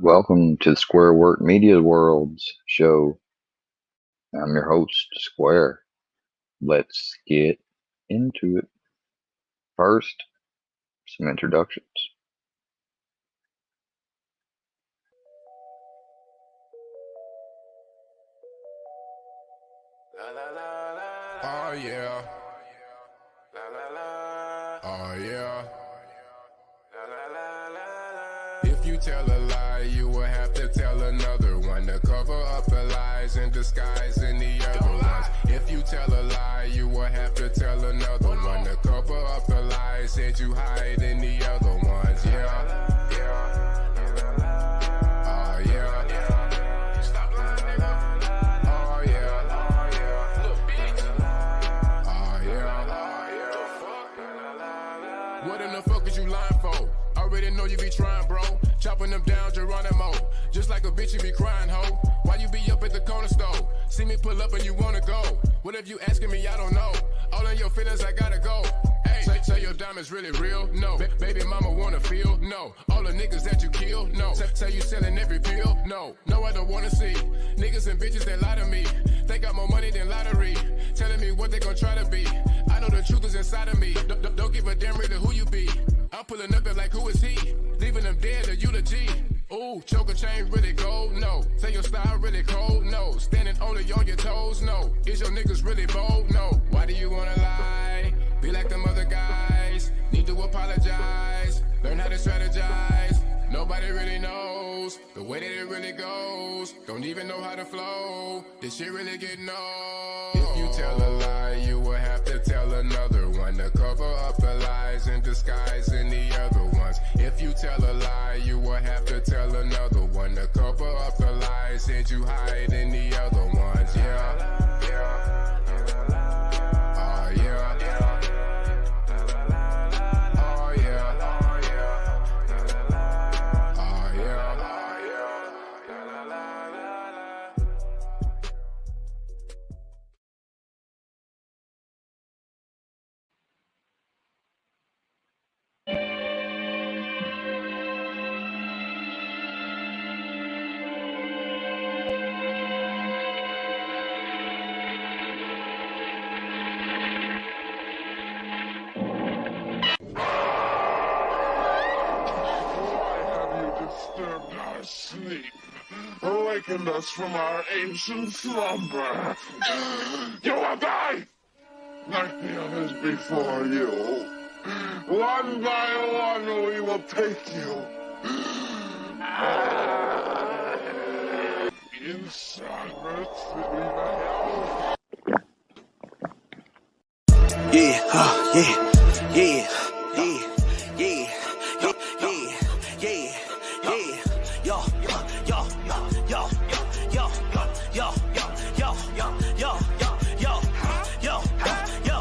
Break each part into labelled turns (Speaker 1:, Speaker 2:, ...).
Speaker 1: Welcome to the Square Work Media World's show. I'm your host, Square. Let's get into it. First, some introductions.
Speaker 2: Oh yeah. Oh yeah. If you tell a lie, you will have to tell another one to cover up the lies and disguise any other ones. If you tell a lie, you will have to tell another one to cover up the lies that you hide in the other ones. Yeah. Oh yeah. Stop lying, nigga. Oh yeah. Little bitch. Oh yeah. What in the fuck is you lying for? Already know you be trying, bro. Chopping them down, Geronimo. Just like a bitch, you be crying, ho. Why you be up at the corner store? See me pull up and you wanna go. What if you asking me? I don't know. All in your feelings, I gotta go. Hey, say your diamonds really real? No. Baby mama wanna feel? No. All the niggas that you kill? No. Say you selling every pill? No. No, I don't wanna see niggas and bitches that lie to me. They got more money than lottery. Telling me what they gon' try to be. I know the truth is inside of me. Don't give a damn really who you be. I'm pulling up and like, who is he? Leaving them dead, a eulogy. Ooh, choker chain really gold? No. Say your style really cold? No. Standing only on your toes? No. Is your niggas really bold? No. Why do you wanna lie? Be like them other guys. Need to apologize. Learn how to strategize. Nobody really knows the way that it really goes. Don't even know how to flow. This shit really getting old. If you tell a lie, you will have to tell another one to cover up the lies and disguise any other ones. If you tell a lie, you will have to tell another one to cover up the lies that you hide in the other ones. Yeah. Oh yeah. Oh yeah. Oh yeah.
Speaker 3: Disturbed our sleep, awakened us from our ancient slumber. You will die, like the others before you. One by one, we will take you. In secret,
Speaker 4: Yeah, yeah, yeah, yeah, yeah, yeah, yeah, yeah, yo, yo, yo, yo, yo, yo, yo, yo.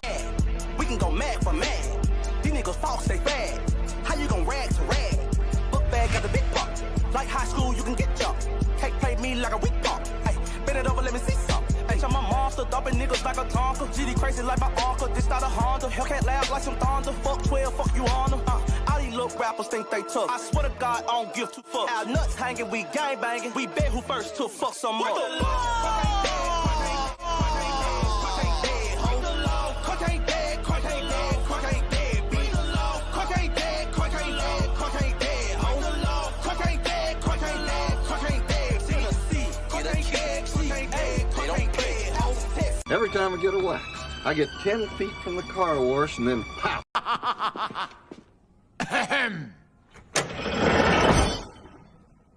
Speaker 4: We can go mad for mad. These niggas false, they bad. How you gon' rag to rag? Book bag got the big pop. Like high school, you can get jumped. Can't play me like a weak pop. Hey, bend it over, let me see some. Hey, I'm a monster, dumping niggas like a Tonka. GD crazy like my uncle, this not a Honda. Hellcat laugh like some thunder. Fuck 12, fuck you on them. All these little rappers think they tough. I swear to God, I don't give two fucks. Our nuts hanging, we gang banging. We bet who first to fuck some more.
Speaker 5: Every time I get a wax, I get 10 feet from the car wash and then pow!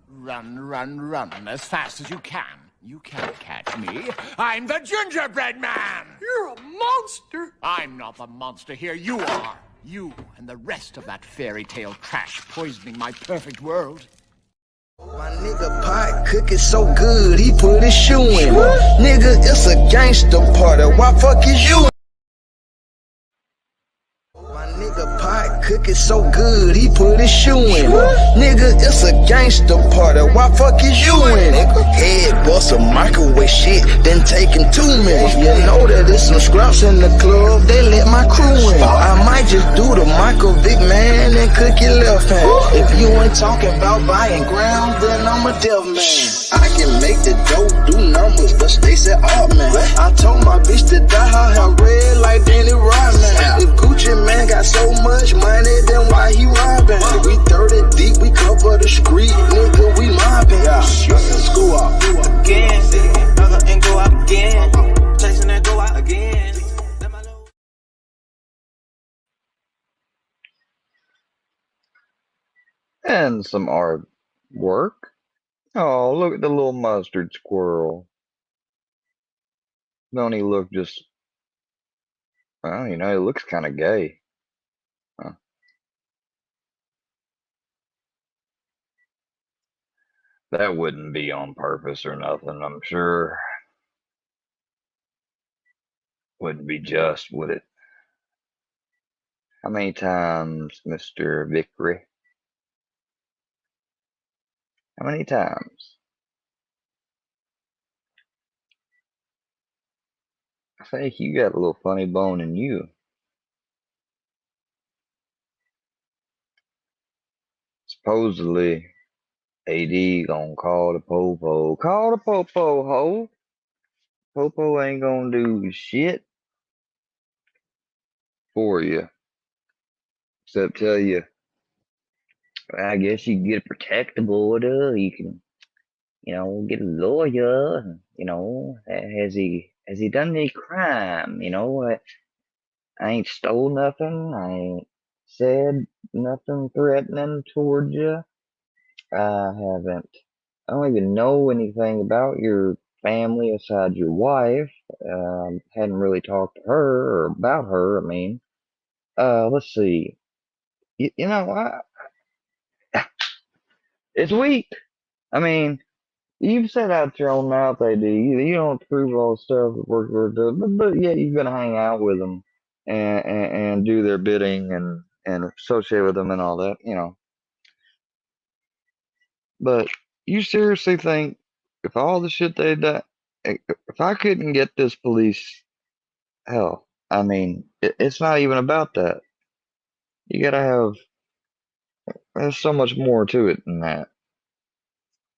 Speaker 6: Run, run, run as fast as you can. You can't catch me. I'm the gingerbread man!
Speaker 7: You're a monster!
Speaker 6: I'm not the monster here, you are. You and the rest of that fairy tale trash poisoning my perfect world.
Speaker 4: My nigga pot cooking so good, he put his shoe in. Nigga, it's a gangster party, why fuck is you? My nigga pot
Speaker 7: cook it so good, he put his shoe in it. Nigga, it's a gangster party, why fuck is you in it? Head bust a microwave shit, then taking 2 minutes. You know that there's some scraps in the club, they let my crew in. I might just do the Michael Vick, man, and cook your left hand. If you ain't talking about buying grounds, then I'm a deaf man. I can make the dope do numbers, but they said, oh man. I told my bitch to dye her hair red like Danny Rodman. If Gucci man got so much money, then why he robbing? We 30 deep, we cover the street, nigga, we mobbing. School up again, and go out again. Chasing that go out again.
Speaker 1: And some artwork. Oh, look at the little mustard squirrel. Don't he look just, well, he looks kind of gay. Huh. That wouldn't be on purpose or nothing, I'm sure. Wouldn't be just, would it? How many times, Mr. Vickery? How many times? I think you got a little funny bone in you. Supposedly, AD gonna call the popo. Call the popo, ho. Popo ain't gonna do shit for you. Except tell you, I guess you can get a protective order. You can, get a lawyer. Has he done any crime? I ain't stole nothing. I ain't said nothing threatening towards you. I haven't. I don't even know anything about your family aside your wife. Hadn't really talked to her or about her. I mean, let's see. It's weak. I mean, you've said out your own mouth, AD. You don't prove all the stuff that work, but yeah, you're gonna hang out with them and do their bidding and associate with them and all that. But you seriously think if all the shit they done, if I couldn't get this police, hell, I mean, it's not even about that. You gotta have, there's so much more to it than that.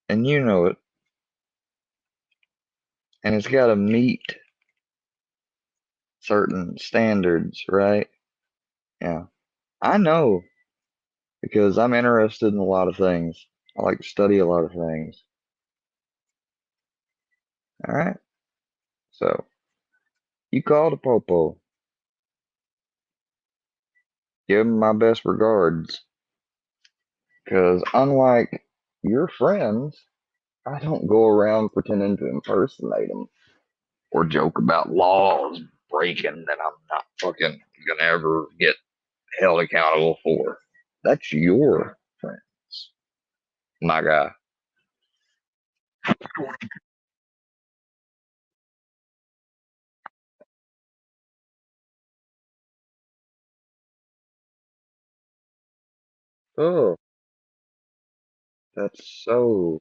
Speaker 1: And you know it. And it's gotta meet certain standards, right? Yeah. I know because I'm interested in a lot of things. I like to study a lot of things. All right. So you call the popo. Give him my best regards. Because unlike your friends, I don't go around pretending to impersonate them or joke about laws breaking that I'm not fucking gonna ever get held accountable for. That's your friends, my guy. Oh, that's so.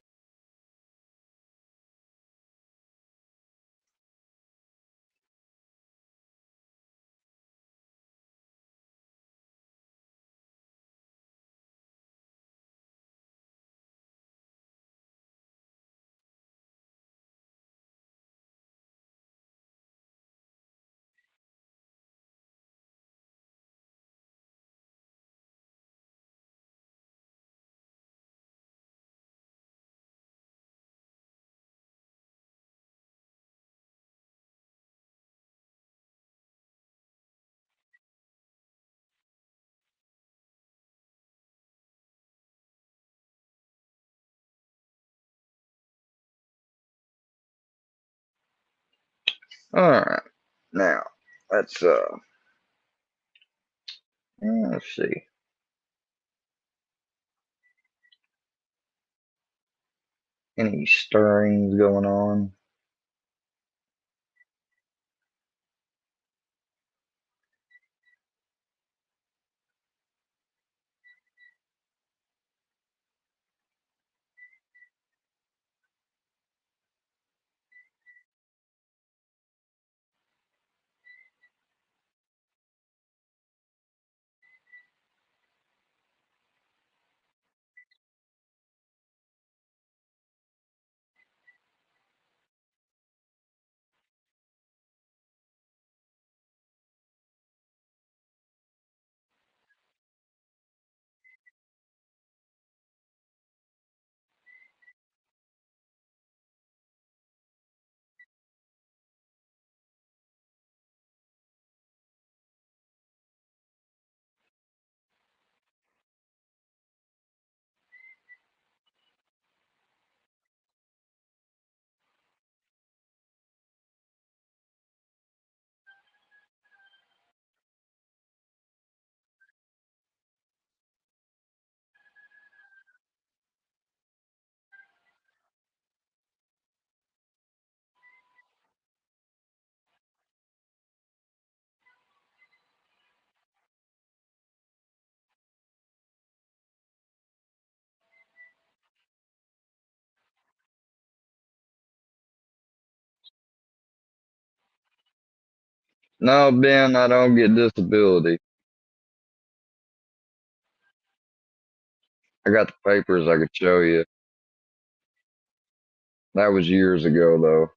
Speaker 1: All right, now let's let's see. Any stirrings going on? No, Ben, I don't get disability. I got the papers I could show you. That was years ago, though.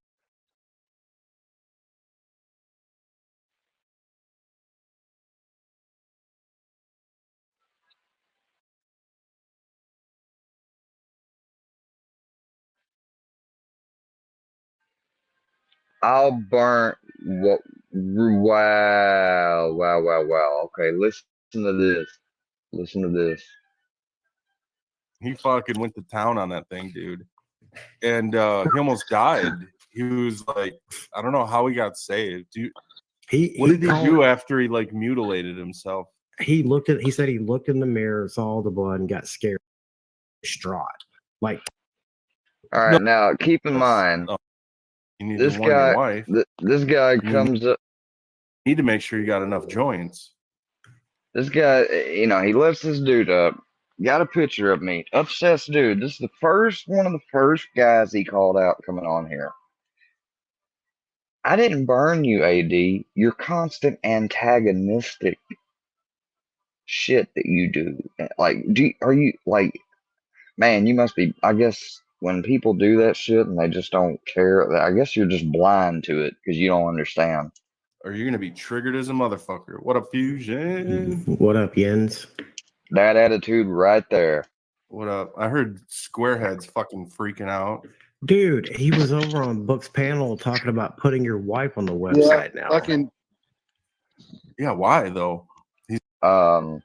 Speaker 1: I'll burn. What? Wow, wow, wow, wow. Okay, listen to this. Listen to this.
Speaker 8: He fucking went to town on that thing, dude. And he almost died. He was like, I don't know how he got saved. Dude, what did he do after he like mutilated himself?
Speaker 9: He said he looked in the mirror, saw the blood, and got scared, distraught. Like,
Speaker 1: all right, now keep in mind,
Speaker 8: you need
Speaker 1: this
Speaker 8: to warn your wife.
Speaker 1: This guy comes up.
Speaker 8: You need to make sure you got enough joints.
Speaker 1: This guy, you know, he lifts this dude up. Got a picture of me, obsessed dude. This is one of the first guys he called out coming on here. I didn't burn you, AD. Your constant antagonistic shit that you do. Like, are you like, man? You must be. I guess when people do that shit and they just don't care, I guess you're just blind to it because you don't understand.
Speaker 8: Or you're gonna be triggered as a motherfucker. What up, Fusion?
Speaker 9: What up, Jens?
Speaker 1: That attitude right there.
Speaker 8: What up? I heard Squarehead's fucking freaking out.
Speaker 9: Dude, he was over on Book's panel talking about putting your wife on the website now.
Speaker 8: Yeah, why though?
Speaker 1: I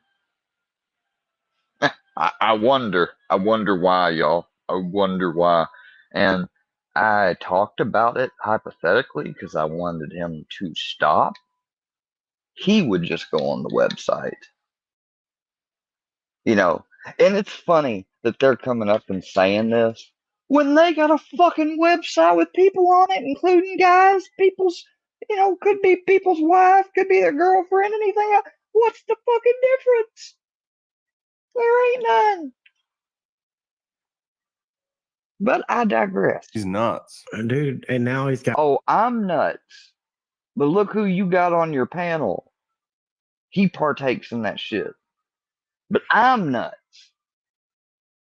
Speaker 1: wonder why, y'all. I wonder why. And I talked about it hypothetically because I wanted him to stop. He would just go on the website. You know, and it's funny that they're coming up and saying this when they got a fucking website with people on it, including guys, could be people's wife, could be their girlfriend, anything else. What's the fucking difference? There ain't none. But I digress.
Speaker 8: He's nuts.
Speaker 9: Dude, and now he's got.
Speaker 1: Oh, I'm nuts. But look who you got on your panel. He partakes in that shit. But I'm nuts.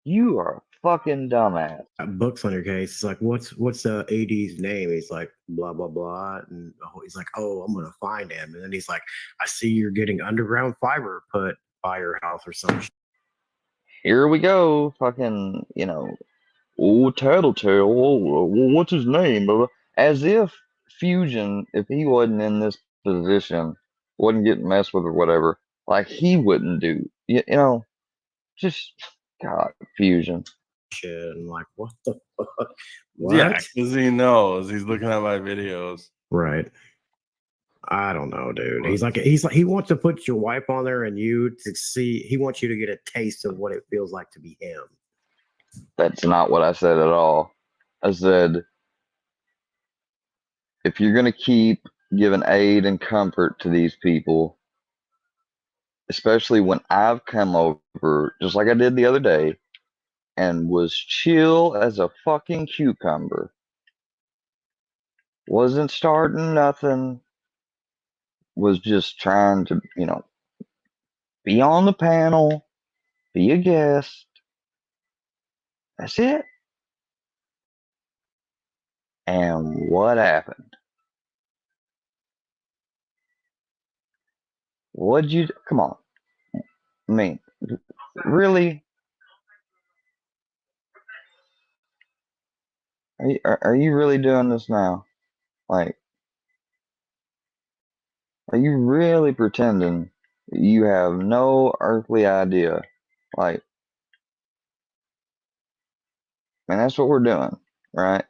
Speaker 1: You are a fucking dumbass.
Speaker 9: Books on your case. It's like, what's AD's name? He's like, blah, blah, blah. And he's like, oh, I'm going to find him. And then he's like, I see you're getting underground fiber put by your house or some shit.
Speaker 1: Here we go. Fucking, Tattletale. What's his name? As if Fusion, if he wasn't in this position, wasn't getting messed with or whatever, like he wouldn't do. Just God, Fusion.
Speaker 9: Shit, and like, what the fuck? What?
Speaker 8: Yeah, because he knows. He's looking at my videos.
Speaker 9: Right. I don't know, dude. He's like he wants to put your wife on there and you to see. He wants you to get a taste of what it feels like to be him.
Speaker 1: That's not what I said at all. I said, if you're going to keep giving aid and comfort to these people, especially when I've come over, just like I did the other day, and was chill as a fucking cucumber, wasn't starting nothing, was just trying to, be on the panel, be a guest. That's it. And what happened? Come on. I mean, really? Are you really doing this now? Like, are you really pretending you have no earthly idea? Like, man, that's what we're doing, right?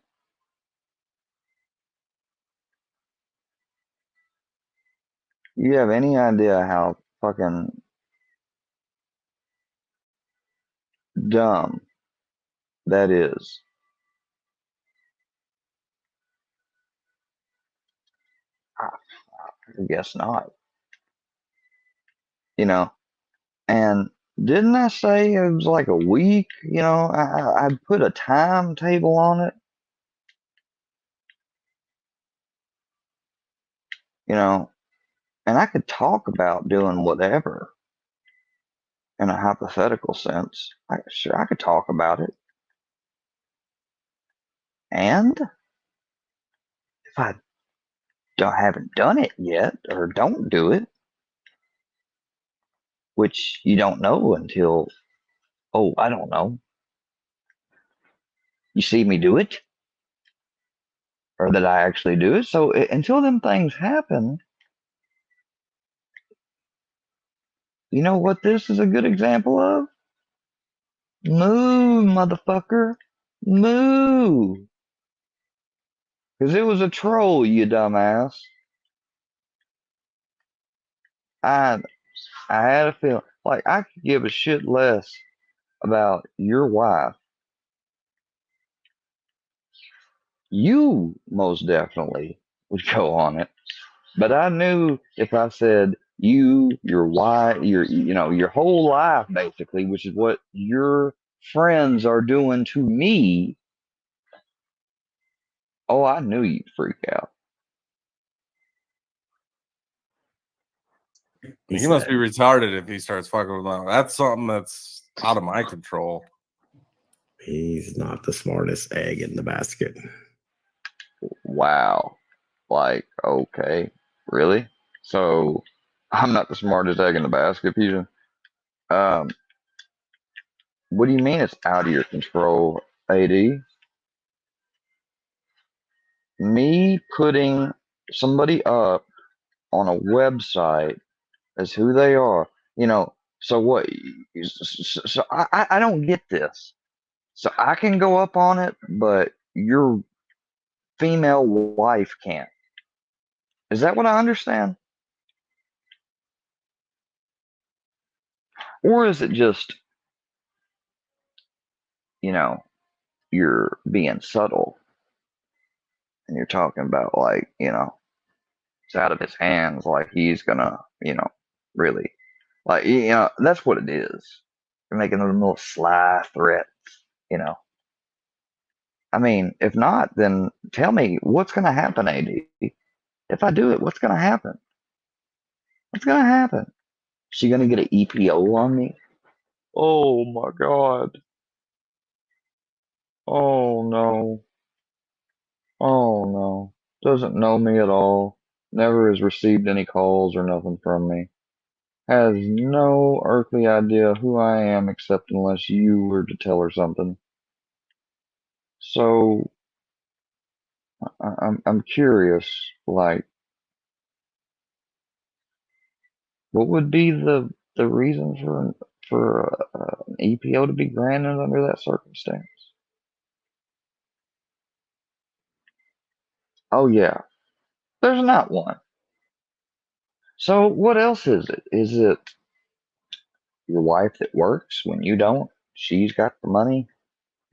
Speaker 1: You have any idea how fucking dumb that is? I guess not. And didn't I say it was like a week? I put a timetable on it. And I could talk about doing whatever in a hypothetical sense. Sure, I could talk about it. And if I haven't done it yet or don't do it, which you don't know until, oh, I don't know, you see me do it or that I actually do it. So until them things happen, you know what this is a good example of? Moo, motherfucker. Moo. Because it was a troll, you dumbass. I I had a feeling like I could give a shit less about your wife. You most definitely would go on it. But I knew if I said you, your wife, your whole life basically, which is what your friends are doing to me, oh, I knew you'd freak out.
Speaker 8: He must be retarded if he starts fucking with them. That's something that's out of my control.
Speaker 9: He's not the smartest egg in the basket.
Speaker 1: Wow. Like, okay, really? So I'm not the smartest egg in the basket, Fusion. Um, what do you mean it's out of your control, AD? Me putting somebody up on a website as who they are, so what? So I don't get this. So I can go up on it, but your female wife can't. Is that what I understand? Or is it just, you know, you're being subtle and you're talking about like, it's out of his hands, like he's gonna, really, like, that's what it is. You're making those little sly threats, you know. I mean, if not, then tell me what's gonna happen, AD. If I do it, what's gonna happen? What's gonna happen? She gonna get an EPO on me? Oh my god. Oh no. Oh no. Doesn't know me at all. Never has received any calls or nothing from me. Has no earthly idea who I am except unless you were to tell her something. So I'm curious, like, what would be the reason for an EPO to be granted under that circumstance? Oh yeah, there's not one. So what else is it? Is it your wife that works when you don't? She's got the money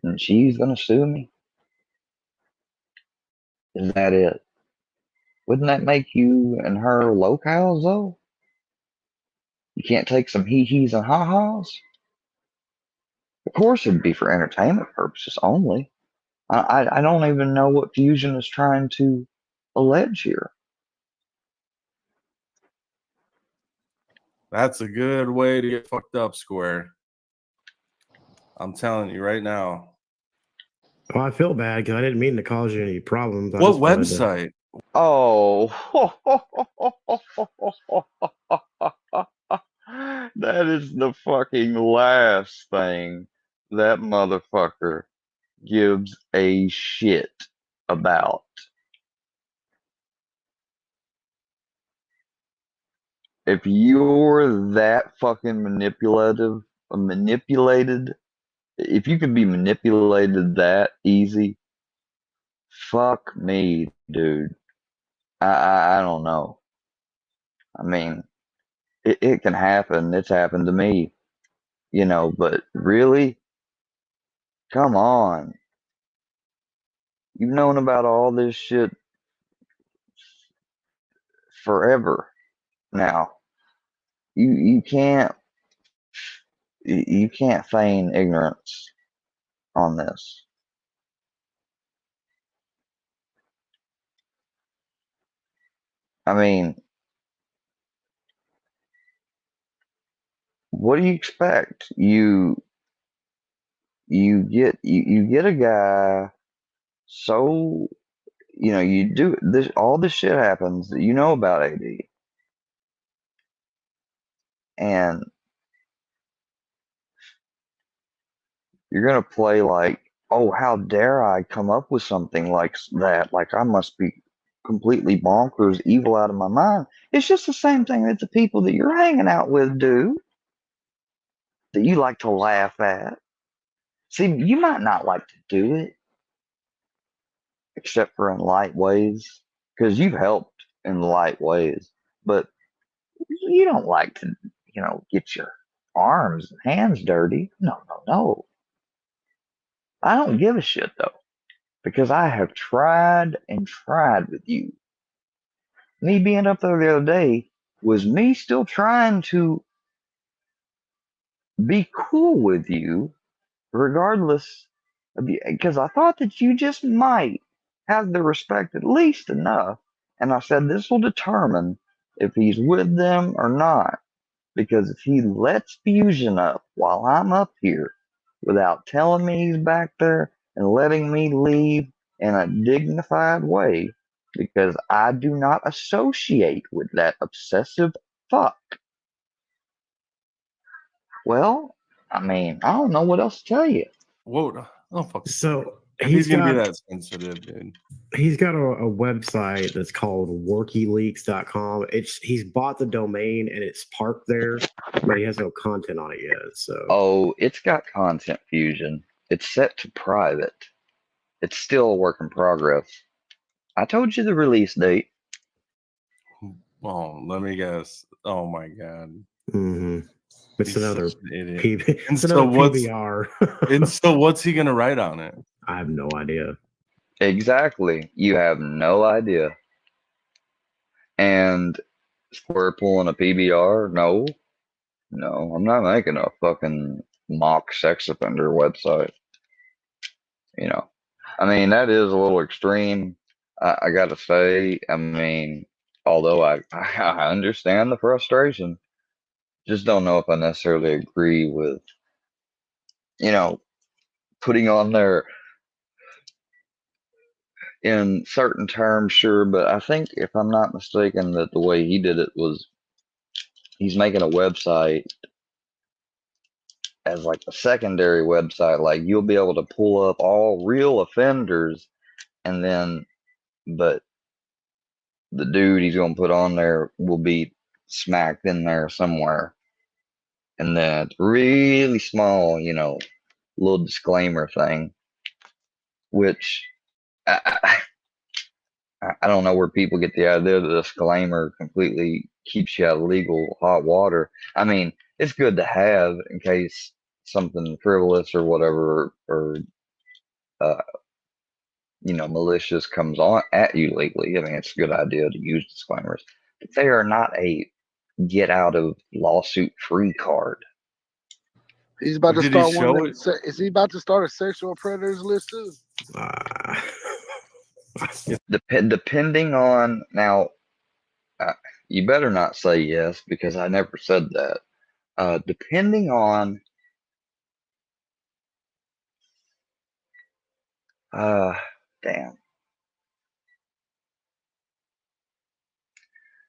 Speaker 1: and she's gonna sue me? Is that it? Wouldn't that make you and her locals though? You can't take some hee-hees and ha-has? Of course it'd be for entertainment purposes only. I don't even know what Fusion is trying to allege here.
Speaker 8: That's a good way to get fucked up, Square. I'm telling you right now.
Speaker 9: Well, I feel bad because I didn't mean to cause you any problems.
Speaker 8: What website?
Speaker 1: Oh, that is the fucking last thing that motherfucker gives a shit about. If you're that fucking manipulated, if you can be manipulated that easy, fuck me, dude. I don't know. I mean, it can happen. It's happened to me, but really, come on. You've known about all this shit forever now. You can't feign ignorance on this. I mean, what do you expect? You get a guy, so you do this, all this shit happens that you know about AD, and you're gonna play like, oh, how dare I come up with something like that? Like I must be completely bonkers, evil out of my mind. It's just the same thing that the people that you're hanging out with do, that you like to laugh at. See, you might not like to do it, except for in light ways, because you've helped in light ways, but you don't like to, get your arms and hands dirty. No, no, no. I don't give a shit though, because I have tried and tried with you. Me being up there the other day was me still trying to be cool with you, regardless of you, because I thought that you just might have the respect at least enough. And I said, this will determine if he's with them or not. Because if he lets Fusion up while I'm up here without telling me he's back there and letting me leave in a dignified way, because I do not associate with that obsessive fuck, well, I mean, I don't know what else to tell you.
Speaker 8: Whoa, oh fuck.
Speaker 9: So
Speaker 8: If
Speaker 9: he's
Speaker 8: gonna be
Speaker 9: got
Speaker 8: that sensitive, dude.
Speaker 9: he's got a website that's called WorkyLeaks.com. He's bought the domain and it's parked there, but he has no content on it yet. So
Speaker 1: Oh, it's got content, Fusion. It's set to private. It's still a work in progress. I told you the release date.
Speaker 8: Oh, let me guess. Oh my god.
Speaker 9: It's
Speaker 8: He's
Speaker 9: another
Speaker 8: such an idiot.
Speaker 9: PB,
Speaker 8: And
Speaker 9: it's
Speaker 8: so
Speaker 9: another PBR.
Speaker 8: And so what's he gonna write on it?
Speaker 9: I have no idea.
Speaker 1: Exactly. You have no idea. And Square pulling a PBR? No. No, I'm not making a fucking mock sex offender website. I mean, that is a little extreme. I gotta say, I mean, although I understand the frustration, just don't know if I necessarily agree with, you know, putting on there in certain terms, sure, but I think if I'm not mistaken, that the way he did it was he's making a website as like a secondary website. Like you'll be able to pull up all real offenders, and then, but the dude he's gonna put on there will be smacked in there somewhere. And then really small, little disclaimer thing, which I don't know where people get the idea that the disclaimer completely keeps you out of legal hot water. I mean, it's good to have in case something frivolous or whatever, or uh, malicious comes on at you legally. I mean, it's a good idea to use disclaimers, but they are not a get out of lawsuit free card.
Speaker 10: He's about to
Speaker 8: Did he
Speaker 10: start one.
Speaker 8: show it?
Speaker 10: Is he about to start a sexual predators list too?
Speaker 1: Depending on now, you better not say yes because I never said that. Depending on, damn.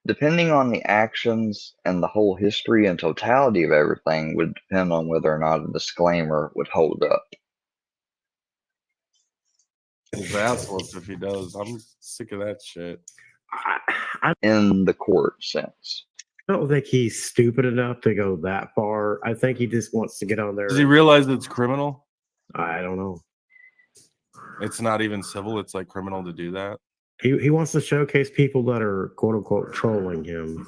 Speaker 1: Depending on the actions and the whole history and totality of everything would depend on whether or not a disclaimer would hold up.
Speaker 8: His ass whooped if he does. I'm sick of that shit.
Speaker 1: In the court sense.
Speaker 9: I don't think he's stupid enough to go that far. I think he just wants to get on there.
Speaker 8: Does he realize it's criminal?
Speaker 9: I don't know.
Speaker 8: It's not even civil. It's like criminal to do that.
Speaker 9: He wants to showcase people that are quote unquote trolling him.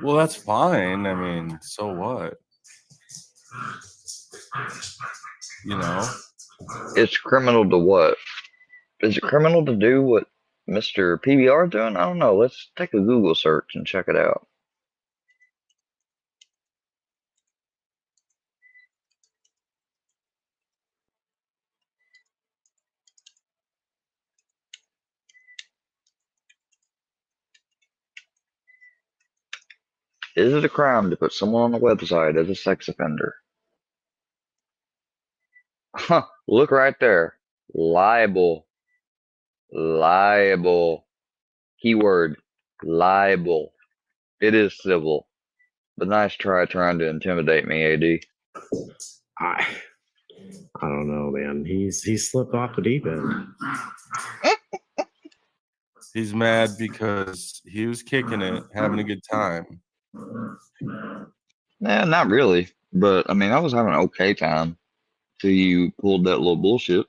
Speaker 8: Well, that's fine. I mean, so what?
Speaker 1: It's criminal to what? Is it criminal to do what Mr. PBR is doing? I don't know. Let's take a Google search and check it out. Is it a crime to put someone on the website as a sex offender? Huh, look right there. Liable. Liable. Keyword. Liable. It is civil. But nice try trying to intimidate me, AD.
Speaker 9: I don't know, man. He's slipped off the deep end.
Speaker 8: He's mad because he was kicking it, having a good time.
Speaker 1: Nah, not really. But I mean, I was having an okay time till you pulled that little bullshit.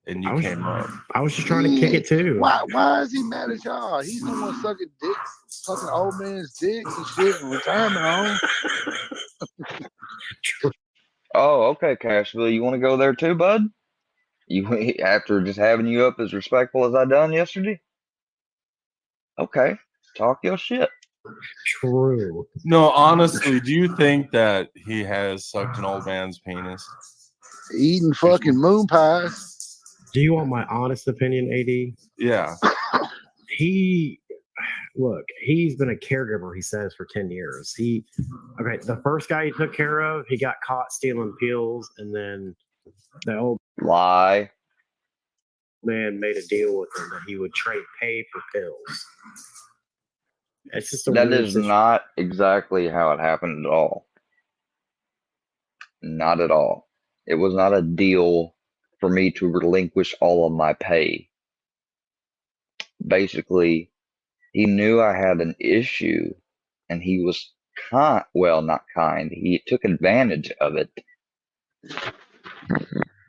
Speaker 8: And you came up.
Speaker 9: I was just trying to kick it too.
Speaker 10: Why is he mad at y'all? He's the one sucking dick, sucking old man's dick and shit for retirement home.
Speaker 1: Oh, okay, Cashville. You want to go there too, bud? You after just having you up as respectful as I done yesterday? Okay, talk your shit.
Speaker 9: True.
Speaker 8: No, honestly, do you think that he has sucked an old man's penis?
Speaker 10: Eating fucking moon pies.
Speaker 9: Do you want my honest opinion, AD?
Speaker 8: Yeah.
Speaker 9: He's been a caregiver, he says, for 10 years. The first guy he took care of, he got caught stealing pills, and then the old
Speaker 1: Lie.
Speaker 9: man made a deal with him that he would trade pay for pills. It's just a
Speaker 1: That
Speaker 9: weird
Speaker 1: is not exactly how it happened at all. Not at all. It was not a deal for me to relinquish all of my pay. Basically, he knew I had an issue and he was not kind. He took advantage of it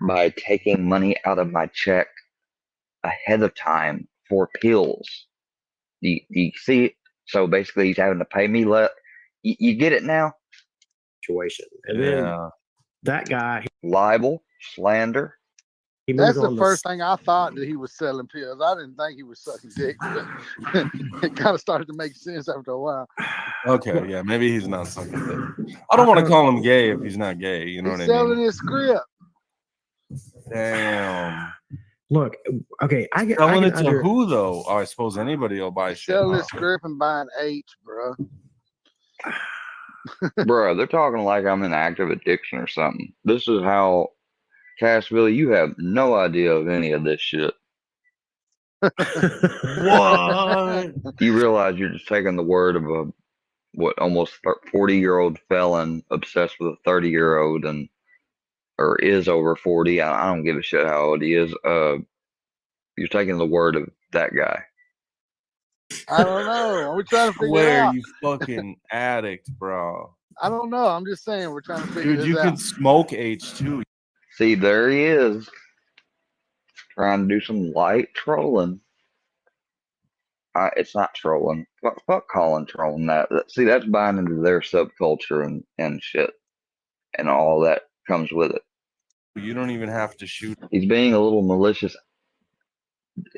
Speaker 1: by taking money out of my check ahead of time for pills. You see it? So basically, he's having to pay me less. You get it now?
Speaker 9: situation. And then that guy,
Speaker 1: libel, slander.
Speaker 10: That's the first thing I thought, that he was selling pills. I didn't think he was sucking dick, but it kind of started to make sense after a while.
Speaker 8: Okay, yeah, maybe he's not sucking dick. I don't want to call him gay if he's not gay. You know what I mean?
Speaker 10: Selling his script.
Speaker 8: Damn.
Speaker 9: Look, okay,
Speaker 8: selling it to who though? Oh, I suppose anybody will buy shit.
Speaker 10: Selling his script and buying H, bro.
Speaker 1: Bro, they're talking like I'm in active addiction or something. This is how, Cashville, you have no idea of any of this shit.
Speaker 8: What?
Speaker 1: You realize you're just taking the word of a almost 40-year-old felon obsessed with a 30-year-old or is over 40. I don't give a shit how old he is. You're taking the word of that guy.
Speaker 10: I don't know. We're trying to figure it out.
Speaker 8: You fucking addict, bro.
Speaker 10: I don't know. I'm just saying we're trying to figure this out.
Speaker 8: Dude, you can smoke H too.
Speaker 1: See, there he is, trying to do some light trolling. It's not trolling. Fuck calling trolling that. See, that's buying into their subculture and shit, and all that comes with it.
Speaker 8: You don't even have to shoot.
Speaker 1: He's being a little malicious,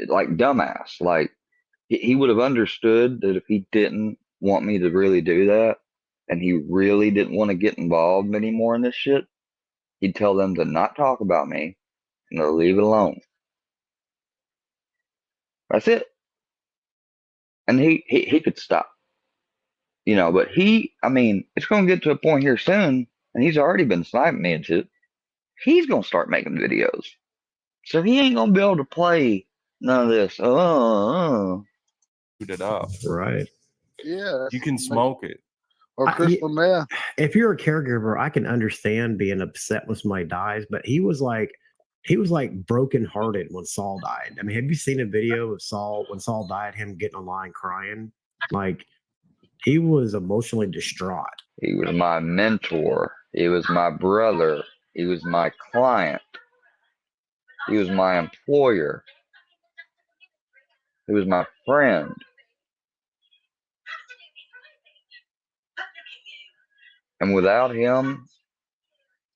Speaker 1: like dumbass. Like he would have understood that if he didn't want me to really do that, and he really didn't want to get involved anymore in this shit, he'd tell them to not talk about me and to leave it alone. That's it. And he could stop. You know, but it's going to get to a point here soon, and he's already been sniping me and shit. He's going to start making videos. So he ain't going to be able to play none of this.
Speaker 8: Shoot it up.
Speaker 9: Right.
Speaker 10: Yeah.
Speaker 8: You can smoke it.
Speaker 10: Or crystal meth.
Speaker 9: If you're a caregiver, I can understand being upset when somebody dies, but he was like brokenhearted when Saul died. I mean, have you seen a video of Saul when Saul died, him getting online crying? Like, he was emotionally distraught.
Speaker 1: He was my mentor. He was my brother. He was my client. He was my employer. He was my friend. And without him,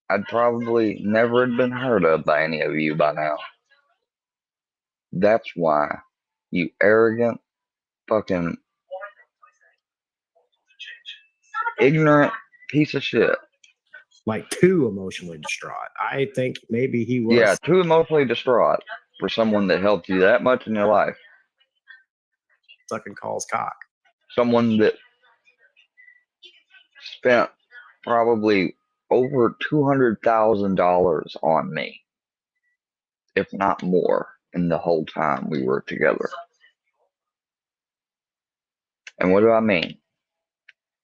Speaker 1: I'd probably never have been heard of by any of you by now. That's why, you arrogant, fucking, ignorant piece of shit.
Speaker 9: Like, too emotionally distraught. I think maybe he was.
Speaker 1: Yeah, too emotionally distraught for someone that helped you that much in your life.
Speaker 9: Sucking calls cock.
Speaker 1: Someone that spent probably over $200,000 on me, if not more, in the whole time we were together. And what do I mean?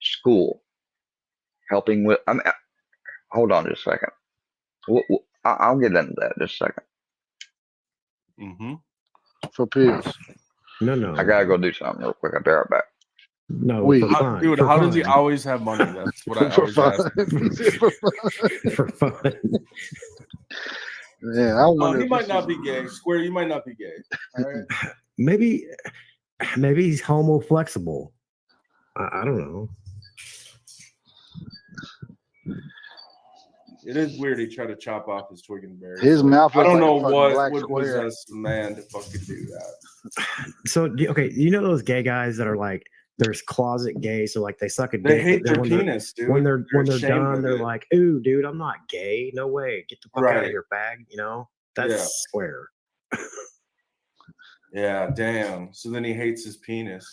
Speaker 1: School, helping with. Hold on just a second. I'll get into that just a second.
Speaker 8: Mm-hmm.
Speaker 10: For pills.
Speaker 9: No.
Speaker 1: I gotta go do something real quick. I'll be right back.
Speaker 9: No,
Speaker 10: Weed.
Speaker 9: for fun.
Speaker 8: Dude,
Speaker 9: for
Speaker 8: how
Speaker 9: fun.
Speaker 8: does he always have money? That's what I
Speaker 10: For
Speaker 8: always
Speaker 10: fun.
Speaker 8: ask.
Speaker 10: For fun.
Speaker 9: For fun.
Speaker 10: Yeah, I
Speaker 8: Oh,
Speaker 10: wonder.
Speaker 8: he
Speaker 10: if
Speaker 8: might
Speaker 10: this
Speaker 8: not
Speaker 10: is-
Speaker 8: be gay. Square, you might not be gay. All right.
Speaker 9: Maybe he's homo flexible. I don't know.
Speaker 8: It is weird he tried to chop off his twig and berry.
Speaker 10: His mouth
Speaker 8: I don't
Speaker 10: looks like
Speaker 8: know
Speaker 10: a fucking
Speaker 8: what
Speaker 10: black
Speaker 8: would
Speaker 10: square.
Speaker 8: possess a man to fucking do that.
Speaker 9: So okay, you know those gay guys that are like there's closet gay, so like they suck a dick.
Speaker 8: They hate
Speaker 9: but then
Speaker 8: their
Speaker 9: when
Speaker 8: penis, dude.
Speaker 9: When they're
Speaker 8: ashamed
Speaker 9: done,
Speaker 8: of
Speaker 9: they're
Speaker 8: it.
Speaker 9: like, "Ooh, dude, I'm not gay. No way. Get the fuck out
Speaker 8: Right.
Speaker 9: of here, fag." You know, that's
Speaker 8: Yeah.
Speaker 9: square.
Speaker 8: Yeah, damn. So then he hates his penis.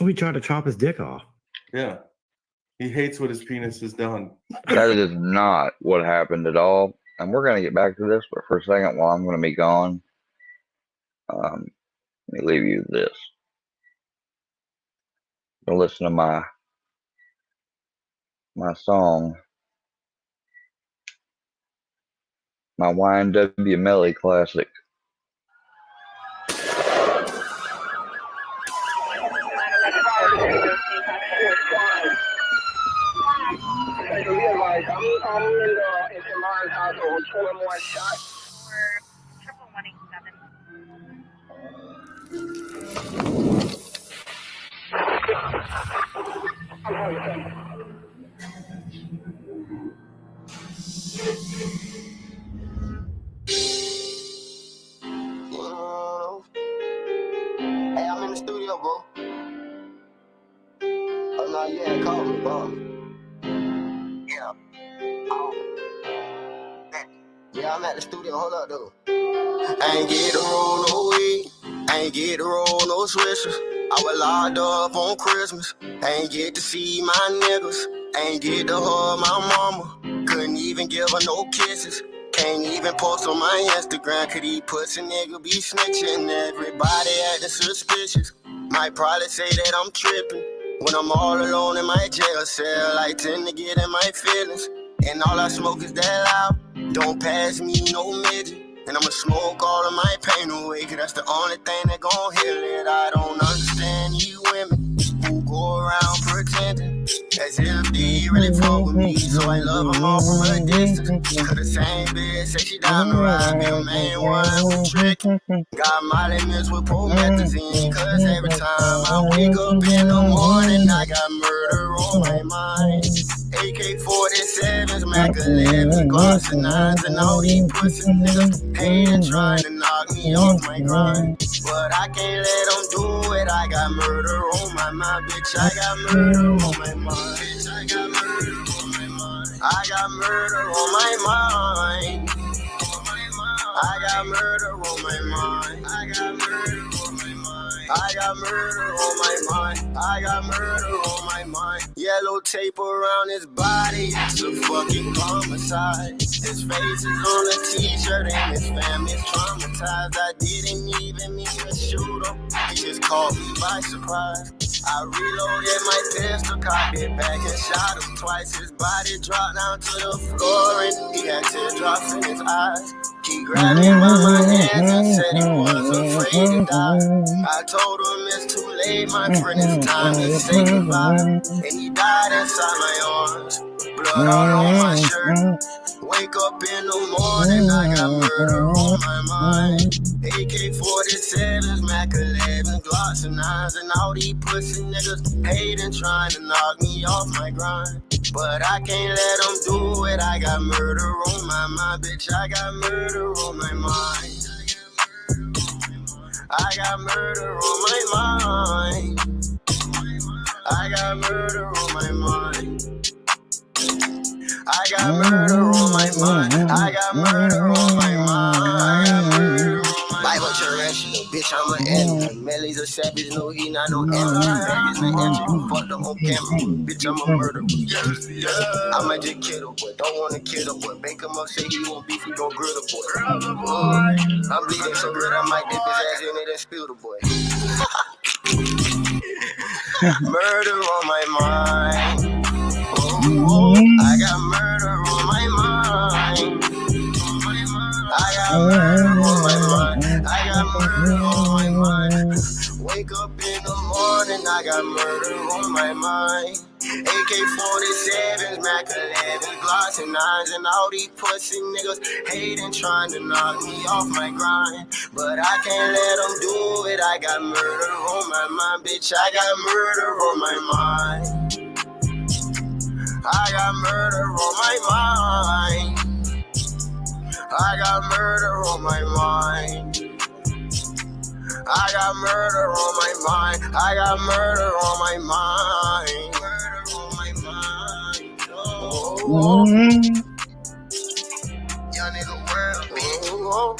Speaker 9: Oh, he tried to chop his dick off.
Speaker 8: Yeah. He hates what his penis has done.
Speaker 1: That is not what happened at all. And we're gonna get back to this, but for a second, while I'm gonna be gone, let me leave you this. Go listen to my song, my YNW Melly classic.
Speaker 11: Hey, I'm in the studio, bro. Oh, no, yeah, call me, bro. Yeah. Oh. Yeah, I'm at the studio. Hold up, though. I ain't get to roll no weed. I ain't get to roll no swishers. I was locked up on Christmas. I ain't get to see my niggas. I ain't get to hug my mama. Couldn't even give her no kisses. Can't even post on my Instagram. Could he pussy nigga be snitching? Everybody acting suspicious. Might probably say that I'm tripping. When I'm all alone in my jail cell, I tend to get in my feelings. And all I smoke is that loud. Don't pass me no midget. And I'ma smoke all of my pain away, cause that's the only thing that gon' heal it. I don't understand you women who go around pretending as if they really fuck with me. So I love them all from a distance. Cause the same bitch say she down the ride, be the main one who trickin'. Got my limits with promethazine, cause every time I wake up in the morning, I got murder on my mind. AK-47s, Mac 11s, Glocks and 9s, and all these pussy niggas hating, trying to knock me off my grind. But I can't let them do it. I got murder on my mind, bitch. I got murder on my mind. Bitch, I got murder on my mind. I got murder on my mind. I got murder on my mind. I got murder on my mind. I got murder on my mind. I got murder on my mind. Yellow tape around his body. It's a fucking homicide. His face is on a t-shirt and his family's traumatized. I didn't even mean to shoot him. He just caught me by surprise. I reloaded my pistol, cocked it back and shot him twice. His body dropped down to the floor and he had teardrops in his eyes. He grabbed me by my hands and said he was afraid to die. I told him it's too late, my friend, it's time to say goodbye. And he died inside my arms, blood all on my shirt. Wake up in the morning, I got murder on my mind. AK-47s, Mac 11s, Glocks and 9s, and all these pussy niggas hating, trying to knock me off my grind. But I can't let them do it. I got murder on my mind, bitch. I got murder on my mind. I got murder on my mind. I got murder on my mind. I got murder on my mind. I got murder on my mind. I got murder on my mind. Bible church, you little bitch. bitch, I'm an animal. Melly's a savage, no, he not no animal. Baggage been entry, fucked up on camera. Bitch, I'm a murderer. I might just kill the boy, don't wanna kill the boy. Bake him up, say he won't beef, he gon' grill the boy. I'm bleeding so good, I might dip his ass in it and spill the boy. Murder on my mind. Oh, I got murder on my mind. I got murder on my mind. I got murder on my mind. Wake up in the morning, I got murder on my mind. AK-47s, Mac 11s, Glocks and 9s, and all these pussy niggas hating, trying to knock me off my grind. But I can't let them do it. I got murder on my mind, bitch. I got murder on my mind. I got murder on my mind. I got murder on my mind. I got murder on my mind. I got murder on my mind. Murder on my mind. Oh. Young nigga world, bitch. Oh.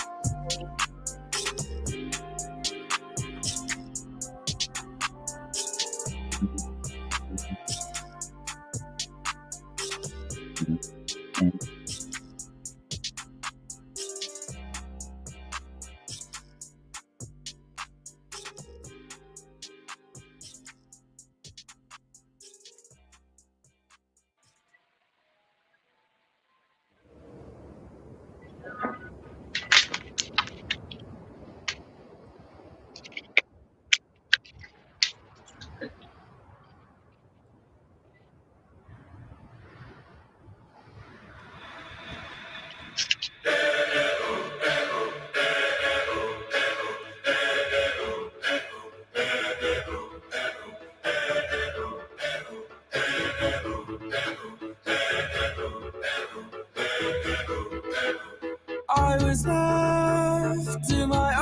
Speaker 12: I was left to my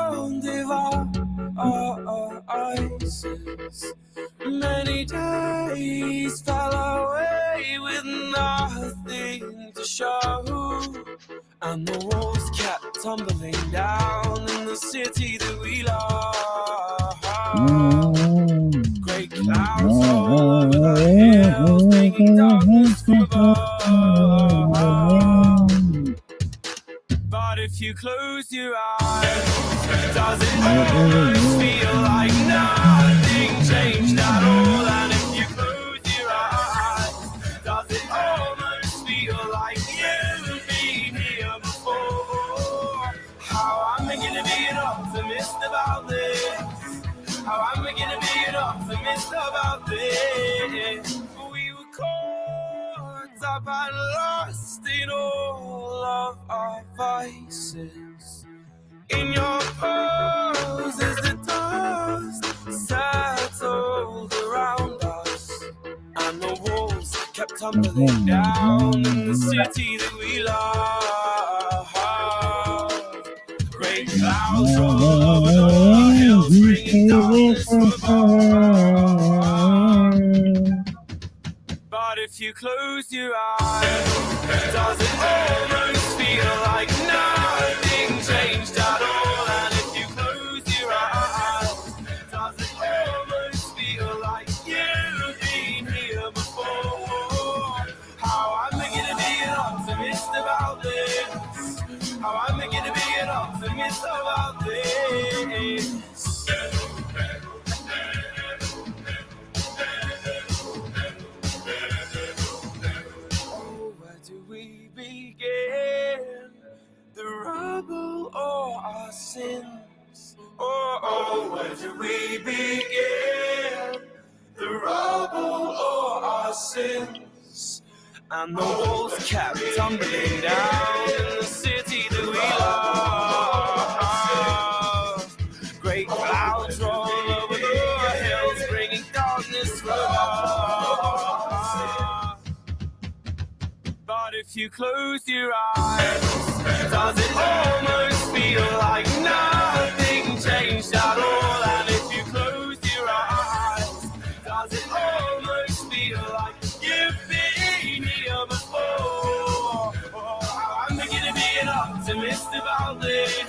Speaker 12: own devices. Many days fell away with nothing to show, and the walls kept tumbling down in the city that we love. Great clouds over the hills, bringing darkness from above. But if you close your eyes, does it almost feel like nothing changed at all? And if you close your eyes, does it almost feel like you've been here before? How am I gonna be an optimist about this? How am I gonna be an optimist about this? We were caught up and lost in all of our vices. In your poses, the dust settled around us, and the walls kept tumbling down in the city that we love. Great clouds roll over the hills, bringing darkness from above. But if you close your eyes, does it almost feel like nothing changed at all? And if you close your eyes, does it almost feel like you've been here before? How am I gonna be an optimist about this? How am I gonna be an optimist about this? The rubble or our sins? Oh, where do we begin? The rubble or our sins? And the walls kept tumbling down in the city that we love. Great clouds roll over the hills, bringing darkness from above. But if you close your eyes, does it almost feel like nothing changed at all? And if you close your eyes, does it almost feel like you've been here before? Oh, how am I gonna be an optimist about this?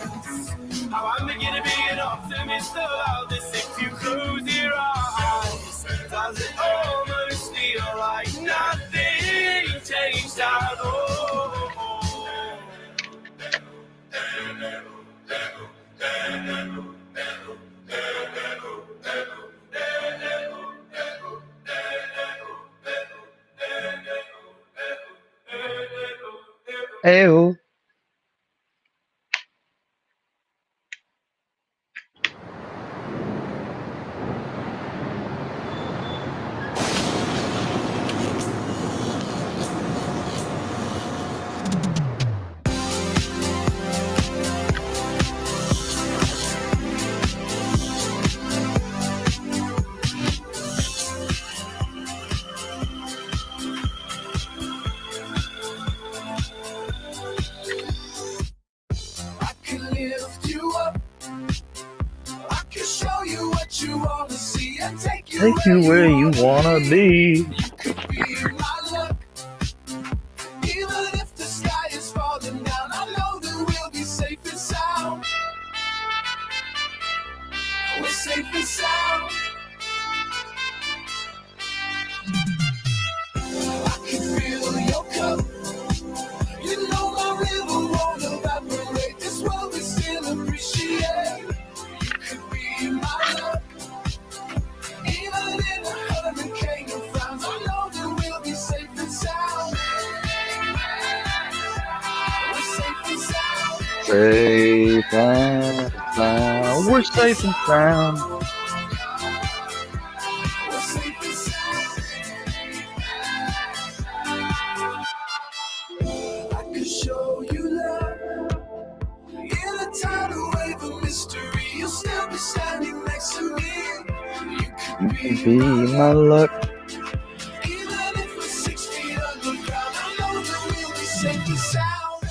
Speaker 12: How am I gonna be an optimist? is the loudest if you close your eyes? Does it almost feel like nothing changed at all?
Speaker 1: Ew.
Speaker 12: I can lift you up. I can show you what you want to see and take you
Speaker 1: where you wanna be.
Speaker 12: You could be my luck. Even if the sky is falling down, I know that we'll be safe and sound. We're safe and sound. I can feel your cup. You know my river won't evaporate. This world we still appreciate. You could be my luck. Even in a hurricane of frowns, I know that we'll be safe and sound. We're safe and sound.
Speaker 1: Safe and sound. We're safe and sound.
Speaker 12: We're safe and sound. I could show you love. In a tidal wave of mystery, you'll still be standing next to me. You could
Speaker 1: Be my luck.
Speaker 12: even if we're 6 feet underground, I know that we'll be safe and sound.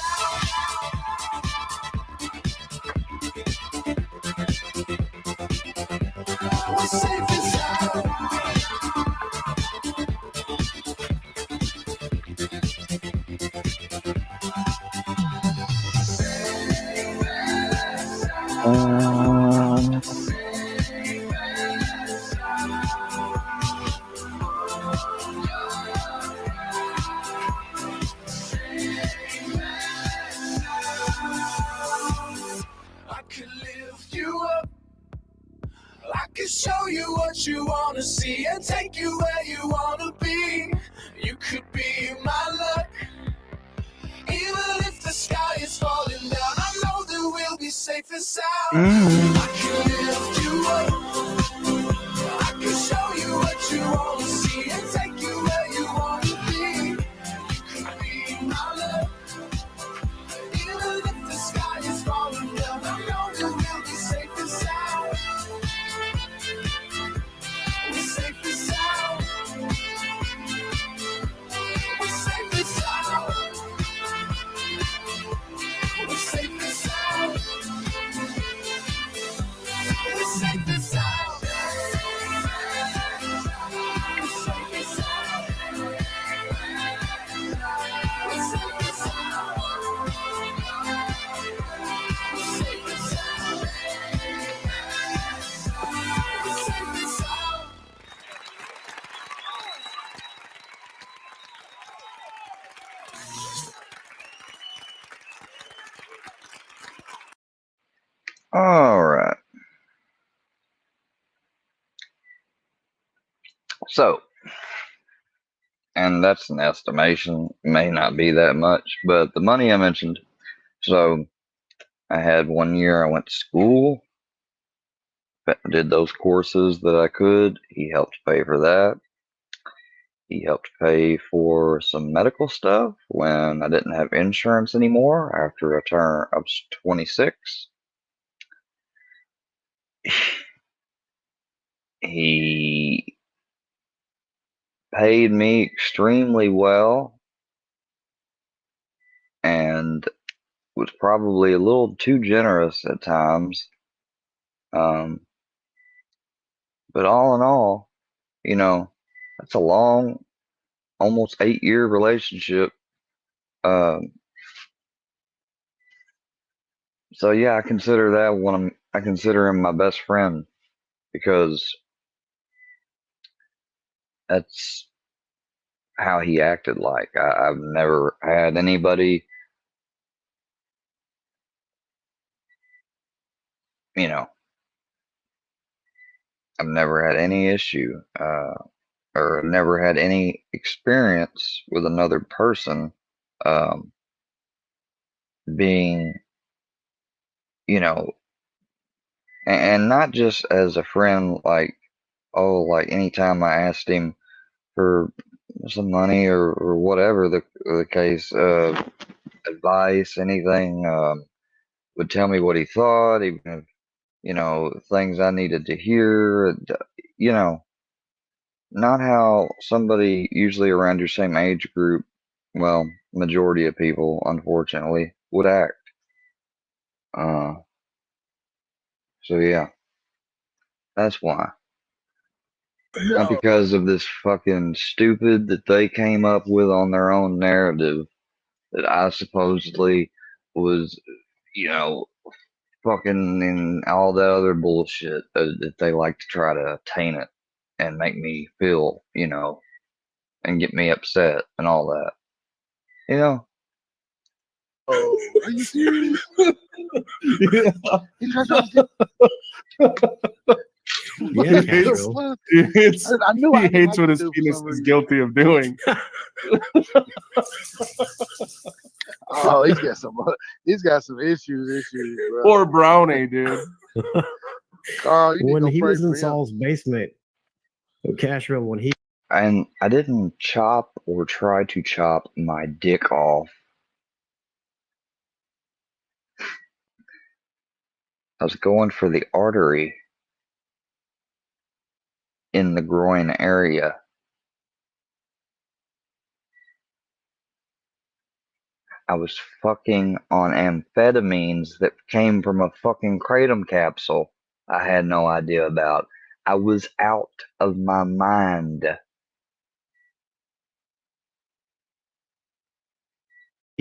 Speaker 12: We're safe and sound. I could lift you up. I could show you what you wanna see and take you where you wanna be. You could be my luck. Even if the sky is falling down, I know that we'll be safe and sound. I could lift you up. I could show you what you wanna see and take you where you wanna be. You could be my luck. Even if the sky is falling down, I know that we'll be safe and sound. We're safe and sound. We're safe and sound. We're safe and sound. We're safe and sound. We're safe and sound. We're safe and sound. We're safe and sound. We're safe and sound.
Speaker 1: All right. So, and that's an estimation, may not be that much, but the money I mentioned. So, I had 1 year I went to school, did those courses that I could. He helped pay for that. He helped pay for some medical stuff when I didn't have insurance anymore after I was 26. He paid me extremely well and was probably a little too generous at times. But all in all, that's a long, almost 8 year relationship. Um, So yeah, I consider that one. I consider him my best friend because that's how he acted like. I've never had anybody, you know, I've never had any issue, or never had any experience with another person, um, being, you know, and not just as a friend, like, oh, like anytime I asked him for some money or whatever the case, advice, anything, would tell me what he thought, even if, things I needed to hear, you know, not how somebody usually around your same age group, well, majority of people, unfortunately, would act. Uh, so yeah, that's why. Not
Speaker 10: No.
Speaker 1: because of this fucking stupid that they came up with on their own narrative that I supposedly was, you know, fucking and all that other bullshit that they like to try to taint it and make me feel, and get me upset and all that. You know,
Speaker 10: Oh, are you serious?
Speaker 8: Yeah.
Speaker 10: He tried to.
Speaker 9: Yeah,
Speaker 10: What the
Speaker 9: Castro.
Speaker 10: fuck?
Speaker 8: It's,
Speaker 10: I knew
Speaker 8: he
Speaker 10: I didn't
Speaker 8: hates
Speaker 10: like
Speaker 8: what
Speaker 10: the
Speaker 8: his
Speaker 10: dude for
Speaker 8: penis
Speaker 10: some
Speaker 8: is
Speaker 10: reason.
Speaker 8: guilty of doing.
Speaker 10: Oh, he's got some issues, bro.
Speaker 8: Poor Brownie, dude.
Speaker 10: Carl, you need to
Speaker 9: When
Speaker 10: go
Speaker 9: he
Speaker 10: pray
Speaker 9: was in
Speaker 10: for him.
Speaker 9: Saul's basement, Castro, when he
Speaker 1: and I didn't chop or try to chop my dick off. I was going for the artery in the groin area. I was fucking on amphetamines that came from a fucking kratom capsule I had no idea about. I was out of my mind.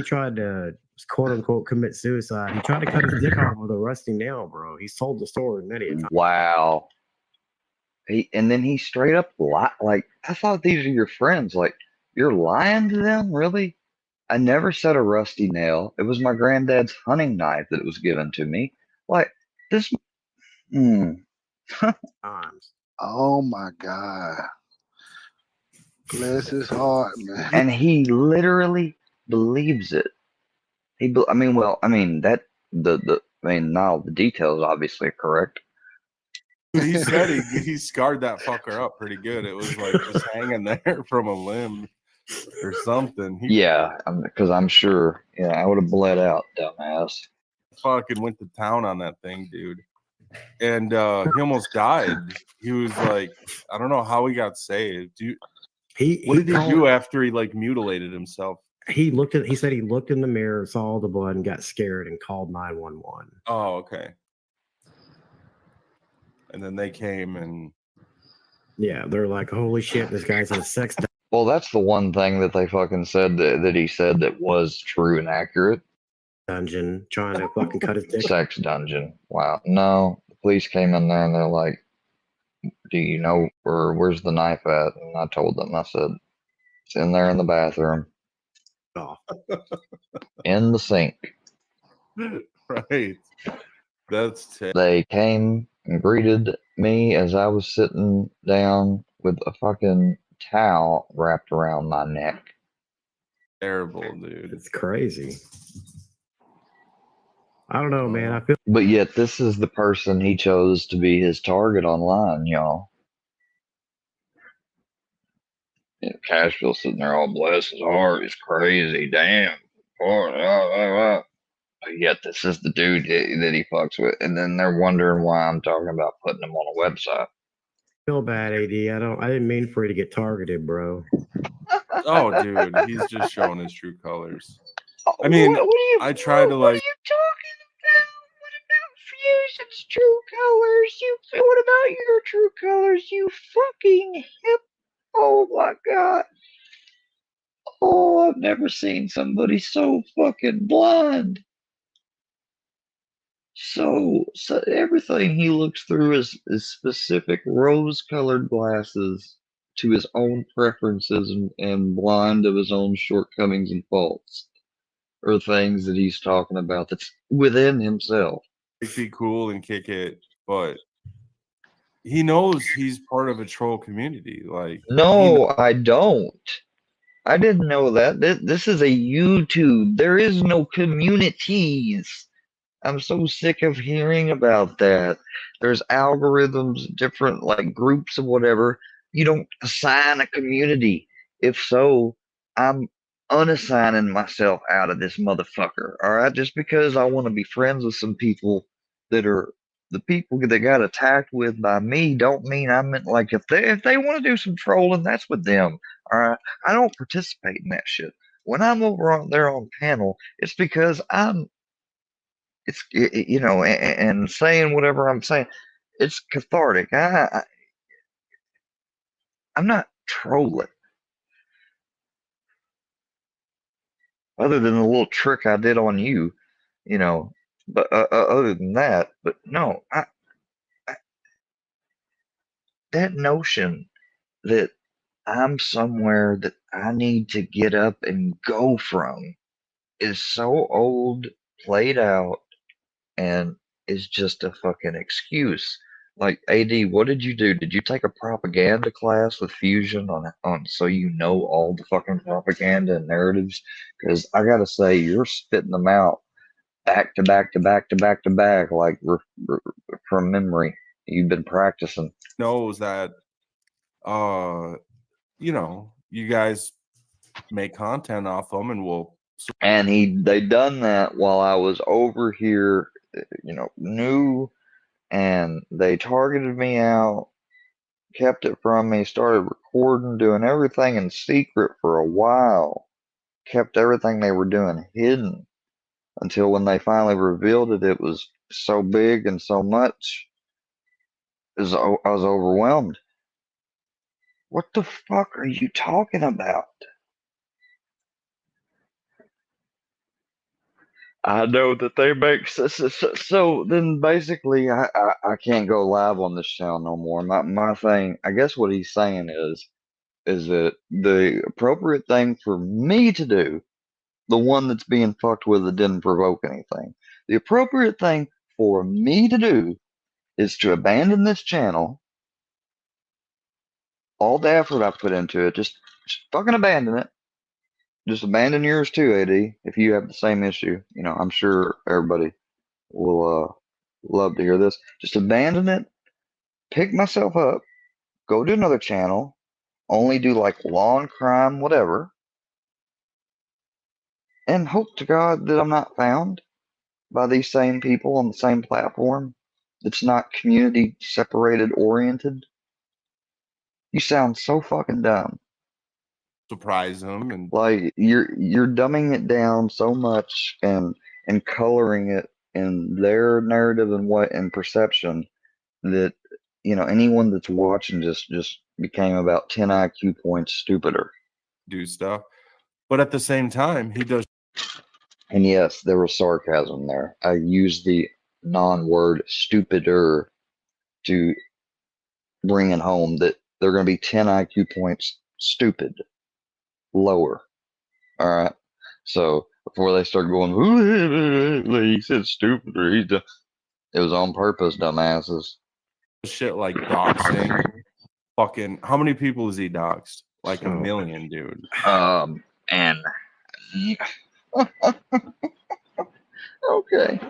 Speaker 9: tried to quote unquote commit suicide, he tried to cut his dick off with a rusty nail, bro. He's told the story many a time.
Speaker 1: Wow. And then he straight up like, I thought these are your friends. Like, you're lying to them? Really? I never said a rusty nail. It was my granddad's hunting knife that was given to me. Like, this. Mm.
Speaker 9: Times.
Speaker 10: Oh my God. Bless his heart, man.
Speaker 1: And he literally believes it. I mean, well, I mean, not all the details obviously are correct.
Speaker 8: He said he scarred that fucker up pretty good. It was like just hanging there from a limb or something. He
Speaker 1: Yeah, because I'm sure, I would have bled out, dumbass.
Speaker 8: fucking went to town on that thing, dude. And he almost died. He was like, I don't know how he got saved. What did he do after he like mutilated himself?
Speaker 9: He said he looked in the mirror, saw the blood, and got scared and called 911.
Speaker 8: Oh, okay. And then they came and
Speaker 9: yeah, they're like, holy shit, this guy's in a sex
Speaker 1: Well, that's the one thing that they fucking said that he said that was true and accurate.
Speaker 9: dungeon trying to fucking cut his dick.
Speaker 1: Sex dungeon. Wow. No, the police came in there and they're like, do you know where's the knife at? And I told them, I said, it's in there in the bathroom.
Speaker 9: Oh.
Speaker 1: In the sink.
Speaker 8: Right. That's
Speaker 1: They came and greeted me as I was sitting down with a fucking towel wrapped around my neck.
Speaker 8: terrible, dude.
Speaker 9: It's crazy. I don't know, man. I feel
Speaker 1: But yet this is the person he chose to be his target online, y'all. Cashville sitting there all bless his heart. He's crazy. Damn. But yet this is the dude that he fucks with. And then they're wondering why I'm talking about putting him on a website.
Speaker 9: feel bad, AD. I didn't mean for you to get targeted, bro.
Speaker 8: Oh, dude, he's just showing his true colors. I mean, I try to like.
Speaker 1: What are you talking about? What about Fusion's true colors? What about your true colors? You fucking hip. Oh my god. Oh, I've never seen somebody so fucking blind. So everything he looks through is specific rose-colored glasses to his own preferences and blind of his own shortcomings and faults, or things that he's talking about that's within himself.
Speaker 8: Be cool and kick it, but he knows he's part of a troll community. Like,
Speaker 1: No, I don't. I didn't know that. This is a YouTube. There is no communities. I'm so sick of hearing about that. There's algorithms, different like groups of whatever. You don't assign a community. If so, I'm unassigning myself out of this motherfucker. All right, just because I want to be friends with some people that are the people that got attacked with by me, don't mean I meant like if they want to do some trolling, that's with them. All right, I don't participate in that shit. When I'm over on there on panel, it's because and saying whatever I'm saying, it's cathartic. I'm not trolling, other than the little trick I did on you, you know. But other than that, but no, I that notion that I'm somewhere that I need to get up and go from is so old, played out, and is just a fucking excuse. Like AD, what did you do? Did you take a propaganda class with Fusion on so you know all the fucking propaganda and narratives? Because I gotta say, you're spitting them out back to back to back to back to back, like from memory. You've been practicing.
Speaker 8: knows that you guys make content off them, and we'll.
Speaker 1: And they done that while I was over here, new, and they targeted me out, kept it from me, started recording, doing everything in secret for a while, kept everything they were doing hidden until when they finally revealed it, it was so big and so much, I was overwhelmed. What the fuck are you talking about? I know that they make so then basically I can't go live on this channel no more. My thing, I guess what he's saying is that the appropriate thing for me to do, the one that's being fucked with that didn't provoke anything, the appropriate thing for me to do is to abandon this channel, all the effort I put into it, just fucking abandon it. Just abandon yours too, AD, if you have the same issue. I'm sure everybody will love to hear this. Just abandon it, pick myself up, go to another channel, only do like law and crime, whatever, and hope to God that I'm not found by these same people on the same platform that's not community separated oriented. You sound so fucking dumb.
Speaker 8: Surprise them, and
Speaker 1: Like you're dumbing it down so much and coloring it in their narrative and what and perception that anyone that's watching just became about 10 IQ points stupider.
Speaker 8: do stuff. But at the same time, he does.
Speaker 1: And yes, there was sarcasm there. I used the non-word stupider to bring it home that they're going to be 10 IQ points stupid lower. All right. So before they start going, he said stupid, or it was on purpose, dumbasses.
Speaker 8: Shit like doxing. Fucking, how many people has he doxed? Like a million, dude.
Speaker 1: And okay.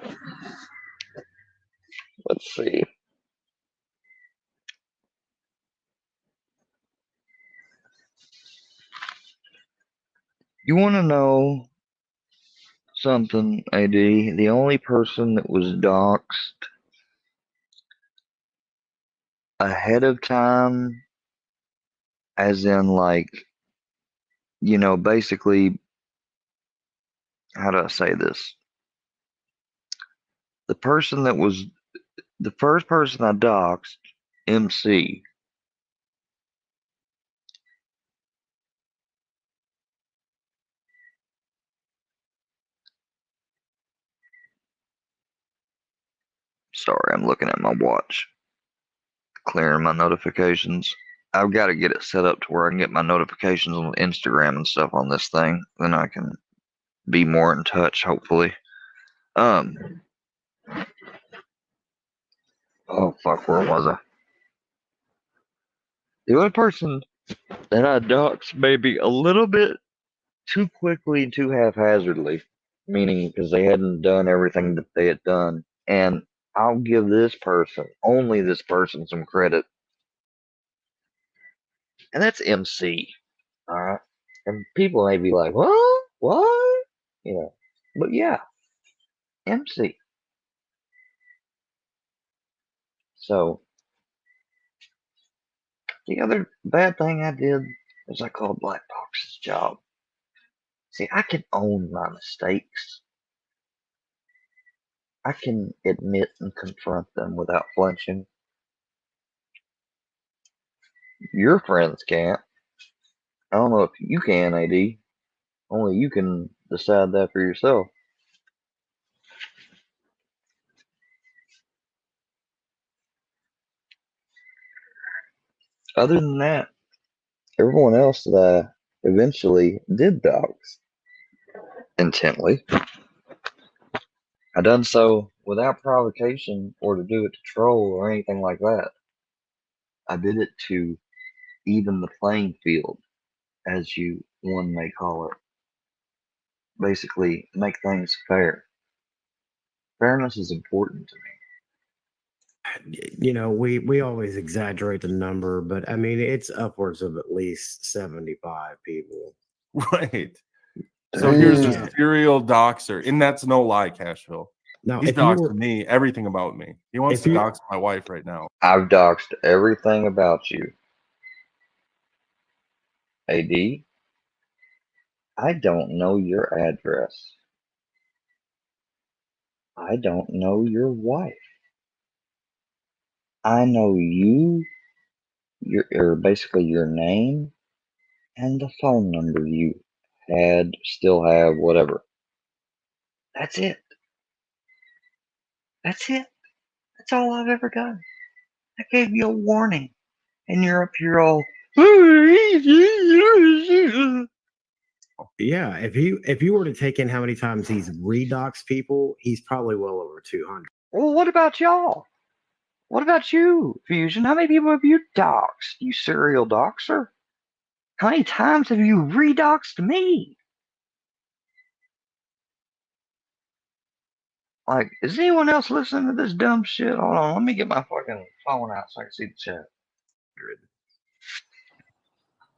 Speaker 1: Let's see. You want to know something, AD? The only person that was doxxed ahead of time, as in, like, basically, how do I say this? The person that was the first person I doxed, MC, Sorry, I'm looking at my watch, clearing my notifications. I've got to get it set up to where I can get my notifications on Instagram and stuff on this thing. Then I can be more in touch, hopefully. Um. Oh fuck, where was I? The only person that I doxed maybe a little bit too quickly and too haphazardly, meaning because they hadn't done everything that they had done. And I'll give this person, only this person, some credit, and that's MC. All right, and people may be like, "What? What?" You know, but yeah, MC. So the other bad thing I did was I called Black Box's job. See, I can own my mistakes. I can admit and confront them without flinching. Your friends can't. I don't know if you can, AD. Only you can decide that for yourself. Other than that, everyone else that I eventually did dox intently, I done so without provocation or to do it to troll or anything like that. I did it to even the playing field, as one may call it. Basically, make things fair. Fairness is important to me.
Speaker 9: You know, we always exaggerate the number, but I mean, it's upwards of at least 75 people.
Speaker 8: Right. So here's a serial doxer, and that's no lie, Cashville.
Speaker 9: Now,
Speaker 8: He's
Speaker 9: if you
Speaker 8: doxed
Speaker 9: were,
Speaker 8: me everything about me. He wants
Speaker 9: if
Speaker 8: to
Speaker 9: you,
Speaker 8: dox my wife right now.
Speaker 1: I've doxed everything about you. AD, I don't know your address. I don't know your wife. I know you, or basically your name, and the phone number you had, still have, whatever. That's it. That's it. That's all I've ever done. I gave you a warning, and you're up here all.
Speaker 9: yeah, if you were to take in how many times he's redoxed people, he's probably well over 200.
Speaker 1: Well, what about y'all? What about you, Fusion? How many people have you doxed, you serial doxer? How many times have you redoxed me? Like, is anyone else listening to this dumb shit? Hold on, let me get my fucking phone out so I can see the chat.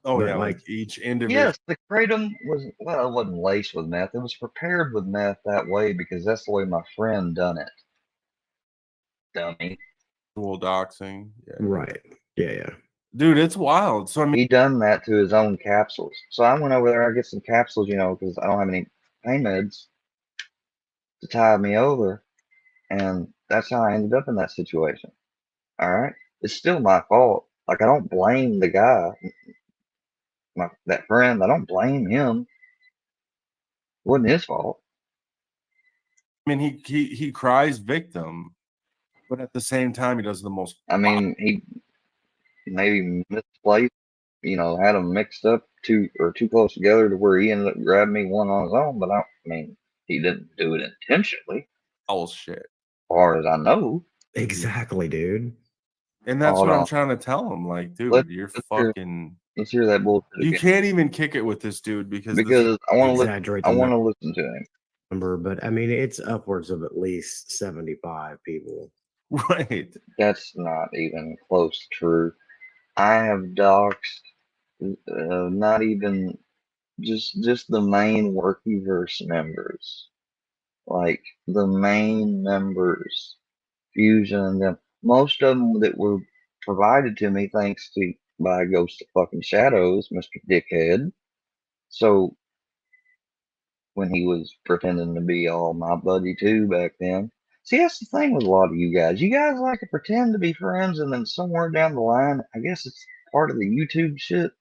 Speaker 8: Oh,
Speaker 9: But
Speaker 8: yeah,
Speaker 9: like
Speaker 8: each individual.
Speaker 1: Yes, the kratom was, well, it wasn't laced with meth. It was prepared with meth that way because that's the way my friend done it. Dummy.
Speaker 8: Doxing. Yeah.
Speaker 9: Right. Yeah.
Speaker 8: Dude, it's wild. So I mean,
Speaker 1: He done that to his own capsules. So I went over there, I get some capsules, because I don't have any pain meds to tide me over. And that's how I ended up in that situation. All right. It's still my fault. Like, I don't blame the guy, that friend. I don't blame him. It wasn't his fault.
Speaker 8: I mean, he cries victim, but at the same time, he does the most.
Speaker 1: I mean, he maybe misplaced, had them mixed up too close together to where he ended up grabbing me one on his own. But I mean, he didn't do it intentionally.
Speaker 8: Bullshit.
Speaker 1: As far as I know.
Speaker 9: Exactly, dude.
Speaker 8: And that's what I'm trying to tell him. Like, dude, you're fucking.
Speaker 1: Let's hear that bullshit.
Speaker 8: You can't even kick it with this dude because
Speaker 1: I want to
Speaker 9: exaggerate.
Speaker 1: I want to listen to him.
Speaker 9: Number, but I mean, it's upwards of at least 75 people.
Speaker 8: Right.
Speaker 1: That's not even close to true. I have doxed not even just the main Workyverse members, like the main members, Fusion and them. Most of them that were provided to me thanks to by Ghost of fucking Shadows, Mr. Dickhead. So when he was pretending to be all my buddy too back then. See, that's the thing with a lot of you guys. You guys like to pretend to be friends, and then somewhere down the line, I guess it's part of the YouTube shit.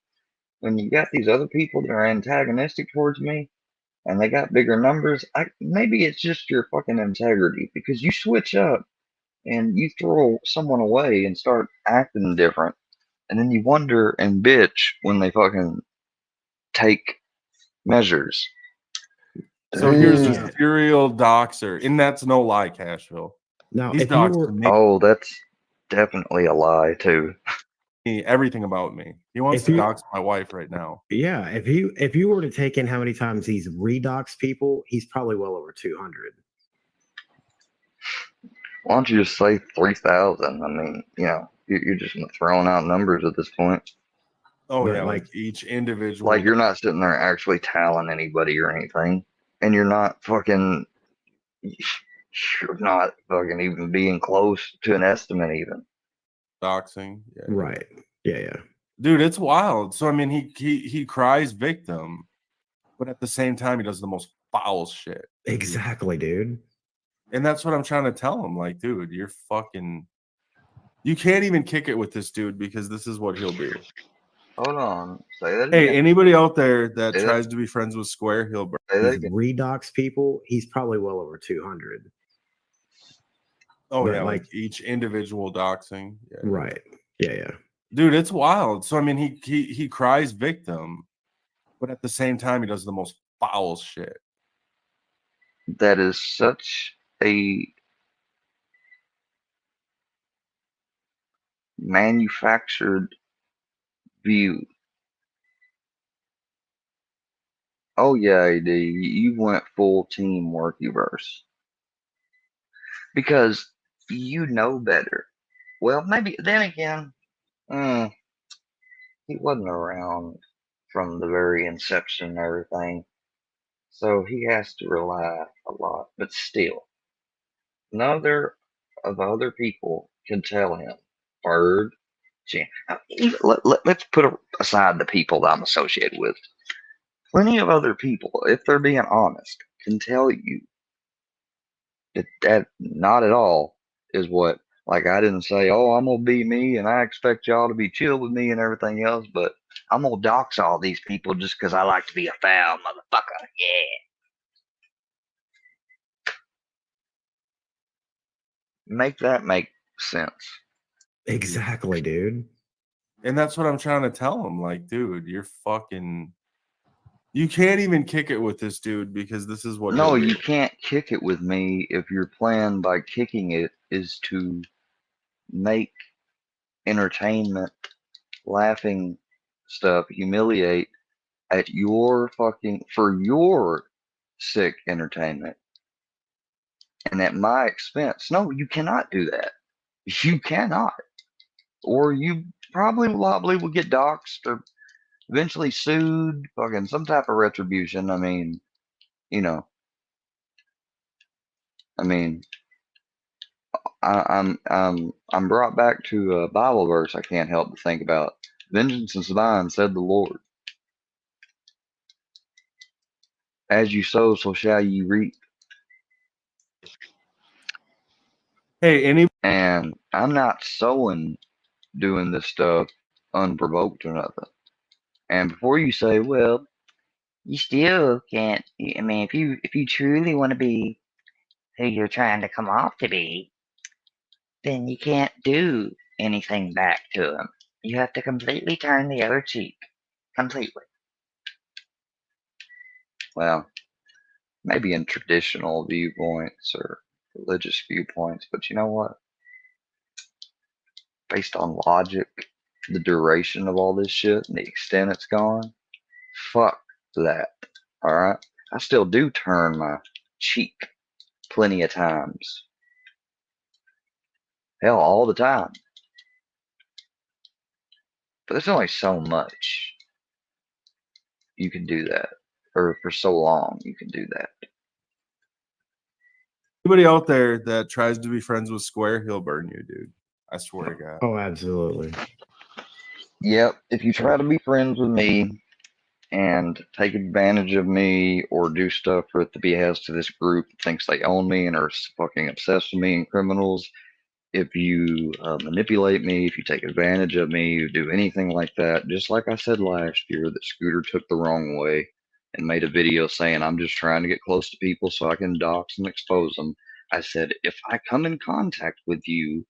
Speaker 1: When you got these other people that are antagonistic towards me, and they got bigger numbers, maybe it's just your fucking integrity because you switch up and you throw someone away and start acting different, and then you wonder and bitch when they fucking take measures.
Speaker 8: So here's a
Speaker 9: Now,
Speaker 8: serial doxer, and that's no lie, Cashville.
Speaker 9: now
Speaker 8: He's
Speaker 9: if you were
Speaker 8: doxing me,
Speaker 1: Oh, that's definitely a lie too.
Speaker 8: everything about me. He wants
Speaker 9: if
Speaker 8: to
Speaker 9: you
Speaker 8: dox my wife right now.
Speaker 9: yeah, if you were to take in how many times he's redoxed people, he's probably well over 200.
Speaker 1: Why don't you just say 3,000? I mean, you're just throwing out numbers at this point.
Speaker 8: Oh
Speaker 9: But
Speaker 8: yeah,
Speaker 9: like
Speaker 8: like each individual.
Speaker 1: Like you're not sitting there actually tallying anybody or anything, and you're not fucking. You're not fucking even being close to an estimate even.
Speaker 8: doxing. Yeah.
Speaker 9: right. Yeah.
Speaker 8: Dude, it's wild. So I mean, he cries victim, but at the same time, he does the most foul shit.
Speaker 9: Exactly, dude.
Speaker 8: And that's what I'm trying to tell him. Like, dude, you're fucking. You can't even kick it with this dude because this is what he'll do.
Speaker 1: Hold on. Say that
Speaker 8: Hey,
Speaker 1: again.
Speaker 8: anybody out there that
Speaker 1: Say that-
Speaker 8: tries to be friends with Square, he'll burn.
Speaker 1: Say that
Speaker 9: He's
Speaker 1: again.
Speaker 9: redoxed people, he's probably well over 200.
Speaker 8: Oh
Speaker 9: But
Speaker 8: yeah,
Speaker 9: like
Speaker 8: like each individual doxing. Yeah.
Speaker 9: right. Yeah.
Speaker 8: Dude, it's wild. So I mean, he cries victim, but at the same time, he does the most foul shit.
Speaker 1: That is such a manufactured view. Oh yeah, AD, you went full teamwork, verse because you know better. Well, maybe then again, he wasn't around from the very inception and everything, so he has to rely a lot. But still, neither of other people can tell him. Bird, let's put aside the people that I'm associated with. Plenty of other people, if they're being honest, can tell you that not at all is what. Like I didn't say, oh, I'm gonna be me, and I expect y'all to be chill with me and everything else, but I'm gonna dox all these people just because I like to be a foul motherfucker. Yeah, make that make sense.
Speaker 9: Exactly, dude.
Speaker 8: And that's what I'm trying to tell him. Like, dude, you're fucking. You can't even kick it with this dude because this is what.
Speaker 1: No,
Speaker 8: he'll
Speaker 1: you
Speaker 8: do.
Speaker 1: can't kick it with me if your plan by kicking it is to make entertainment, laughing stuff, humiliate at your fucking for your sick entertainment and at my expense. No, you cannot do that. You cannot. Or you probably will get doxxed or eventually sued, fucking some type of retribution. I mean, you know, I mean, I'm brought back to a Bible verse I can't help but think about. Vengeance is mine, said the Lord. As you sow, so shall you reap.
Speaker 8: Hey,
Speaker 1: And I'm not sowing doing this stuff unprovoked or nothing. And before you say, well, you still can't. I mean, if you truly want to be who you're trying to come off to be, then you can't do anything back to them. You have to completely turn the other cheek. Completely. Well, maybe in traditional viewpoints or religious viewpoints, but you know what? Based on logic, the duration of all this shit and the extent it's gone, fuck that. Alright? I still do turn my cheek plenty of times. Hell, all the time. But there's only so much you can do that. Or for so long you can do that.
Speaker 8: anybody out there that tries to be friends with Square, he'll burn you, dude. I swear to God.
Speaker 9: Oh, absolutely.
Speaker 1: Yep, if you try to be friends with me and take advantage of me or do stuff at the behest of this group that thinks they own me and are fucking obsessed with me and criminals, if you manipulate me, if you take advantage of me, you do anything like that, just like I said last year that Scooter took the wrong way and made a video saying I'm just trying to get close to people so I can dox and expose them. I said, if I come in contact with you,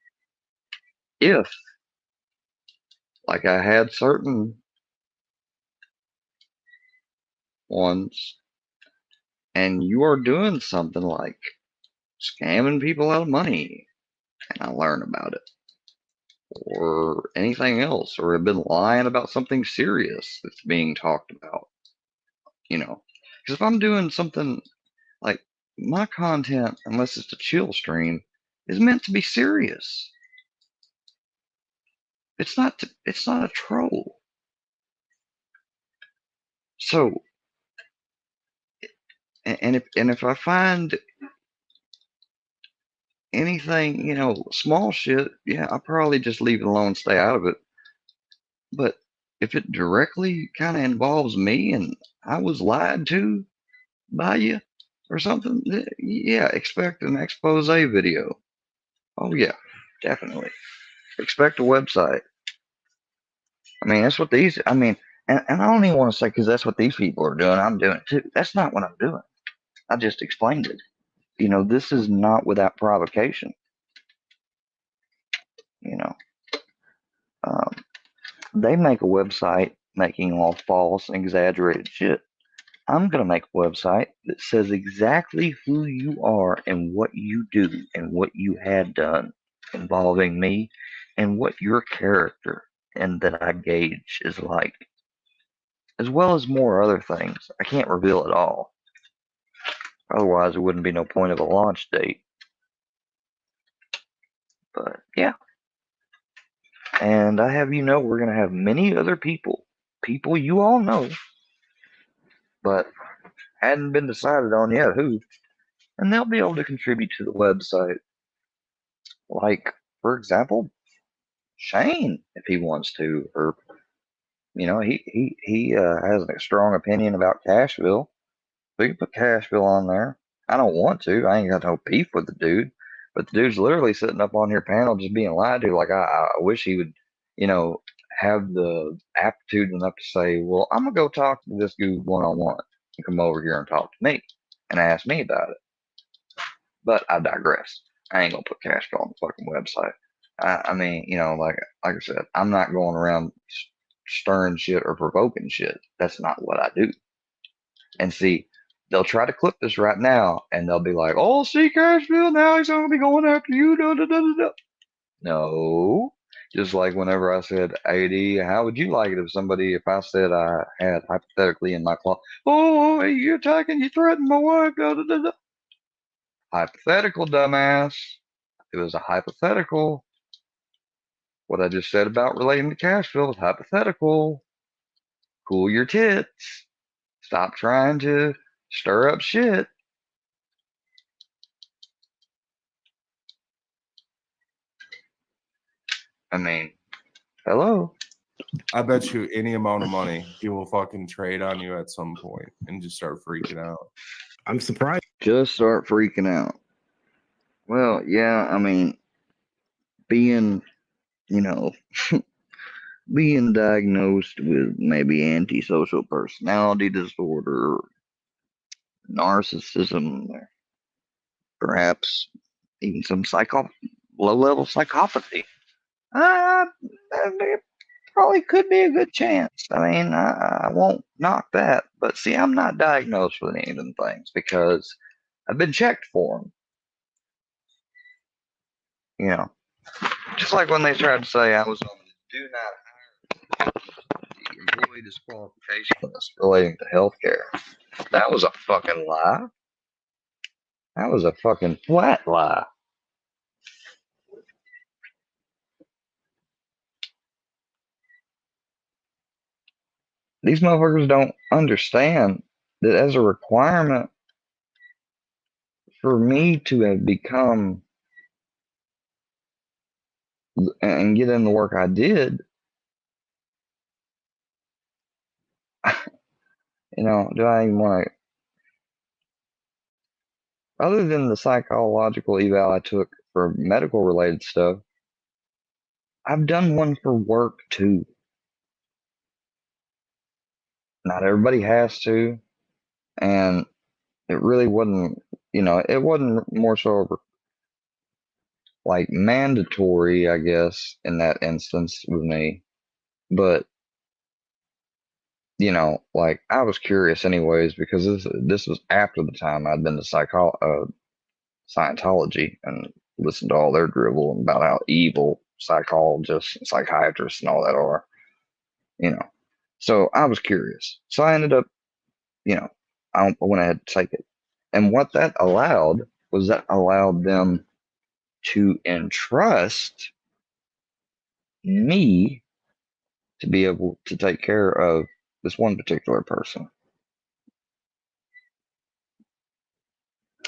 Speaker 1: if, like I had certain ones, and you are doing something like scamming people out of money, and I learn about it, or anything else, or have been lying about something serious that's being talked about, because if I'm doing something like my content, unless it's a chill stream, is meant to be serious. It's not a troll. So, and if I find anything, small shit, yeah, I'll probably just leave it alone, stay out of it. But if it directly kind of involves me and I was lied to by you or something, yeah, expect an expose video. Oh yeah, definitely. Expect a website. I mean, that's what these, I mean, and I don't even want to say because that's what these people are doing, I'm doing it too. That's not what I'm doing. I just explained it. This is not without provocation. You know, um, they make a website making all false and exaggerated shit. I'm going to make a website that says exactly who you are and what you do and what you had done involving me and what your character and that I gauge is like, as well as more other things. I can't reveal it all. Otherwise, there wouldn't be no point of a launch date. But yeah. And I have we're going to have many other people you all know, but hadn't been decided on yet who, and they'll be able to contribute to the website. Like, for example, Shane, if he wants to, or he has a strong opinion about Cashville. We can put Cashville on there. I don't want to. I ain't got no beef with the dude, but the dude's literally sitting up on your panel just being lied to. Like I wish he would, have the aptitude enough to say, "Well, I'm gonna go talk to this dude one on one and come over here and talk to me and ask me about it." But I digress. I ain't gonna put Cashville on the fucking website. I mean, like I said, I'm not going around stirring shit or provoking shit. That's not what I do. And see, they'll try to clip this right now, and they'll be like, "Oh, see, Cashville, now he's gonna be going after you." Da, da, da, da, da. No, just like whenever I said, "AD, how would you like it if I said I had hypothetically in my claw, oh, you attacking, you threatening my wife, da, da, da, da." Hypothetical, dumbass. It was a hypothetical. What I just said about relating to Cashville is hypothetical. Cool your tits. Stop trying to stir up shit. I mean, hello.
Speaker 8: I bet you any amount of money he will fucking trade on you at some point and just start freaking out.
Speaker 9: I'm surprised.
Speaker 1: Just start freaking out. Well, yeah, I mean, being, you know, being diagnosed with maybe antisocial personality disorder, narcissism, or perhaps even some low-level psychopathy. There probably could be a good chance. I mean, I won't knock that, but see, I'm not diagnosed with any of them things because I've been checked for them. Just like when they tried to say I was on the do not hire the employee disqualification list relating to healthcare. That was a fucking lie. That was a fucking flat lie. These motherfuckers don't understand that as a requirement for me to have become and get in the work I did, do I even want to, other than the psychological eval I took for medical related stuff, I've done one for work too. Not everybody has to, and it really wasn't, it wasn't more so like mandatory, I guess, in that instance with me. But like I was curious anyways because this was after the time I'd been to Scientology and listened to all their drivel about how evil psychologists and psychiatrists and all that are, you know. So I was curious. So I ended up, I went ahead to take it. And what that allowed was that allowed them to entrust me to be able to take care of this one particular person.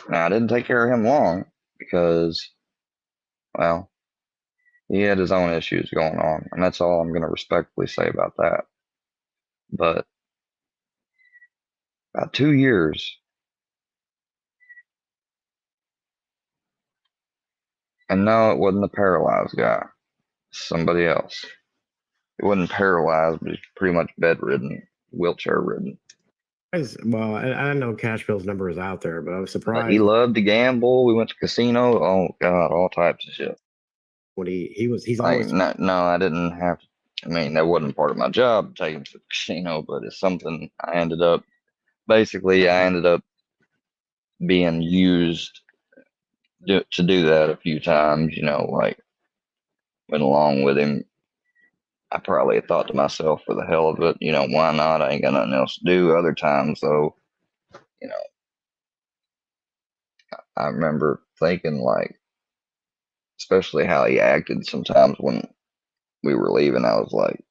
Speaker 1: Now, I didn't take care of him long because, well, he had his own issues going on, and that's all I'm going to respectfully say about that. But about 2 years, and no, it wasn't a paralyzed guy, somebody else. He wasn't paralyzed, but he's pretty much bedridden, wheelchair ridden.
Speaker 9: Well, I know Cashville's number is out there, but I was
Speaker 1: But
Speaker 9: surprised
Speaker 1: he loved to gamble. We went to casino. Oh God, all types of shit.
Speaker 9: when he's
Speaker 1: Like,
Speaker 9: always
Speaker 1: no, I didn't have. I mean, that wasn't part of my job to take him to the casino, but it's something I ended up. Basically, I ended up being used to do that a few times. Like went along with him. I probably thought to myself, for the hell of it, why not? I ain't got nothing else to do. Other times, though, you know, I remember thinking, like, especially how he acted sometimes when we were leaving. I was like,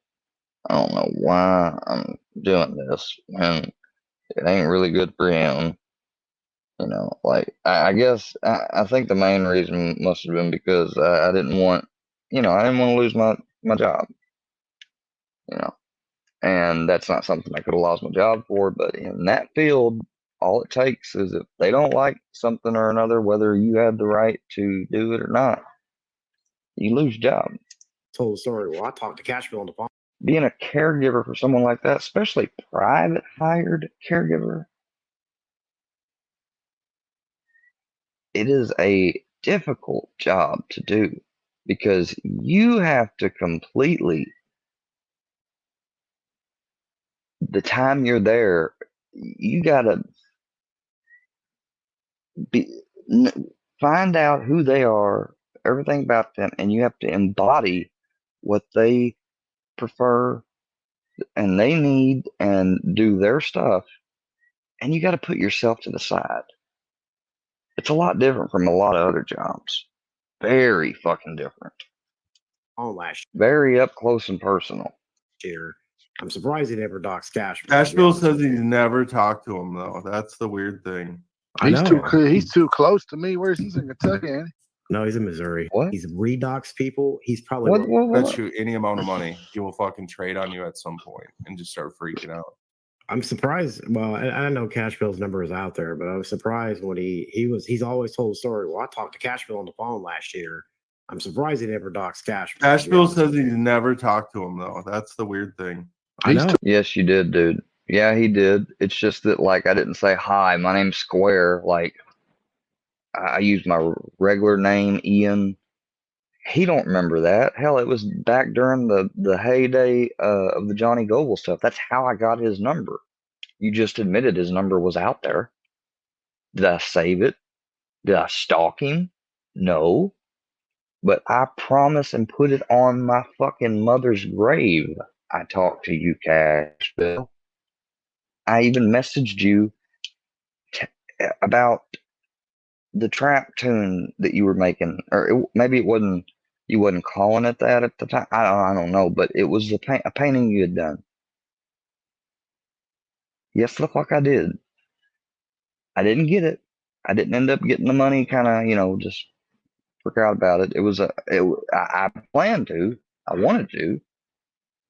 Speaker 1: I don't know why I'm doing this when it ain't really good for him. Like, I guess I think the main reason must have been because I didn't want, I didn't want to lose my job, you know. And that's not something I could have lost my job for. But in that field, all it takes is if they don't like something or another, whether you have the right to do it or not, you lose your job.
Speaker 9: told the story. Well, I talked to Cashville on the phone.
Speaker 1: Being a caregiver for someone like that, especially private hired caregiver, it is a difficult job to do because you have to completely, the time you're there, you got to find out who they are, everything about them, and you have to embody what they prefer and they need and do their stuff. And you got to put yourself to the side. It's a lot different from a lot of other jobs. Very fucking different.
Speaker 9: Oh, last
Speaker 1: Very up close and personal.
Speaker 9: year. I'm surprised he never docs Cashville.
Speaker 8: Cashville says he's never talked to him though. That's the weird thing.
Speaker 10: He's too close to me. Where's he's in Kentucky, ain't he?
Speaker 9: No, he's in Missouri.
Speaker 1: What?
Speaker 9: He's redox people. He's probably
Speaker 8: Bet you any amount of money he will fucking trade on you at some point and just start freaking out.
Speaker 9: I'm surprised. Well, I know Cashville's number is out there, but I was surprised when he's always told the story. Well, I talked to Cashville on the phone last year. I'm surprised he never docs Cashville.
Speaker 8: Cashville says he's never talked to him though. That's the weird thing.
Speaker 9: I know.
Speaker 1: Yes, you did, dude. Yeah, he did. It's just that, like, I didn't say, hi, my name's Square. Like, I used my regular name, Ian. He don't remember that. Hell, it was back during the heyday of the Johnny Goble stuff. That's how I got his number. You just admitted his number was out there. Did I save it? Did I stalk him? No. But I promise and put it on my fucking mother's grave. I talked to you, Cashville. I even messaged you about the trap tune that you were making, or maybe it wasn't. You wasn't calling it that at the time. I don't know, but it was a painting you had done. Yes, the fuck I did. I didn't get it. I didn't end up getting the money. Kind of, just forgot about it. It was I planned to. I wanted to.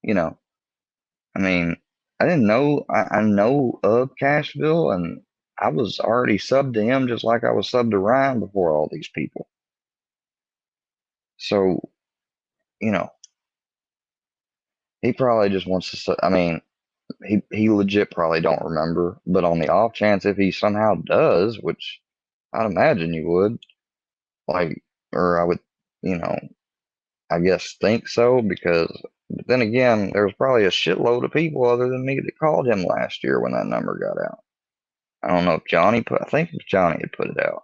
Speaker 1: I mean, I didn't know. I know of Cashville, and I was already subbed to him just like I was subbed to Ryan before all these people. So, he probably just wants to. I mean, he legit probably don't remember. But on the off chance if he somehow does, which I'd imagine you would, like, or I would you know, I guess think so because but then again, there was probably a shitload of people other than me that called him last year when that number got out. I don't know if I think Johnny had put it out.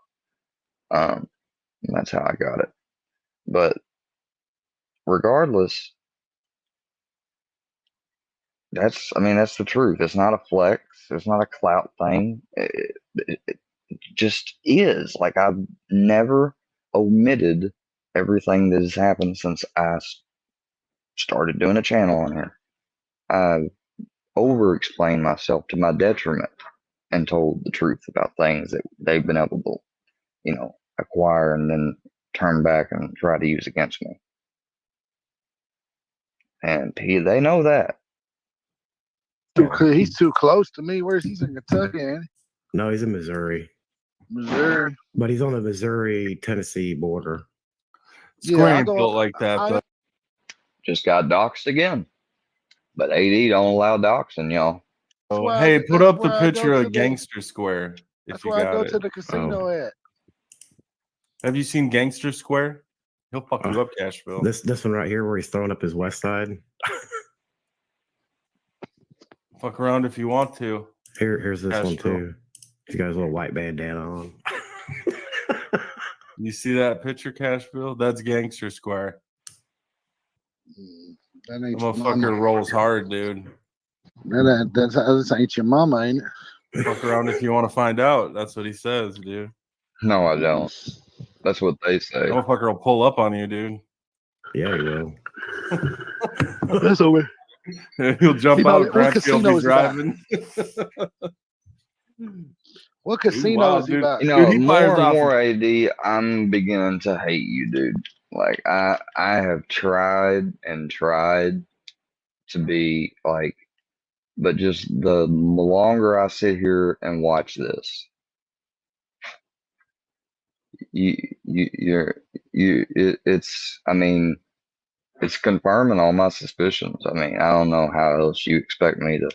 Speaker 1: And that's how I got it. But regardless, I mean, that's the truth. It's not a flex. It's not a clout thing. It just is. Like, I've never omitted everything that has happened since I started doing a channel on here. I've over explained myself to my detriment and told the truth about things that they've been able to, acquire and then turn back and try to use against me. And they know that.
Speaker 10: He's too close to me. He's in Kentucky, ain't he?
Speaker 9: No, he's in Missouri.
Speaker 10: Missouri.
Speaker 9: But he's on the Missouri-Tennessee border.
Speaker 8: Square ain't built like that, though.
Speaker 1: Just got doxxed again. But AD don't allow doxing, y'all.
Speaker 8: Oh, hey, put up the picture of Gangster Square.
Speaker 10: That's where I go to the casino at.
Speaker 8: Have you seen Gangster Square? He'll fuck you up, Cashville.
Speaker 9: This one right here where he's throwing up his west side.
Speaker 8: Fuck around if you want to.
Speaker 9: Here's this one too. He's got his little white bandana on.
Speaker 8: You see that picture, Cashville? That's Gangster Square.
Speaker 10: That ain't
Speaker 8: motherfucker rolls hard, dude.
Speaker 10: This ain't your mama, ain't it?
Speaker 8: Fuck around if you want to find out. That's what he says, dude.
Speaker 1: No, I don't. That's what they say.
Speaker 8: Motherfucker will pull up on you, dude.
Speaker 9: Yeah, he will.
Speaker 10: That's over.
Speaker 8: He'll jump out.
Speaker 10: What casino is
Speaker 8: driving.
Speaker 10: What casino is he about?
Speaker 1: Dude, more and more, AD, I'm beginning to hate you, dude. Like, I have tried and tried to be like, but just the longer I sit here and watch this, it's confirming all my suspicions. I mean, I don't know how else you expect me to.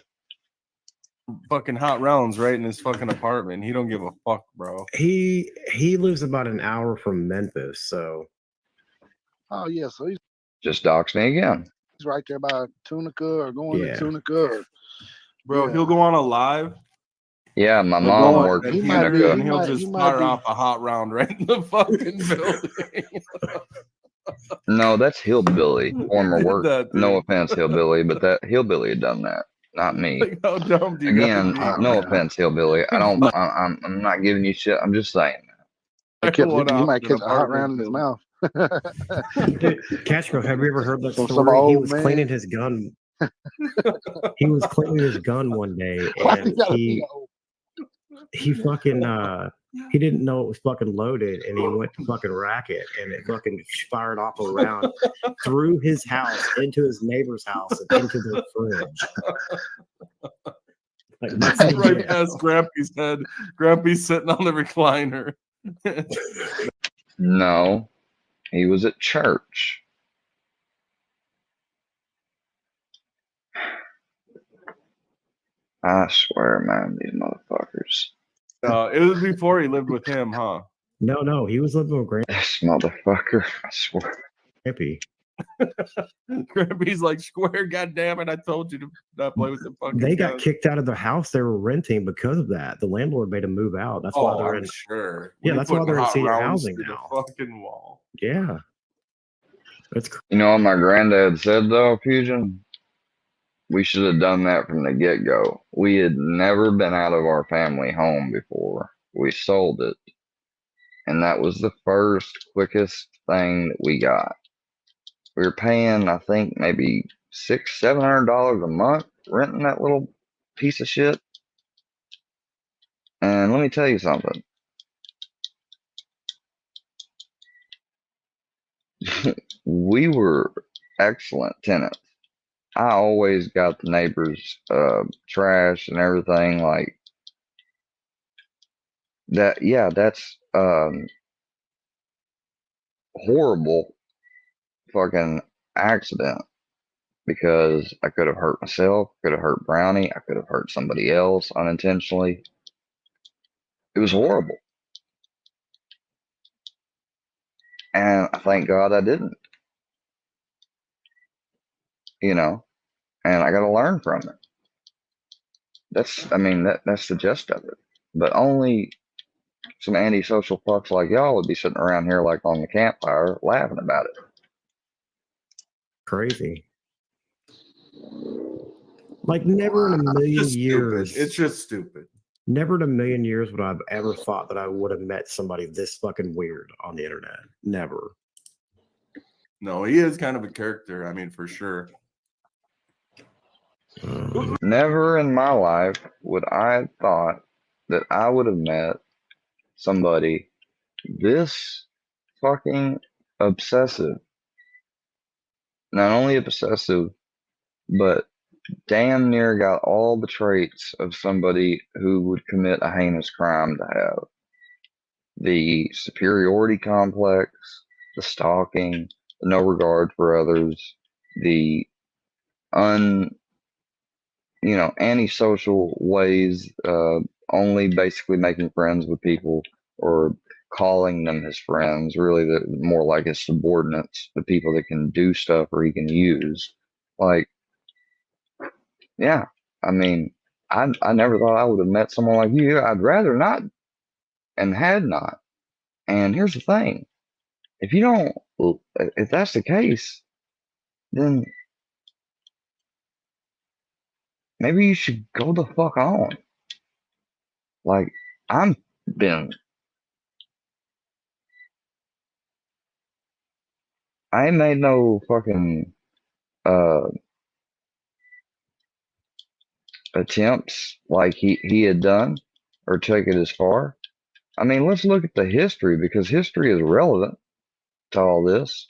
Speaker 8: Fucking hot rounds right in his fucking apartment. He don't give a fuck, bro.
Speaker 9: He lives about an hour from Memphis, so.
Speaker 10: Oh yeah, so he's
Speaker 1: just doxed me again.
Speaker 10: He's right there by Tunica or going to Tunica.
Speaker 8: Bro, he'll go on a live.
Speaker 1: Yeah, my mom works at Tunica.
Speaker 8: And he'll just fire off a hot round right in the fucking building.
Speaker 1: No, that's Hillbilly. Former work. No offense, Hillbilly, but that Hillbilly had done that. Not me.
Speaker 8: Like, how dumb do you
Speaker 1: Again, no offense, Hillbilly. I'm not giving you shit. I'm just saying.
Speaker 10: He might catch a hot round in his mouth.
Speaker 9: Cashville, have you ever heard that story? He was cleaning his gun. He was cleaning his gun one day, and he fucking he didn't know it was fucking loaded, and he went to fucking rack it, and it fucking fired off a round through his house into his neighbor's house and into their fridge. Like, that's
Speaker 8: right past Grampy's head. Grampy's sitting on the recliner.
Speaker 1: No, he was at church. I swear, man, these motherfuckers.
Speaker 8: It was before he lived with him, huh?
Speaker 9: No, he was living with Grampy.
Speaker 1: This motherfucker, I swear.
Speaker 9: Grampy.
Speaker 8: Grampy's like, Square, goddamn it, I told you to not play with the fucking
Speaker 9: They got kicked out of the house they were renting because of that. The landlord made them move out. That's why they're in.
Speaker 8: Sure.
Speaker 9: Yeah, that's why they're in senior housing now.
Speaker 8: Fucking wall.
Speaker 9: Yeah. That's
Speaker 1: You know what my granddad said though, Fusion? We should have done that from the get-go. We had never been out of our family home before. We sold it. And that was the first, quickest thing that we got. We were paying, I think, maybe $600-700 a month renting that little piece of shit. And let me tell you something. We were excellent tenants. I always got the neighbors trash and everything like that. Yeah, that's horrible fucking accident because I could have hurt myself, could have hurt Brownie, I could have hurt somebody else unintentionally. It was horrible. And I thank God I didn't, you know, and I got to learn from it. That's, I mean, that's the gist of it. But only some antisocial fucks like y'all would be sitting around here like on the campfire laughing about it.
Speaker 9: Crazy. Like never in a million years.
Speaker 8: It's just stupid.
Speaker 9: Never in a million years would I have ever thought that I would have met somebody this fucking weird on the internet. Never.
Speaker 8: No, he is kind of a character. I mean, for sure.
Speaker 1: Never in my life would I have thought that I would have met somebody this fucking obsessive. Not only obsessive, but damn near got all the traits of somebody who would commit a heinous crime to have. The superiority complex, the stalking, the no regard for others, the antisocial ways, only basically making friends with people or calling them his friends, really more like his subordinates, the people that can do stuff or he can use. Like, yeah, I mean, I never thought I would have met someone like you. I'd rather not and had not. And here's the thing. If that's the case, then maybe you should go the fuck on. Like, I ain't made no fucking attempts like he had done or take it as far. I mean, let's look at the history because history is relevant to all this.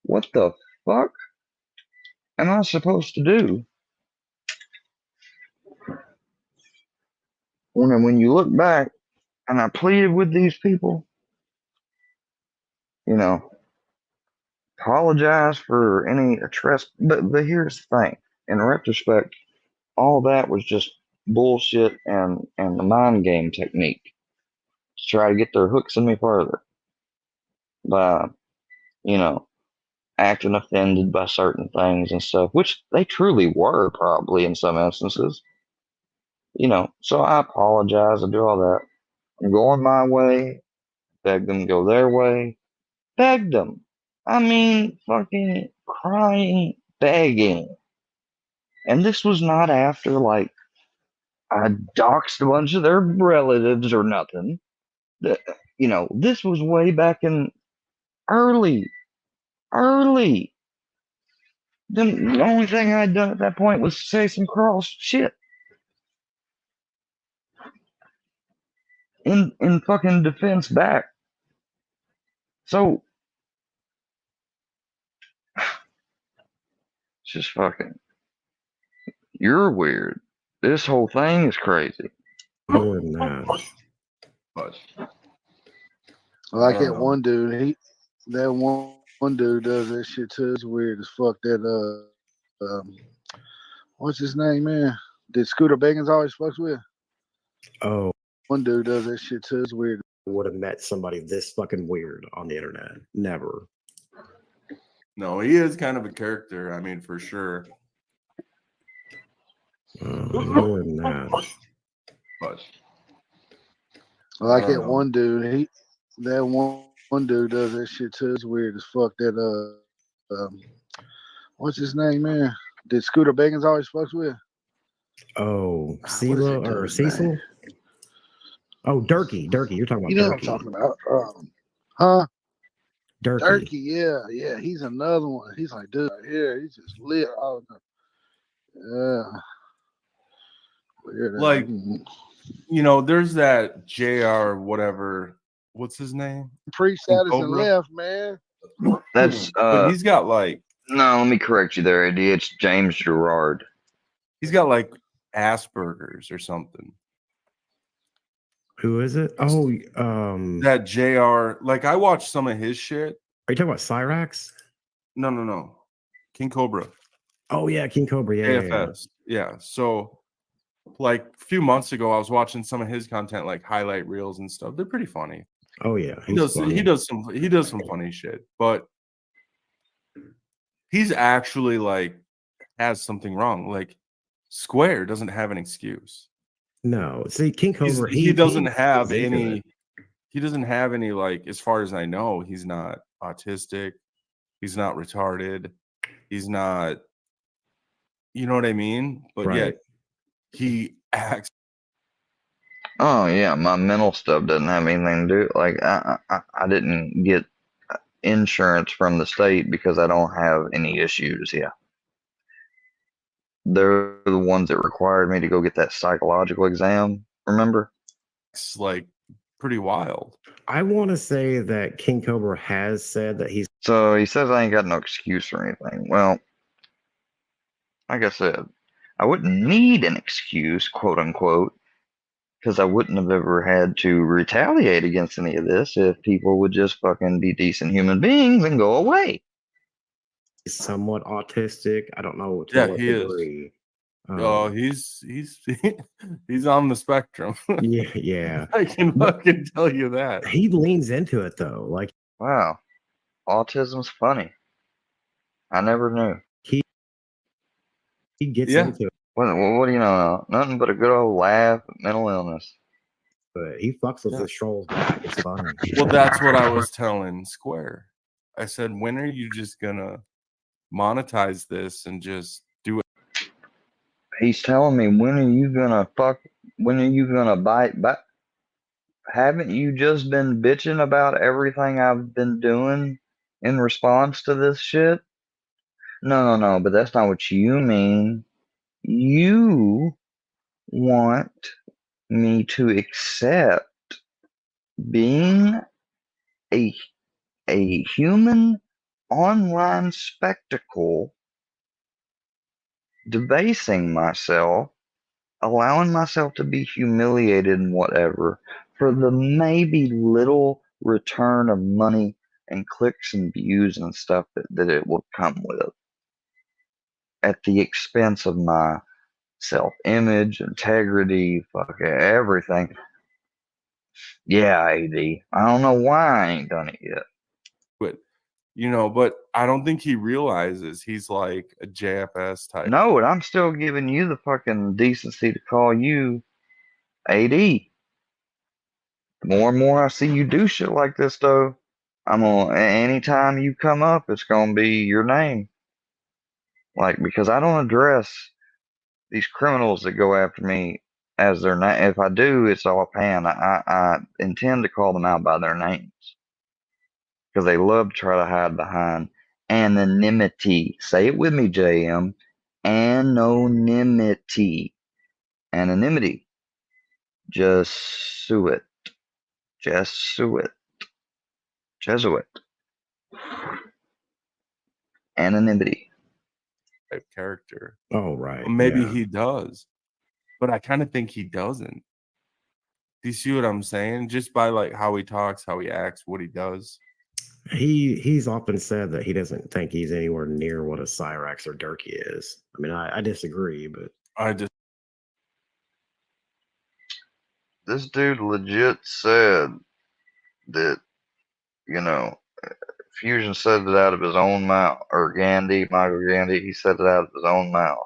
Speaker 1: What the fuck am I supposed to do when you look back and I pleaded with these people, apologize for any trespass. But here's the thing. In retrospect, all that was just bullshit and the mind game technique to try to get their hooks in me further by, acting offended by certain things and stuff, which they truly were probably in some instances. So I apologize. I do all that. I'm going my way. Beg them to go their way. Begged them. I mean, fucking crying, begging. And this was not after, like, I doxed a bunch of their relatives or nothing. This was way back in early. Then the only thing I'd done at that point was say some cross shit. In fucking defense back. So it's just fucking, you're weird. This whole thing is crazy.
Speaker 9: More than that.
Speaker 8: But
Speaker 10: like that one dude, that one dude does that shit too. It's weird as fuck. That what's his name, man? Did Scooter Bacons always fucks with?
Speaker 9: Oh,
Speaker 10: one dude does that shit too. It's weird.
Speaker 9: Would have met somebody this fucking weird on the internet. Never.
Speaker 8: No, he is kind of a character. I mean, for sure.
Speaker 9: More than that.
Speaker 8: But
Speaker 10: like that one dude, that one dude does that shit too. It's weird as fuck. That what's his name, man? Did Scooter Bacons always fucks with?
Speaker 9: Oh, CeeLo or Cecil? Name? Oh, Durkee. You're talking about.
Speaker 10: You know
Speaker 9: Durkee.
Speaker 10: what I'm talking about? Huh?
Speaker 9: Durkee.
Speaker 10: Yeah. He's another one. He's like, dude, here, he's just lit. Oh, yeah. Weird.
Speaker 8: Like, there's that JR whatever. What's his name?
Speaker 10: Pre-Status and left, man.
Speaker 1: That's
Speaker 8: but he's got like.
Speaker 1: No, let me correct you there, Eddie. It's James Gerard.
Speaker 8: He's got like Asperger's or something.
Speaker 9: Who is it? Oh,
Speaker 8: that JR. Like, I watched some of his shit.
Speaker 9: Are you talking about Cyrax?
Speaker 8: No. King Cobra.
Speaker 9: Oh yeah, King Cobra. Yeah.
Speaker 8: AFS. Yeah. So, like a few months ago, I was watching some of his content, like highlight reels and stuff. They're pretty funny.
Speaker 9: Oh yeah,
Speaker 8: He
Speaker 9: he's
Speaker 8: does
Speaker 9: funny.
Speaker 8: he does some funny shit, but he's actually like has something wrong. Like Square doesn't have an excuse.
Speaker 9: No, see, King Cobra,
Speaker 8: He doesn't have
Speaker 9: is into
Speaker 8: any.
Speaker 9: it.
Speaker 8: He doesn't have any, like, as far as I know, he's not autistic. He's not retarded. He's not, you know what I mean? But
Speaker 9: Right.
Speaker 8: yet he acts.
Speaker 1: Oh yeah, my mental stuff doesn't have anything to do. Like I didn't get insurance from the state because I don't have any issues. Yeah, they're the ones that required me to go get that psychological exam. Remember?
Speaker 8: Like pretty wild.
Speaker 9: I want to say that King Cobra has said that he's.
Speaker 1: So he says I ain't got no excuse or anything. Well, like I said, I wouldn't need an excuse, quote unquote, because I wouldn't have ever had to retaliate against any of this if people would just fucking be decent human beings and go away.
Speaker 9: Somewhat autistic. I don't know to
Speaker 8: Yeah,
Speaker 9: what
Speaker 8: he is.
Speaker 9: degree.
Speaker 8: Oh, he's he's on the spectrum.
Speaker 9: Yeah.
Speaker 8: I can
Speaker 9: But
Speaker 8: fucking tell you that.
Speaker 9: he leans into it though. Like
Speaker 1: Wow, autism's funny. I never knew.
Speaker 9: he gets
Speaker 8: Yeah,
Speaker 9: into it,
Speaker 1: What do you know? Nothing but a good old laugh at mental illness.
Speaker 9: but he fucks with
Speaker 8: yeah.
Speaker 9: the trolls back. It's funny.
Speaker 8: Well, that's what I was telling Square. I said, when are you just gonna monetize this and just do it?
Speaker 1: He's telling me, when are you gonna fuck? When are you gonna bite back? Haven't you just been bitching about everything I've been doing in response to this shit? No, but that's not what you mean. You want me to accept being a a human online spectacle, debasing myself, allowing myself to be humiliated and whatever for the maybe little return of money and clicks and views and stuff that it will come with at the expense of my self image, integrity, fucking everything. Yeah, AD. I don't know why I ain't done it yet.
Speaker 8: But but I don't think he realizes he's like a JFS type.
Speaker 1: No, and I'm still giving you the fucking decency to call you AD. The more and more I see you do shit like this, though, I'm gonna, anytime you come up, it's gonna be your name. Like, because I don't address these criminals that go after me as their name. If I do, it's all pan. I intend to call them out by their names because they love to try to hide behind anonymity. Say it with me, JM. Anonymity. Anonymity. Just sue it. Just sue it. Jesuit. Anonymity.
Speaker 8: Type character.
Speaker 9: Oh right.
Speaker 8: Well, maybe
Speaker 9: Yeah.
Speaker 8: he does, but I kind of think he doesn't. Do you see what I'm saying? Just by like how he talks, how he acts, what he does.
Speaker 9: He's often said that he doesn't think he's anywhere near what a Cyrax or Durkee is. I mean, I disagree, but
Speaker 8: I just
Speaker 1: This dude legit said that, you know, Fusion said it out of his own mouth, or Gandhi, Michael Gandhi, he said it out of his own mouth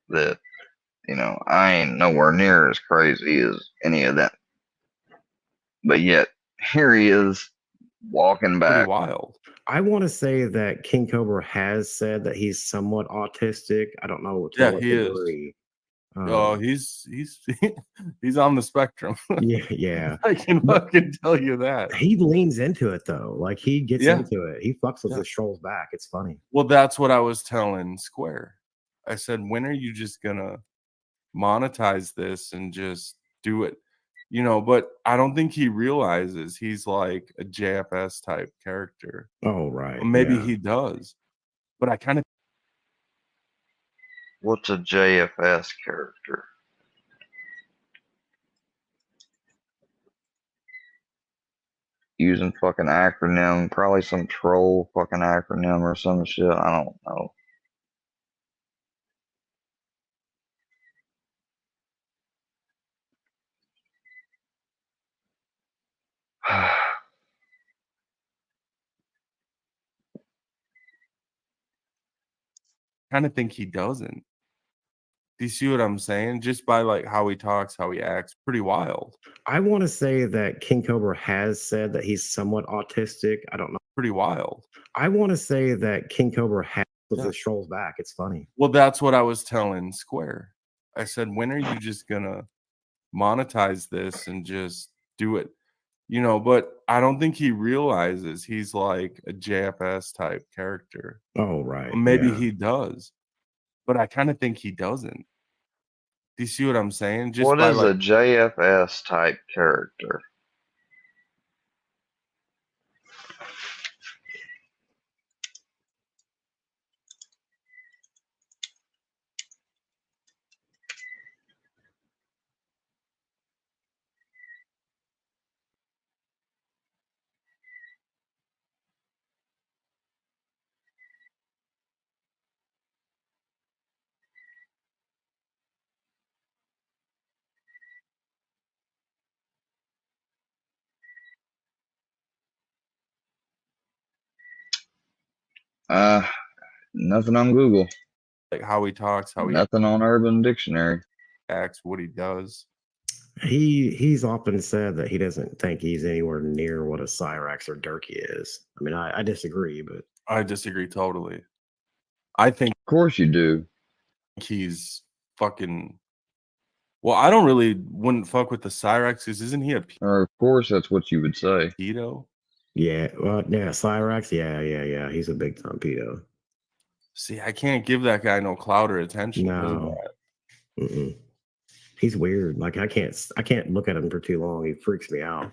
Speaker 1: that, I ain't nowhere near as crazy as any of them. But yet, here he is walking
Speaker 8: pretty
Speaker 1: back.
Speaker 8: wild.
Speaker 9: I want to say that King Cobra has said that he's somewhat autistic. I don't know to
Speaker 8: Yeah,
Speaker 9: what
Speaker 8: he is.
Speaker 9: degree.
Speaker 8: Oh, he's he's on the spectrum.
Speaker 9: Yeah.
Speaker 8: I can fucking tell you that.
Speaker 9: He leans into it though. Like he gets
Speaker 8: Yeah.
Speaker 9: into it. He fucks with
Speaker 8: Yeah.
Speaker 9: the trolls back. It's funny.
Speaker 8: Well, that's what I was telling Square. I said, when are you just gonna monetize this and just do it? But I don't think he realizes he's like a JFS type character.
Speaker 9: Oh right.
Speaker 8: Well, maybe
Speaker 9: Yeah.
Speaker 8: he does, but I kind of
Speaker 1: What's a JFS character? Using fucking acronym, probably some troll fucking acronym or some shit. I don't know.
Speaker 8: kind of think he doesn't. Do you see what I'm saying? Just by like how he talks, how he acts, pretty wild.
Speaker 9: I want to say that King Cobra has said that he's somewhat autistic. I don't know.
Speaker 8: Pretty wild.
Speaker 9: I want to say that King Cobra has
Speaker 8: Yeah.
Speaker 9: the trolls back. It's funny.
Speaker 8: Well, that's what I was telling Square. I said, when are you just gonna monetize this and just do it? You know, but I don't think he realizes he's like a JFS type character.
Speaker 9: Oh, right.
Speaker 8: Well, maybe
Speaker 9: yeah.
Speaker 8: he does, but I kind of think he doesn't. Do you see what I'm saying? Just
Speaker 1: What
Speaker 8: by
Speaker 1: is
Speaker 8: like,
Speaker 1: a JFS type character? Uh, nothing on Google.
Speaker 8: how he talks, how he
Speaker 1: Nothing on Urban Dictionary.
Speaker 8: acts, what he does.
Speaker 9: He's often said that he doesn't think he's anywhere near what a Cyrax or Durkee is. I mean, I disagree, but
Speaker 8: I disagree totally. I think
Speaker 1: Of course you do.
Speaker 8: he's fucking. Well, I don't really wouldn't fuck with the Cyrax because isn't he a
Speaker 1: Or of course that's what you would say.
Speaker 8: pedo?
Speaker 9: yeah, well, yeah, Cyrax, yeah, he's a big time pedo.
Speaker 8: See, I can't give that guy no clout or attention. because of
Speaker 9: No,
Speaker 8: that.
Speaker 9: mm-mm. He's weird. Like I can't look at him for too long. He freaks me out.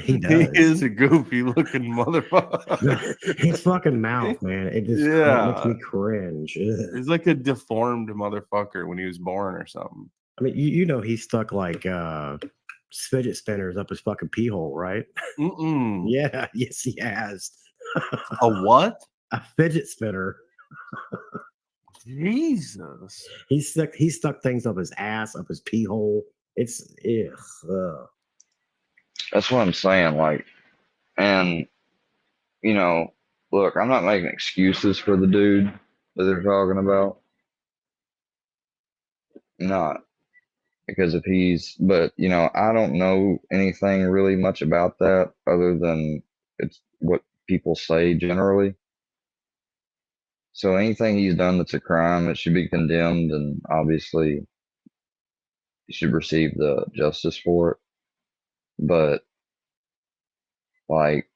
Speaker 9: He does.
Speaker 8: He is a goofy looking motherfucker.
Speaker 9: His fucking mouth, man. It just makes me cringe. Ugh.
Speaker 8: He's like a deformed motherfucker when he was born or something.
Speaker 9: I mean, you know, he stuck like fidget spinners up his fucking pee hole, right?
Speaker 8: Mm-mm.
Speaker 9: Yeah, yes, he has.
Speaker 8: A what?
Speaker 9: A fidget spinner.
Speaker 8: Jesus.
Speaker 9: He stuck things up his ass, up his pee hole. It's ugh.
Speaker 1: That's what I'm saying. Like, and you know, look, I'm not making excuses for the dude that they're talking about. Not because if he's, but you know, I don't know anything really much about that other than it's what people say generally. So anything he's done that's a crime, it should be condemned, and obviously he should receive the justice for it. But like,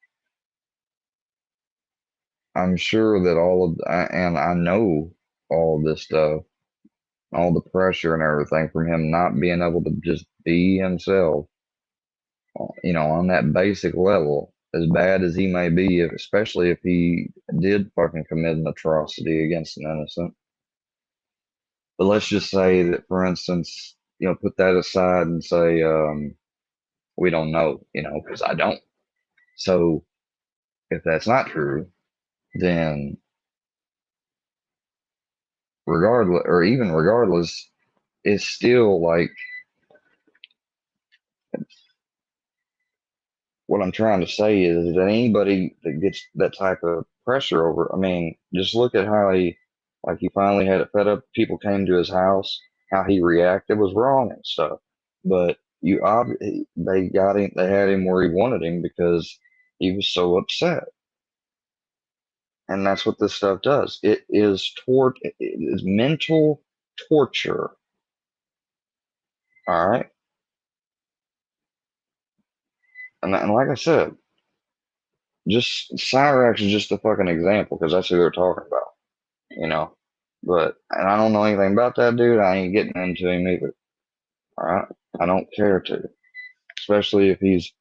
Speaker 1: I'm sure that and I know all of this stuff, all the pressure and everything from him not being able to just be himself, you know, on that basic level, as bad as he may be, especially if he did fucking commit an atrocity against an innocent. But let's just say that, for instance, you know, put that aside and say, we don't know, you know, because I don't. So if that's not true, then regardless, or even regardless, it's still like what I'm trying to say is that anybody that gets that type of pressure over, I mean, just look at how he finally had it fed up. People came to his house, how he reacted was wrong and stuff. But they got him, they had him where he wanted him because he was so upset. And that's what this stuff does. It is it is mental torture. All right. And like I said, just Cyrax is just a fucking example because that's who they're talking about, you know. But and I don't know anything about that dude. I ain't getting into him either. All right, I don't care to, especially if he's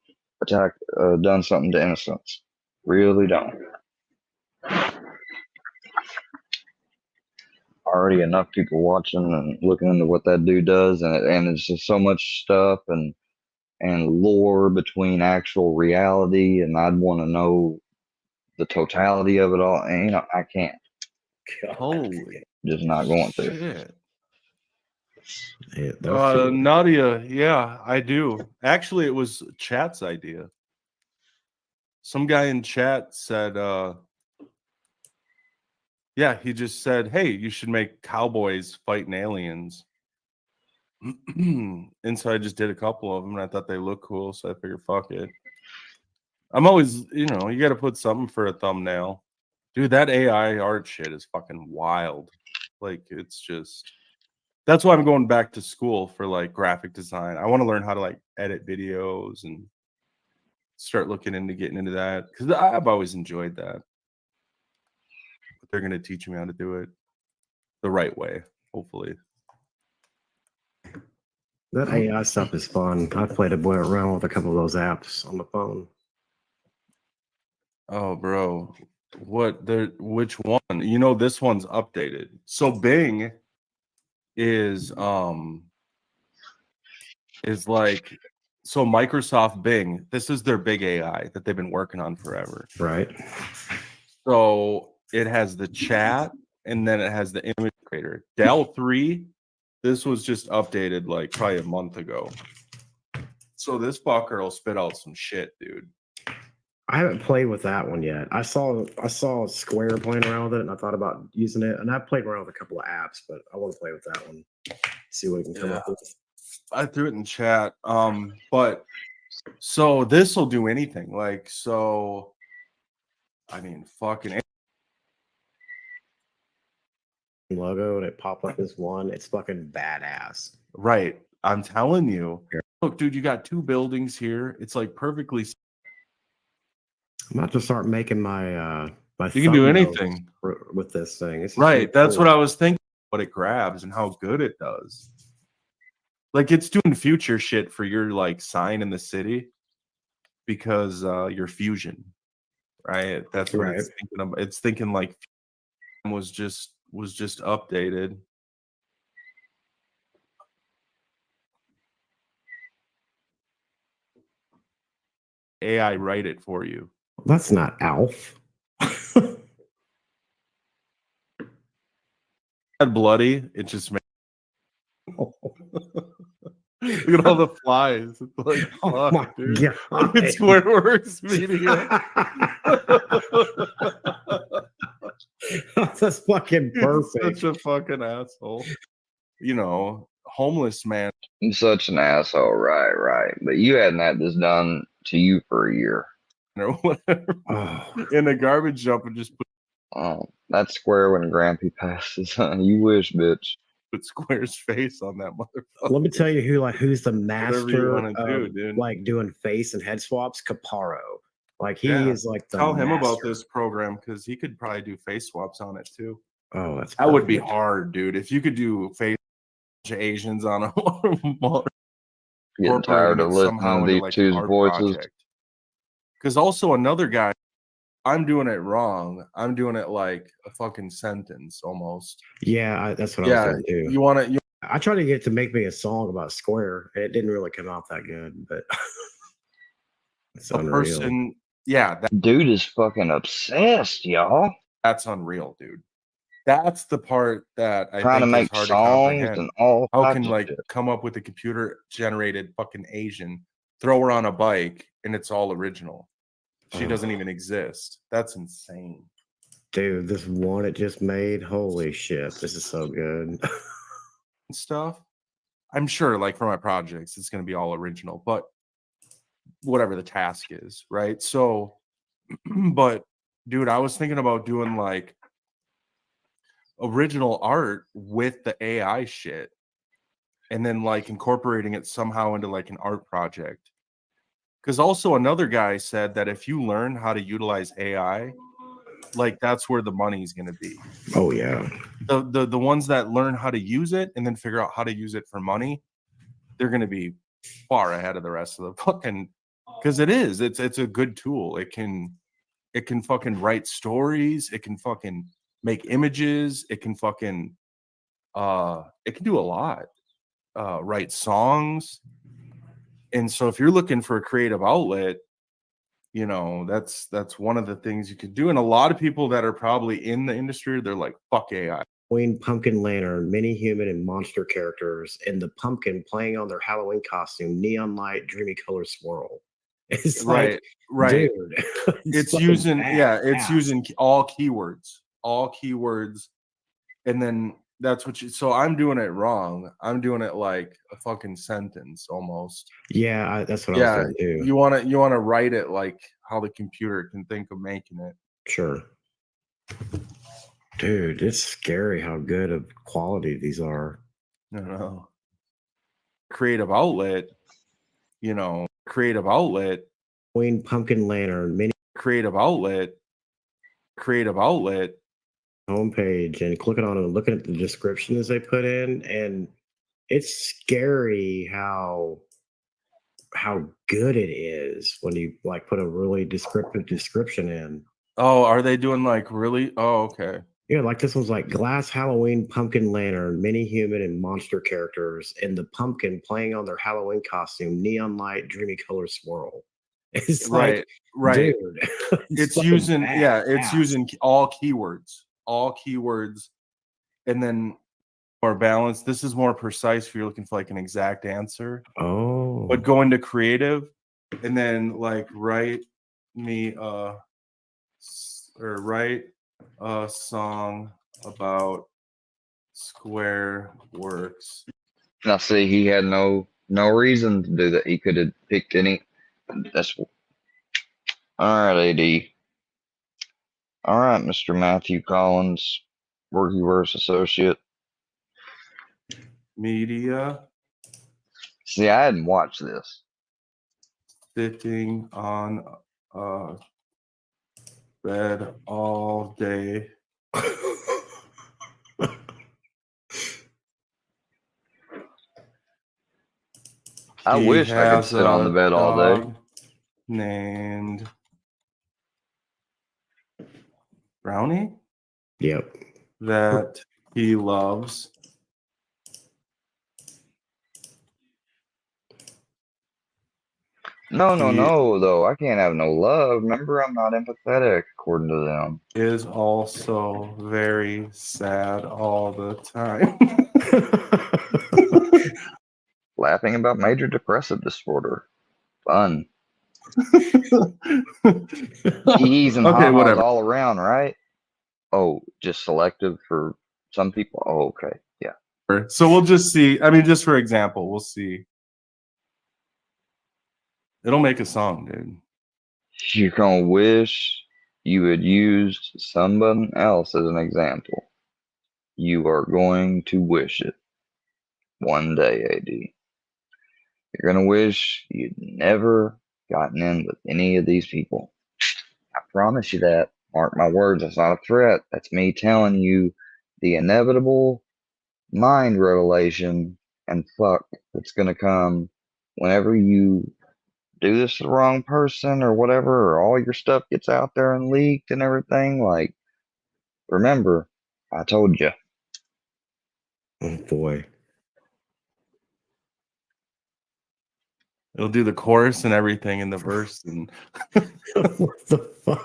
Speaker 1: done something to innocents. Really don't. Already enough people watching and looking into what that dude does, and it's just so much stuff and lore between actual reality, and I'd want to know the totality of it all, and you know, I can't.
Speaker 8: Holy
Speaker 1: Just not going to.
Speaker 8: shit.
Speaker 9: Yeah,
Speaker 8: Nadia, yeah, I do. Actually, it was chat's idea. Some guy in chat said, Yeah, he just said, "Hey, you should make cowboys fighting aliens." And so I just did a couple of them, and I thought they looked cool, so I figured, fuck it. I'm always, you got to put something for a thumbnail. Dude, that AI art shit is fucking wild. Like, it's just... That's why I'm going back to school for, like, graphic design. I want to learn how to, like, edit videos and start looking into getting into that, because I've always enjoyed that. But they're going to teach me how to do it the right way, hopefully.
Speaker 9: That AI stuff is fun. I played around with a couple of those apps on the phone.
Speaker 8: Oh, bro. Which one? This one's updated. So Bing is like, so Microsoft Bing, this is their big AI that they've been working on forever.
Speaker 9: Right.
Speaker 8: So it has the chat, and then it has the image creator. Dell 3, this was just updated like probably a month ago. So this fucker will spit out some shit, dude.
Speaker 9: I haven't played with that one yet. I saw Square playing around with it, and I thought about using it. And I played around with a couple of apps, but I want to play with that one. See what we can come up with.
Speaker 8: I threw it in chat. But so this will do anything. Like, so I mean, fucking
Speaker 9: logo, and it popped up as one. It's fucking badass.
Speaker 8: Right. I'm telling you. Look, dude, you got 2 buildings here. It's like perfectly.
Speaker 9: I'm about to start making my
Speaker 8: you can do anything
Speaker 9: with this thing. It's
Speaker 8: right. That's what I was thinking. What it grabs and how good it does. Like, it's doing future shit for your like sign in the city because your fusion, right? That's what it's thinking of. It's thinking like was just updated. AI write it for you.
Speaker 9: That's not Alf.
Speaker 8: Bloody, it just made. Look at all the flies. It's like,
Speaker 9: oh
Speaker 8: fuck,
Speaker 9: my
Speaker 8: dude.
Speaker 9: God.
Speaker 8: It's Squareworks Media.
Speaker 9: That's fucking perfect.
Speaker 8: He's such a fucking asshole. Homeless man.
Speaker 1: You're such an asshole, right. But you hadn't had this done to you for a year.
Speaker 8: Or whatever.
Speaker 9: Oh.
Speaker 8: In a garbage dump and just put.
Speaker 1: Oh, that's Square when Grampy passes. You wish, bitch.
Speaker 8: Put Square's face on that motherfucker.
Speaker 9: Let me tell you who's the master
Speaker 8: of
Speaker 9: like doing face and head swaps. Caparo. Like he is like the
Speaker 8: tell him
Speaker 9: master.
Speaker 8: about this program because he could probably do face swaps on it too.
Speaker 9: Oh, that's
Speaker 8: that would be hard, dude. If you could do face Asians on a
Speaker 1: getting tired of listening to these
Speaker 8: like
Speaker 1: two's voices.
Speaker 8: Because also another guy, I'm doing it wrong. I'm doing it like a fucking sentence almost.
Speaker 9: Yeah, that's what I was going to do.
Speaker 8: You want to?
Speaker 9: I tried to get it to make me a song about Square. It didn't really come out that good, but it's unreal.
Speaker 8: Person, that
Speaker 1: dude is fucking obsessed, y'all.
Speaker 8: That's unreal, dude. That's the part that I
Speaker 1: trying
Speaker 8: think
Speaker 1: to make
Speaker 8: is hard
Speaker 1: songs
Speaker 8: to comprehend.
Speaker 1: and all.
Speaker 8: How can like come up with a computer generated fucking Asian, throw her on a bike, and it's all original? She doesn't even exist. That's insane.
Speaker 9: Dude, this one it just made, holy shit, this is so good.
Speaker 8: Stuff. I'm sure like for my projects, it's going to be all original, but whatever the task is, right? So, but dude, I was thinking about doing like original art with the AI shit and then like incorporating it somehow into like an art project. Because also another guy said that if you learn how to utilize AI, like that's where the money's going to be.
Speaker 9: Oh yeah.
Speaker 8: The ones that learn how to use it and then figure out how to use it for money, they're going to be far ahead of the rest of the fucking. Because it's a good tool. It can fucking write stories. It can fucking make images. It can fucking it can do a lot. Write songs. And so if you're looking for a creative outlet, that's one of the things you could do. And a lot of people that are probably in the industry, they're like, fuck AI.
Speaker 9: Halloween pumpkin lantern, mini human and monster characters, and the pumpkin playing on their Halloween costume, neon light, dreamy color swirl. It's
Speaker 8: right.
Speaker 9: Dude,
Speaker 8: it's using using all keywords. all keywords, and then that's what you. So I'm doing it wrong. I'm doing it like a fucking sentence almost.
Speaker 9: Yeah, that's what I was doing too.
Speaker 8: You want to write it like how the computer can think of making it.
Speaker 9: Sure. Dude, it's scary how good of quality these are.
Speaker 8: I know. Creative outlet, creative outlet.
Speaker 9: Queen Pumpkin Lantern mini
Speaker 8: creative outlet
Speaker 9: homepage and clicking on it and looking at the descriptions they put in, and it's scary how good it is when you like put a really descriptive description in.
Speaker 8: Oh, are they doing like really? Oh, okay.
Speaker 9: Yeah, like this one's like glass Halloween pumpkin lantern, mini human and monster characters, and the pumpkin playing on their Halloween costume, neon light, dreamy color swirl. It's
Speaker 8: right,
Speaker 9: like, dude,
Speaker 8: it's using using all keywords, and then more balanced. This is more precise if you're looking for like an exact answer.
Speaker 9: Oh,
Speaker 8: but go into creative, and then like write a song about Square Works.
Speaker 1: Now, see, he had no reason to do that. He could have picked any. That's all right, AD. All right, Mr. Matthew Collins, Workyverse associate.
Speaker 8: Media.
Speaker 1: See, I hadn't watched this.
Speaker 8: Sitting on a bed all day.
Speaker 1: I wish I could sit on the bed all day.
Speaker 8: Named Brownie?
Speaker 9: Yep.
Speaker 8: That he loves.
Speaker 1: No, though. I can't have no love. Remember, I'm not empathetic, according to them.
Speaker 8: Is also very sad all the time.
Speaker 1: Laughing about major depressive disorder. Fun. Ease and
Speaker 8: whatever.
Speaker 1: all around, right? Oh, just selective for some people? Oh, okay. Yeah.
Speaker 8: So we'll just see. I mean, just for example, we'll see. It'll make a song, dude.
Speaker 1: You're going to wish you had used someone else as an example. You are going to wish it one day, AD. You're going to wish you'd never gotten in with any of these people. I promise you that. Mark my words, that's not a threat. That's me telling you the inevitable mind revelation and fuck that's going to come whenever you do this to the wrong person or whatever, or all your stuff gets out there and leaked and everything. Like, remember, I told you.
Speaker 9: Oh, boy.
Speaker 8: It'll do the chorus and everything in the verse. And
Speaker 9: what the fuck?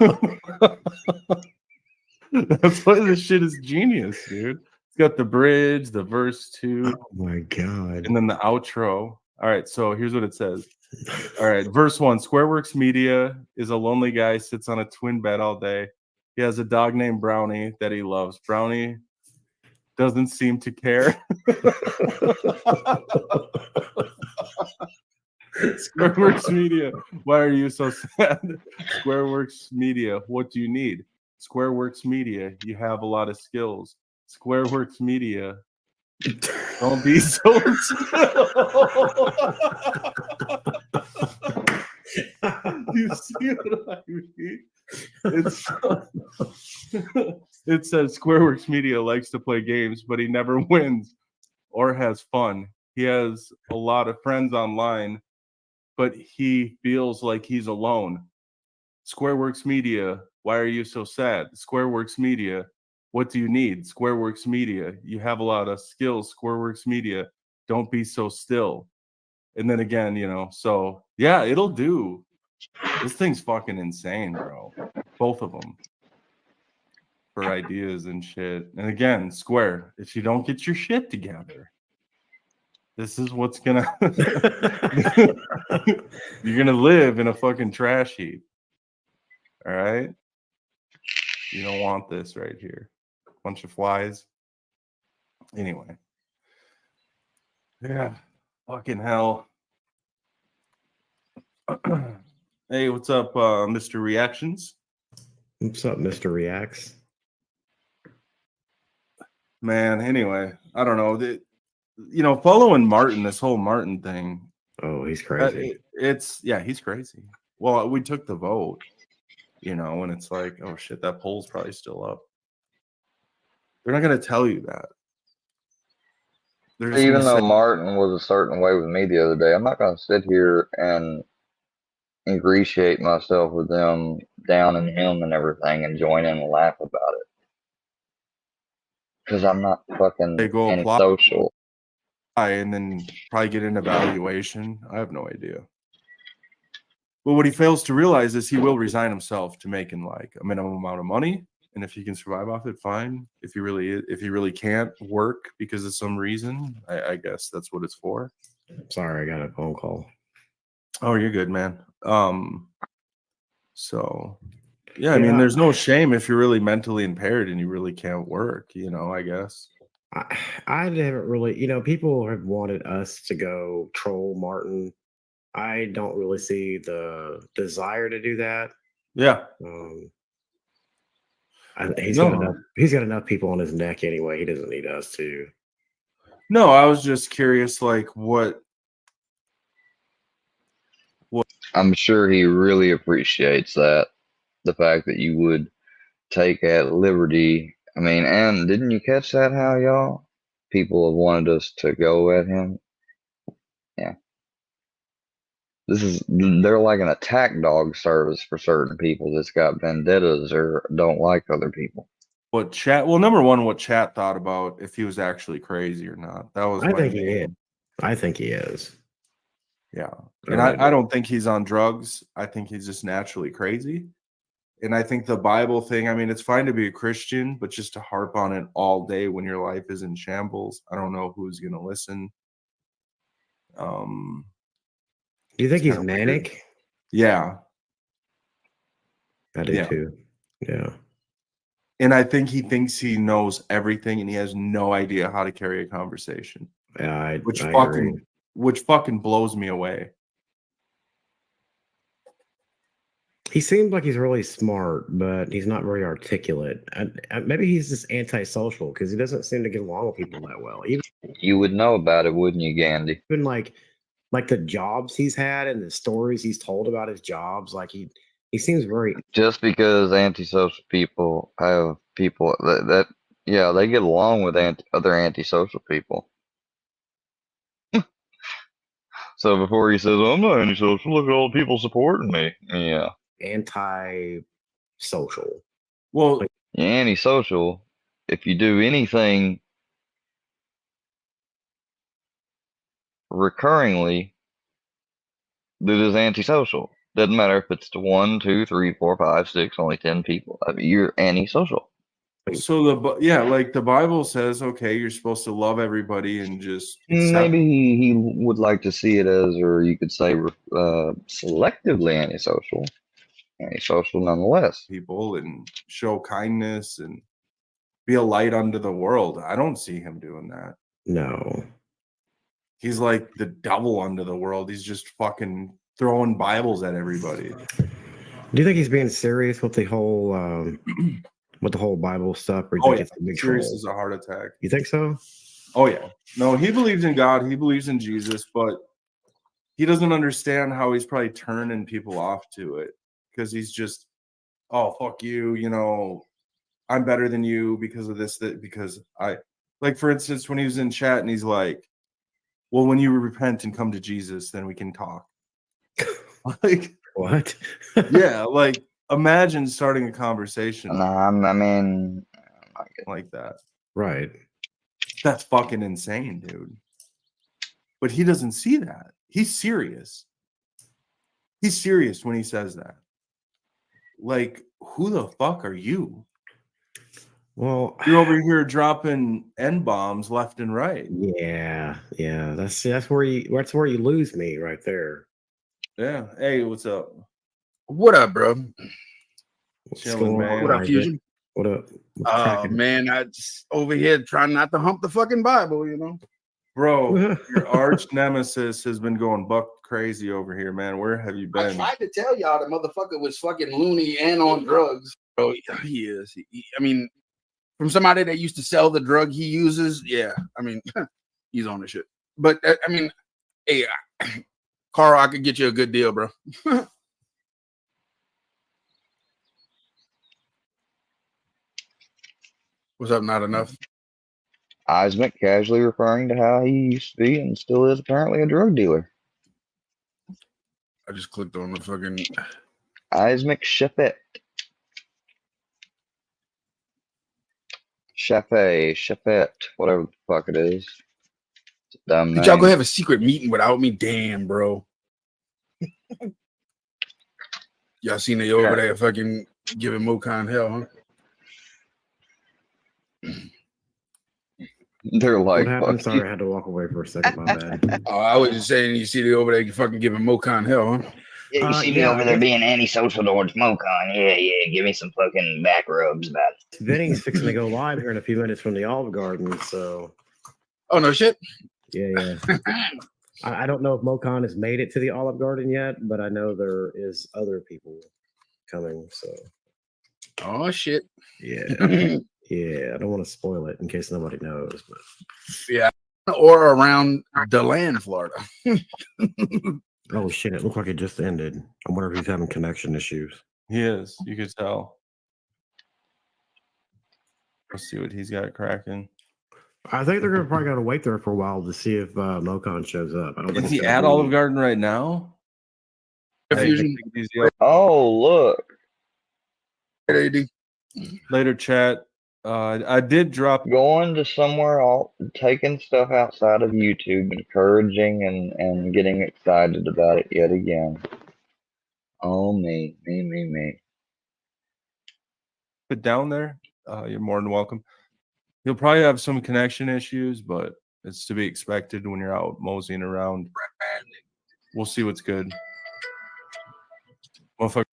Speaker 8: That's why this shit is genius, dude. It's got the bridge, the verse too.
Speaker 9: Oh my god.
Speaker 8: And then the outro. All right, so here's what it says. All right, verse 1. Squareworks Media is a lonely guy, sits on a twin bed all day. He has a dog named Brownie that he loves. Brownie doesn't seem to care. Squareworks Media, why are you so sad? Squareworks Media, what do you need? Squareworks Media, you have a lot of skills. Squareworks Media, don't be so You see what I mean? It says Squareworks Media likes to play games, but he never wins or has fun. He has a lot of friends online, but he feels like he's alone. Squareworks Media, why are you so sad? Squareworks Media, what do you need? Squareworks Media, you have a lot of skills. Squareworks Media, don't be so still. And then again, so yeah, it'll do. This thing's fucking insane, bro. Both of them. For ideas and shit. And again, Square, if you don't get your shit together, this is what's gonna you're gonna live in a fucking trash heap. All right. You don't want this right here. Bunch of flies. Anyway. Yeah. Fucking hell. Hey, what's up, Mr. Reactions?
Speaker 9: What's up, Mr. Reacts?
Speaker 8: Man, anyway, I don't know. Following Martin, this whole Martin thing.
Speaker 9: Oh, he's crazy.
Speaker 8: He's crazy. Well, we took the vote, and it's like, oh shit, that poll's probably still up. They're not going to tell you that.
Speaker 1: Even though Martin was a certain way with me the other day, I'm not going to sit here and ingratiate myself with them downing him and everything and join in and laugh about it. Because I'm not fucking antisocial.
Speaker 8: And then probably get an evaluation. I have no idea. But what he fails to realize is he will resign himself to making like a minimum amount of money. And if he can survive off it, fine. If he really can't work because of some reason, I guess that's what it's for.
Speaker 9: Sorry, I got a phone call.
Speaker 8: Oh, you're good, man. So yeah, I mean, there's no shame if you're really mentally impaired and you really can't work, I guess.
Speaker 9: I haven't really, people have wanted us to go troll Martin. I don't really see the desire to do that.
Speaker 8: Yeah.
Speaker 9: He's got enough people on his neck anyway. He doesn't need us to.
Speaker 8: No, I was just curious, like what
Speaker 1: I'm sure he really appreciates that. The fact that you would take at liberty. I mean, and didn't you catch that, how y'all? People have wanted us to go at him. Yeah. They're like an attack dog service for certain people that's got vendettas or don't like other people.
Speaker 8: Number one, what Chat thought about if he was actually crazy or not. That was
Speaker 9: I think he is. I think he is.
Speaker 8: Yeah. And I don't think he's on drugs. I think he's just naturally crazy. And I think the Bible thing, I mean, it's fine to be a Christian, but just to harp on it all day when your life is in shambles, I don't know who's going to listen.
Speaker 9: Do you think he's manic?
Speaker 8: Weird. Yeah.
Speaker 9: I do too. Yeah.
Speaker 8: And I think he thinks he knows everything and he has no idea how to carry a conversation.
Speaker 9: Yeah,
Speaker 8: which fucking blows me away.
Speaker 9: He seems like he's really smart, but he's not very articulate. Maybe he's just antisocial because he doesn't seem to get along with people that well.
Speaker 1: You would know about it, wouldn't you, Gandhi?
Speaker 9: Even like the jobs he's had and the stories he's told about his jobs, like he seems very.
Speaker 1: Just because antisocial people have people that they get along with other antisocial people. So before he says, oh, I'm not antisocial, look at all the people supporting me. Yeah.
Speaker 9: Anti-social.
Speaker 8: Well,
Speaker 1: you're antisocial if you do anything recurringly that is antisocial. Doesn't matter if it's to 1, 2, 3, 4, 5, 6, only 10 people. I mean, you're antisocial.
Speaker 8: So like the Bible says, okay, you're supposed to love everybody and just
Speaker 1: maybe he would like to see it as, or you could say, selectively antisocial nonetheless.
Speaker 8: People and show kindness and be a light unto the world. I don't see him doing that.
Speaker 9: No.
Speaker 8: He's like the devil unto the world. He's just fucking throwing Bibles at everybody.
Speaker 9: Do you think he's being serious with the whole Bible stuff? Or
Speaker 8: do you think it's a big serious as a heart attack?
Speaker 9: You think so?
Speaker 8: Oh yeah. No, he believes in God. He believes in Jesus, but he doesn't understand how he's probably turning people off to it because he's just, oh fuck you, I'm better than you because of this. Because I, like for instance, when he was in chat and he's like, well, when you repent and come to Jesus, then we can talk. Like
Speaker 9: what?
Speaker 8: Yeah, like imagine starting a conversation.
Speaker 1: I mean,
Speaker 8: like that.
Speaker 9: Right.
Speaker 8: That's fucking insane, dude. But he doesn't see that. He's serious. He's serious when he says that. Like, who the fuck are you?
Speaker 9: Well,
Speaker 8: you're over here dropping N-bombs left and right.
Speaker 9: Yeah. That's where you lose me right there.
Speaker 8: Yeah. Hey, what's up?
Speaker 13: What up, bro?
Speaker 8: Chilling, man.
Speaker 13: What up, Fusion?
Speaker 9: What up? What's
Speaker 10: Oh
Speaker 9: cracking?
Speaker 10: man, I just over here trying not to hump the fucking Bible, you know.
Speaker 8: Bro, your arch nemesis has been going buck crazy over here, man. Where have you
Speaker 10: I
Speaker 8: been?
Speaker 10: tried to tell y'all the motherfucker was fucking loony and on drugs. Oh, he is. I mean, from somebody that used to sell the drug he uses, yeah. I mean, he's on the shit. But I mean, hey, Carl, I could get you a good deal, bro. What's up? Not enough.
Speaker 1: Eismick casually referring to how he used to be and still is apparently a drug dealer.
Speaker 10: I just clicked on the fucking
Speaker 1: Eismick Sheffet. Sheffet, whatever the fuck it is. It's a dumb
Speaker 10: Did y'all go
Speaker 1: name.
Speaker 10: have a secret meeting without me? Damn, bro. Y'all seen they over there fucking giving Mokan hell, huh?
Speaker 1: They're like,
Speaker 9: What happened?
Speaker 1: fuck
Speaker 9: Sorry,
Speaker 1: you.
Speaker 9: I had to walk away for a second. My bad.
Speaker 10: Oh, I was just saying, you see they over there fucking giving Mokan hell, huh?
Speaker 1: Yeah, you see me
Speaker 9: Yeah,
Speaker 1: over
Speaker 9: I
Speaker 1: there
Speaker 9: guess
Speaker 1: being antisocial towards Mocon. Yeah, give me some fucking back rubs about it.
Speaker 9: Vinny's fixing to go live here in a few minutes from the Olive Garden. So,
Speaker 10: Oh no shit.
Speaker 9: yeah. I don't know if Mocon has made it to the Olive Garden yet, but I know there is other people coming. So,
Speaker 10: Oh shit.
Speaker 9: yeah, I don't want to spoil it in case nobody knows. But
Speaker 10: Yeah. Or around DeLand, Florida.
Speaker 9: oh shit, it looked like it just ended. I wonder if he's having connection issues.
Speaker 8: He is. You could tell. Let's see what he's got cracking.
Speaker 9: I think they're gonna probably gotta wait there for a while to see if Mocon shows up. I don't think
Speaker 8: Is
Speaker 9: it's
Speaker 8: he
Speaker 9: gonna
Speaker 8: at
Speaker 9: be-
Speaker 8: Olive Garden right now?
Speaker 10: Fusion.
Speaker 1: Oh, look.
Speaker 10: AD.
Speaker 8: Later, chat. I did drop.
Speaker 1: Going to somewhere taking stuff outside of YouTube, encouraging and getting excited about it yet again. Oh, me.
Speaker 8: Put down there. You're more than welcome. You'll probably have some connection issues, but it's to be expected when you're out moseying around. We'll see what's good. Motherfucker.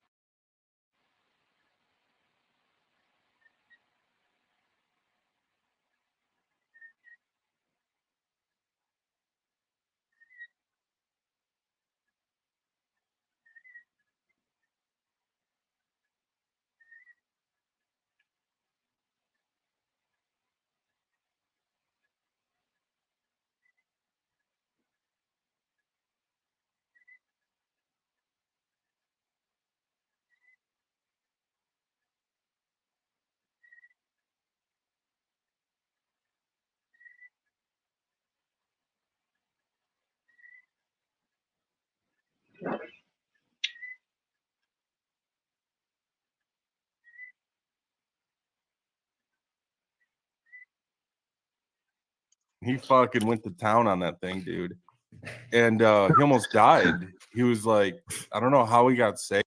Speaker 8: He fucking went to town on that thing, dude. And he almost died. He was like, I don't know how he got saved.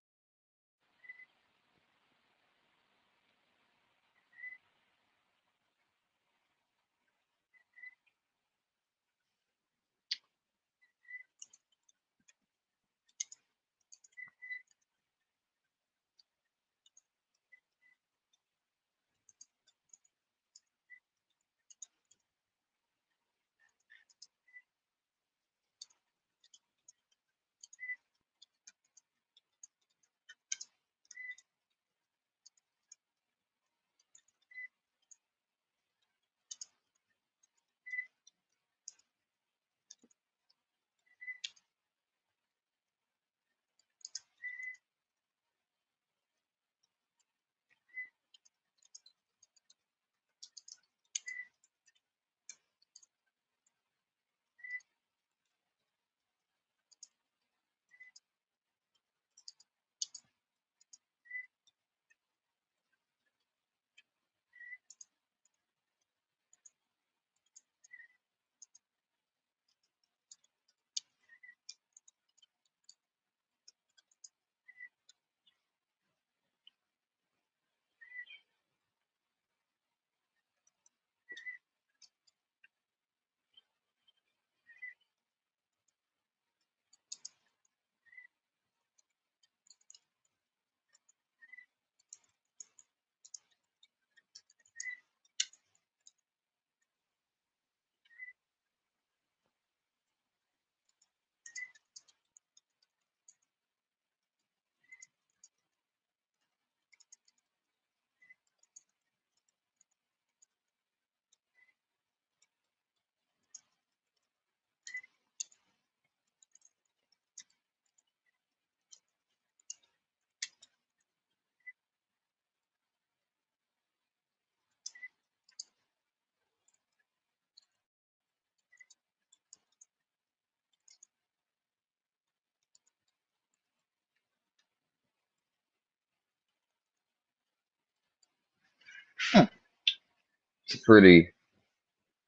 Speaker 1: pretty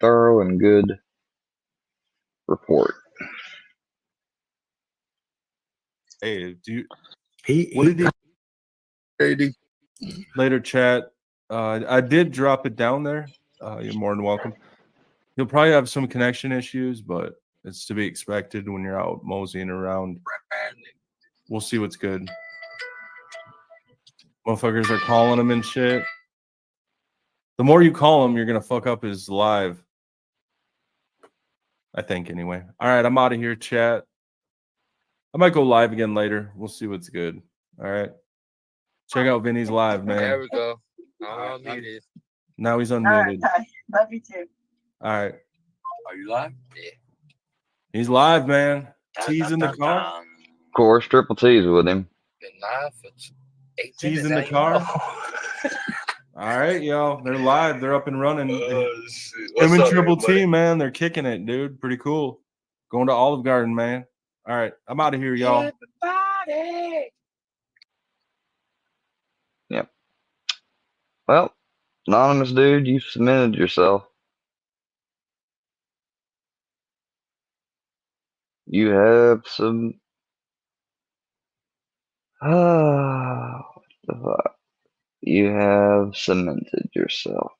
Speaker 1: thorough and good report.
Speaker 8: Hey, do you?
Speaker 9: He
Speaker 10: AD.
Speaker 8: Later, chat. I did drop it down there. You're more than welcome. You'll probably have some connection issues, but it's to be expected when you're out moseying around. We'll see what's good. Motherfuckers are calling him and shit. The more you call him, you're gonna fuck up his live. I think anyway. All right, I'm out of here, chat. I might go live again later. We'll see what's good. All right. Check out Vinny's live, man.
Speaker 13: There we go. I'm unmuted.
Speaker 8: Now he's unmuted.
Speaker 14: Love you too.
Speaker 8: All right.
Speaker 13: Are you live? Yeah.
Speaker 8: He's live, man. T's in the car.
Speaker 1: Of course, Triple T's with him.
Speaker 13: Been live for 8
Speaker 8: T's
Speaker 13: minutes.
Speaker 8: in the car. All right, yo. They're live. They're up and running. Him and Triple T, man. They're kicking it, dude. Pretty cool. Going to Olive Garden, man. All right. I'm out of here, y'all.
Speaker 13: Everybody.
Speaker 1: Yep. Well, anonymous dude, you've submitted yourself. You have some. What the fuck? You have cemented yourself.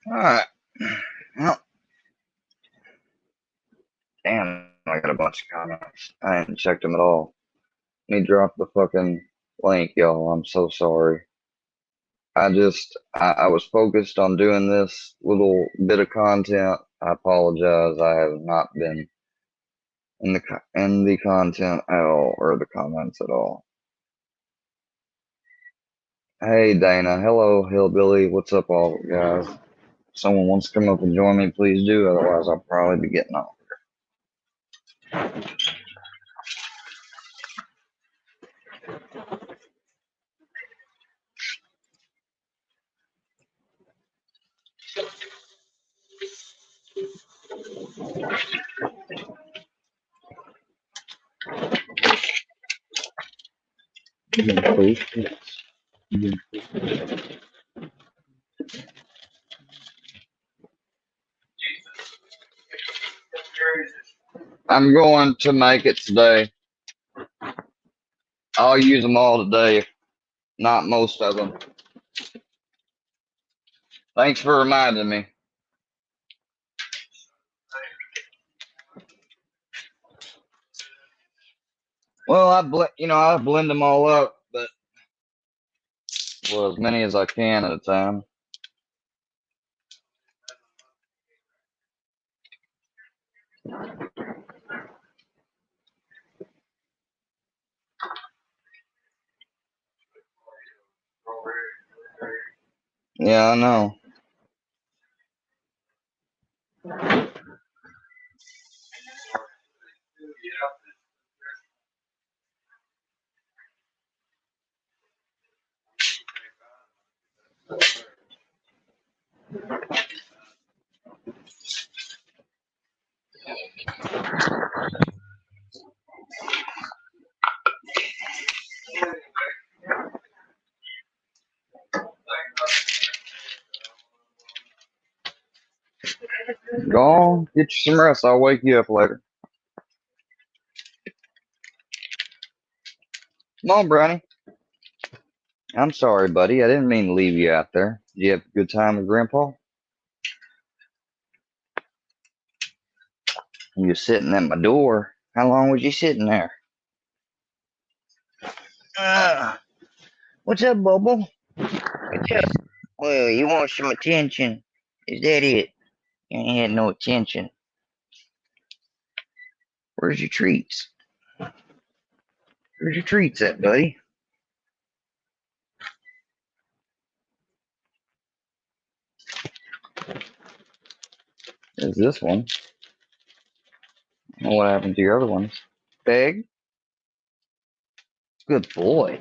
Speaker 1: Alright. Well, damn, I got a bunch of comments. I hadn't checked them at all. Let me drop the fucking link, y'all. I'm so sorry. I was focused on doing this little bit of content. I apologize. I have not been in the content at all, or the comments at all. Hey Dana, hello Hillbilly. What's up, all guys? If someone wants to come up and join me, please do. Otherwise, I'll probably be getting off. I'm going to make it today. I'll use them all today, not most of them. Thanks for reminding me. Well, I blend them all up, but well, as many as I can at a time. Yeah, I know. Go on, get you some rest. I'll wake you up later. Come on, Brownie. I'm sorry, buddy. I didn't mean to leave you out there. Did you have a good time with Grandpa? You was sitting at my door. How long was you sitting there? Uh, what's up, Bubble? What's up? Well, you want some attention? Is that it? You ain't had no attention. Where's your treats? Where's your treats at, buddy? There's this one. I don't know what happened to your other ones. Beg? Good boy.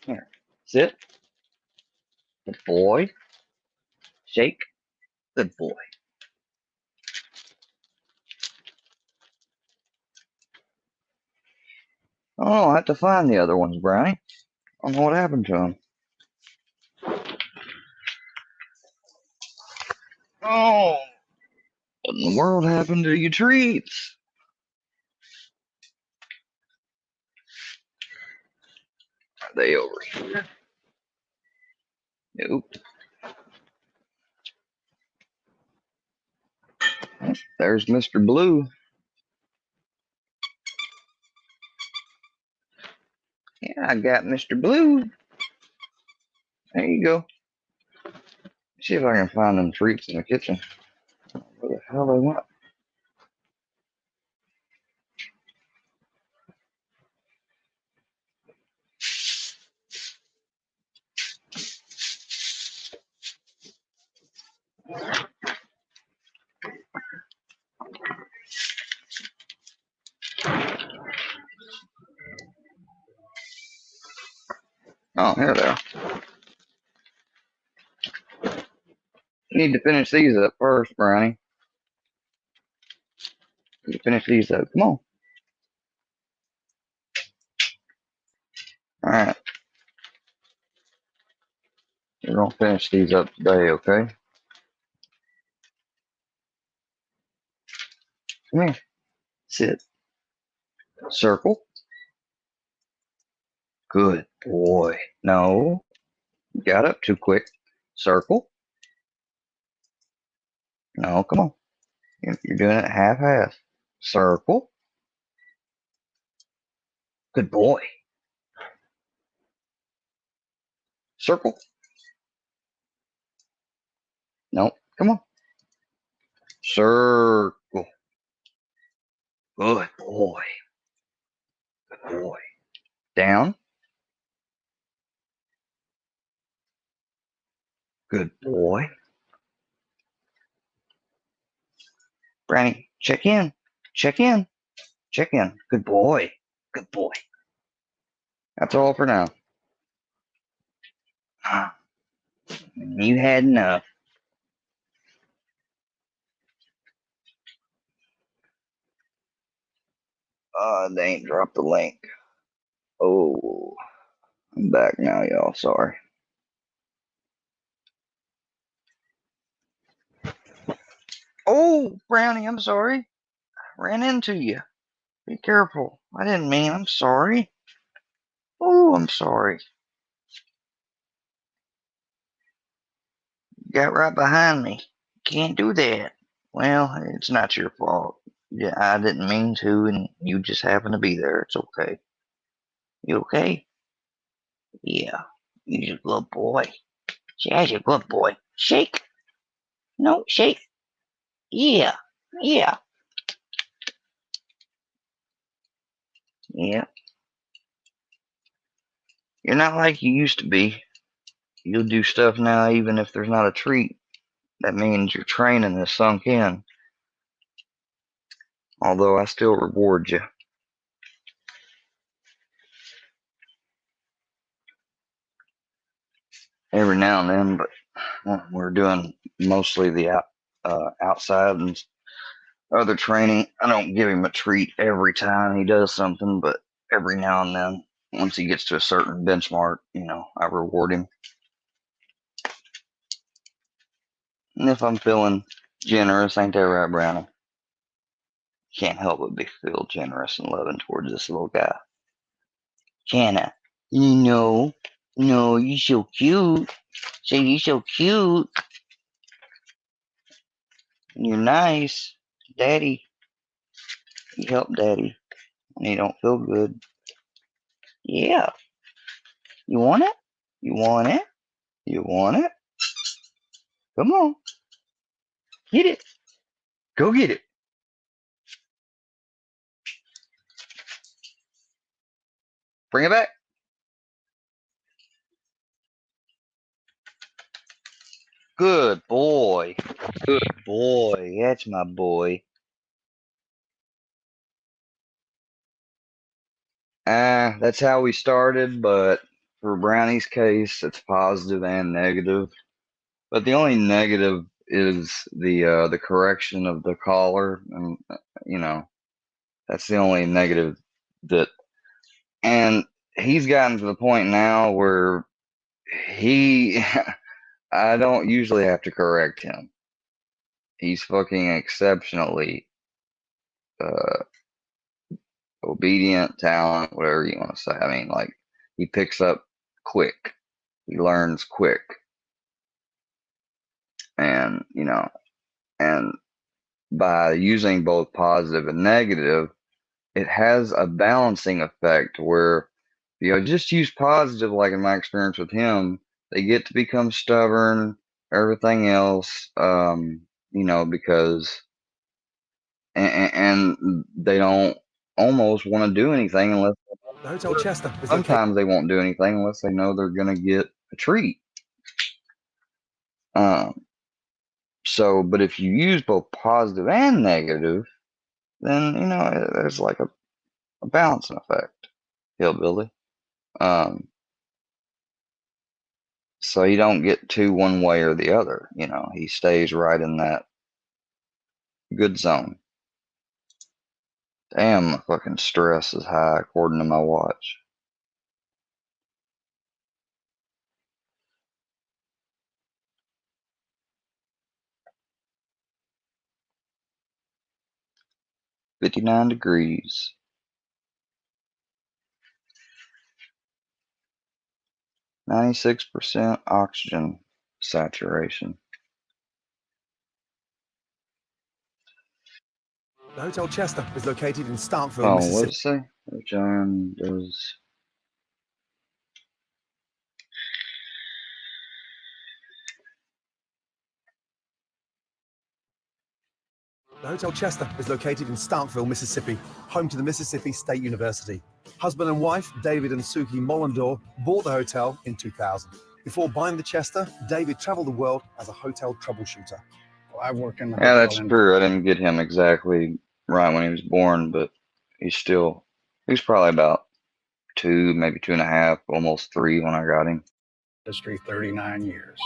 Speaker 1: Here, sit. Good boy. Shake. Good boy. Oh, I have to find the other ones, Brownie. I don't know what happened to them. Oh, what in the world happened to your treats? Are they over here? Nope. There's Mr. Blue. Yeah, I got Mr. Blue. There you go. See if I can find them treats in the kitchen. Where the hell they went? Oh, here they are. You need to finish these up first, Brownie. You finish these up. Come on. All right. We're going to finish these up today, okay? Come here. Sit. Circle. Good boy. No. You got up too quick. Circle. No, come on. You're doing it half-half. Circle. Good boy. Circle. No, come on. Circle. Good boy. Good boy. Down. Good boy. Brownie, check in. Check in. Check in. Good boy. Good boy. That's all for now. You had enough. They ain't dropped the link. Oh, I'm back now, y'all. Sorry. Oh, Brownie, I'm sorry. I ran into you. Be careful. I didn't mean. I'm sorry. Oh, I'm sorry. You got right behind me. Can't do that. Well, it's not your fault. Yeah, I didn't mean to, and you just happened to be there. It's okay. You okay? Yeah. You're a good boy. Dad's a good boy. Shake. No, shake. Yeah. Yeah. Yeah. You're not like you used to be. You'll do stuff now even if there's not a treat. That means your training has sunk in. Although I still reward you. Every now and then, but we're doing mostly the outside and other training. I don't give him a treat every time he does something, but every now and then, once he gets to a certain benchmark, I reward him. And if I'm feeling generous, ain't that right, Brownie? Can't help but feel generous and loving towards this little guy. Can I? No, you're so cute. Say you're so cute. And you're nice. Daddy, you help Daddy when he don't feel good. Yeah. You want it? You want it? You want it? Come on. Get it. Go get it. Bring it back. Good boy. Good boy. That's my boy. That's how we started, but for Brownie's case, it's positive and negative. But the only negative is the correction of the collar, and that's the only negative that. And he's gotten to the point now where I don't usually have to correct him. He's fucking exceptionally obedient, talent, whatever you want to say. I mean, like, he picks up quick, he learns quick, and and by using both positive and negative, it has a balancing effect where just use positive, like in my experience with him, they get to become stubborn, everything else, because and they don't almost want to do anything unless
Speaker 14: The Hotel Chester is
Speaker 1: sometimes they won't do anything unless they know they're gonna get a treat. So, but if you use both positive and negative, then there's like a balancing effect, hillbilly. So you don't get too one way or the other. He stays right in that good zone. Damn, my fucking stress is high according to my watch. $59 degrees. 96% oxygen saturation.
Speaker 14: The Hotel Chester is located in Starkville,
Speaker 1: Oh,
Speaker 14: Mississippi.
Speaker 1: what did it say? John does.
Speaker 14: The Hotel Chester is located in Starkville, Mississippi, home to the Mississippi State University. Husband and wife, David and Suki Mollendor, bought the hotel in 2000. Before buying the Chester, David traveled the world as a hotel troubleshooter.
Speaker 15: Well, I work in the
Speaker 1: Yeah, that's true. I didn't get him exactly right when he was born, but he's probably about 2, maybe 2.5, almost 3 when I got him.
Speaker 15: Industry 39 years.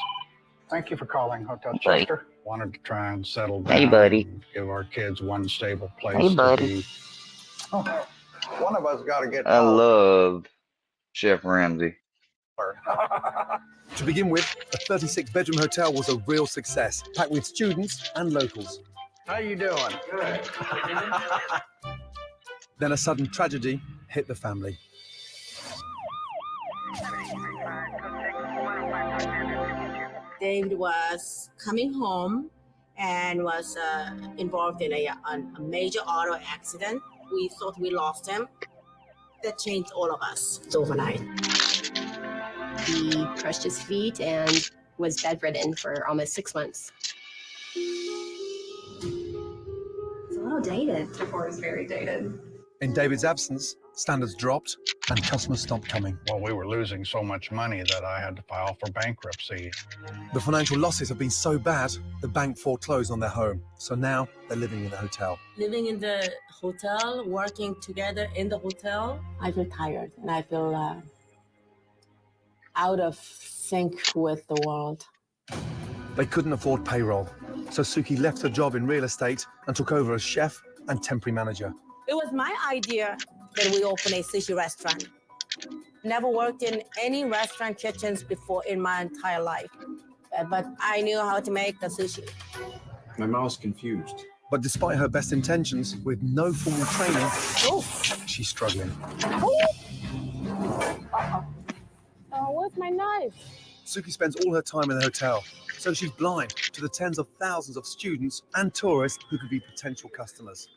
Speaker 15: Thank you for calling Hotel
Speaker 1: Hey.
Speaker 15: Chester. Wanted to try and settle down.
Speaker 1: Hey, buddy.
Speaker 15: And give our kids one stable place
Speaker 1: Hey, buddy.
Speaker 15: to be. Oh, one of us got to get
Speaker 1: I love Chef Ramsay.
Speaker 14: To begin with, a 36-bedroom hotel was a real success, packed with students and locals.
Speaker 15: How you doing? Good.
Speaker 14: Then a sudden tragedy hit the family.
Speaker 16: David was coming home and was involved in a major auto accident. We thought we lost him. That changed all of us overnight.
Speaker 17: He crushed his feet and was bedridden for almost 6 months. It's a little dated. The report is very dated.
Speaker 14: In David's absence, standards dropped and customers stopped coming.
Speaker 15: Well, we were losing so much money that I had to file for bankruptcy.
Speaker 14: The financial losses have been so bad, the bank foreclosed on their home. So now they're living in the hotel.
Speaker 16: Living in the hotel, working together in the hotel, I feel tired and I feel out of sync with the world.
Speaker 14: They couldn't afford payroll, so Suki left her job in real estate and took over as chef and temporary manager.
Speaker 16: It was my idea that we open a sushi restaurant. Never worked in any restaurant kitchens before in my entire life, but I knew how to make the sushi.
Speaker 9: My mom was confused.
Speaker 14: But despite her best intentions, with no formal training, she's struggling.
Speaker 16: Oh, where's my knife?
Speaker 14: Suki spends all her time in the hotel, so she's blind to the tens of thousands of students and tourists who could be potential customers.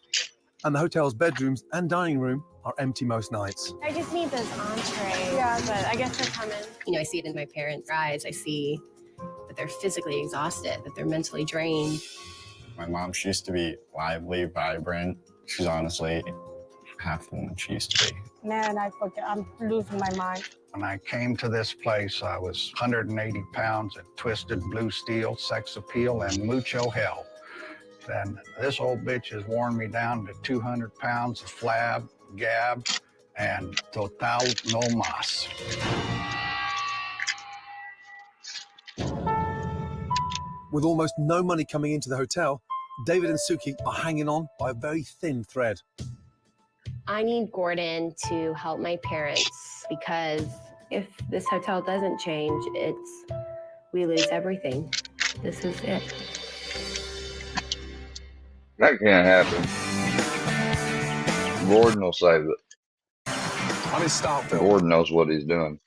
Speaker 14: And the hotel's bedrooms and dining room are empty most nights.
Speaker 17: I just need those entrees. Yeah, but I guess they're coming. You know, I see it in my parents' eyes. I see that they're physically exhausted, that they're mentally drained.
Speaker 18: My mom, she used to be lively, vibrant. She's honestly half the woman she used to be.
Speaker 16: Man, I forget. I'm losing my mind.
Speaker 15: When I came to this place, I was 180 pounds and twisted blue steel, sex appeal, and mucho hell. Then this old bitch has worn me down to 200 pounds of flab, gab, and total no mas.
Speaker 14: With almost no money coming into the hotel, David and Suki are hanging on by a very thin thread.
Speaker 17: I need Gordon to help my parents because if this hotel doesn't change, we lose everything. This is it.
Speaker 1: That can't happen. Gordon will save it.
Speaker 14: I'm in Starkville,
Speaker 1: Gordon knows what he's doing.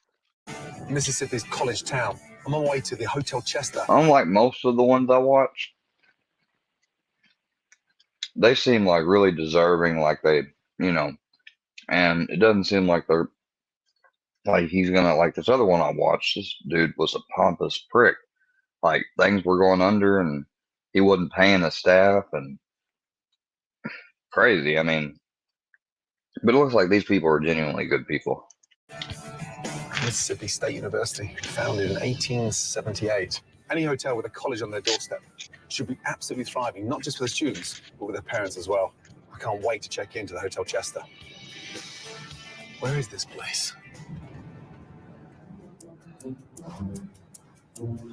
Speaker 14: Mississippi's college town. I'm on my way to the Hotel Chester.
Speaker 1: Unlike most of the ones I watch, they seem like really deserving, like they, and it doesn't seem like they're, like he's gonna, like this other one I watched, this dude was a pompous prick. Like things were going under and he wasn't paying the staff and crazy. I mean, but it looks like these people are genuinely good people.
Speaker 14: Mississippi State University, founded in 1878. Any hotel with a college on their doorstep should be absolutely thriving, not just for the students, but with their parents as well. I can't wait to check into the Hotel Chester. Where is this place?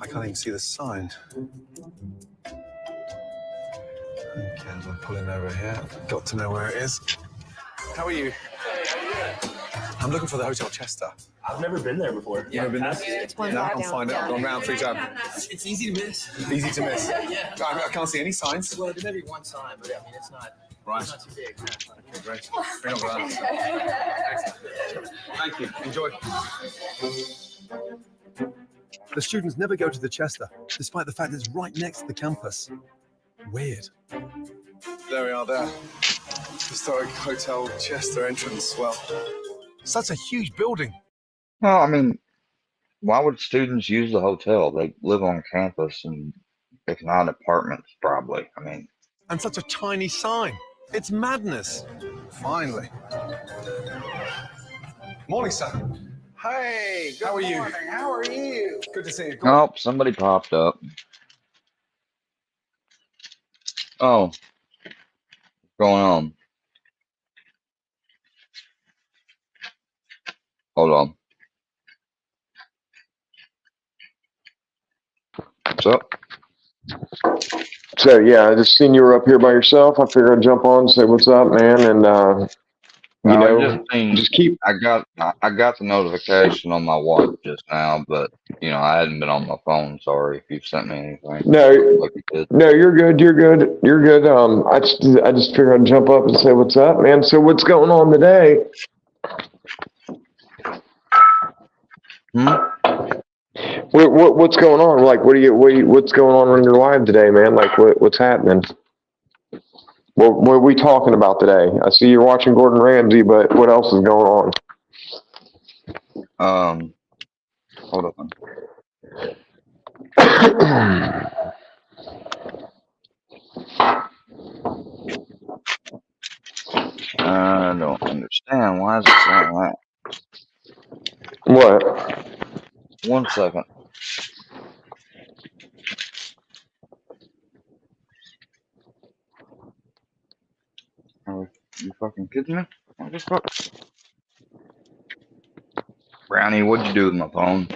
Speaker 14: I can't even see the sign. Okay, as I'm pulling over here, I've got to know where it is. How are you? I'm looking for the Hotel Chester.
Speaker 19: I've never been there before.
Speaker 14: You ever been there?
Speaker 17: It's one
Speaker 14: No, I
Speaker 17: block
Speaker 14: can't find it. I've gone round 3 times.
Speaker 19: It's easy to miss.
Speaker 14: Easy to miss.
Speaker 19: Yeah.
Speaker 14: I can't see any signs.
Speaker 19: Well, there's maybe one sign, but I mean, it's not.
Speaker 14: Right.
Speaker 19: It's not too big.
Speaker 14: Okay, great. Bring up that. Thank you. Enjoy. The students never go to the Chester, despite the fact it's right next to the campus. Weird. There we are there. Historic Hotel Chester entrance. Well, such a huge building.
Speaker 1: Well, I mean, why would students use the hotel? They live on campus and if not apartments, probably. I mean,
Speaker 14: And such a tiny sign. It's madness. Finally. Morning, sir.
Speaker 15: Hey, good
Speaker 14: How are you?
Speaker 15: morning. How are you?
Speaker 14: Good to see you.
Speaker 1: oh, somebody popped up. Oh, what's going on? Hold on. What's up?
Speaker 20: So yeah, I just seen you were up here by yourself. I figured I'd jump on and say what's up, man, and just keep.
Speaker 1: I got the notification on my watch just now, but I hadn't been on my phone. Sorry if you've sent me anything.
Speaker 20: No,
Speaker 1: Like you did.
Speaker 20: no, you're good. You're good. You're good. I just figured I'd jump up and say what's up, man. So what's going on today? What's going on? Like, what's going on in your life today, man? Like, what's happening? What are we talking about today? I see you're watching Gordon Ramsay, but what else is going
Speaker 1: Hold on. I don't understand. Why is it saying that?
Speaker 20: What?
Speaker 1: 1 second. Are you fucking kidding me? What the fuck? Brownie, what'd you do with my phone?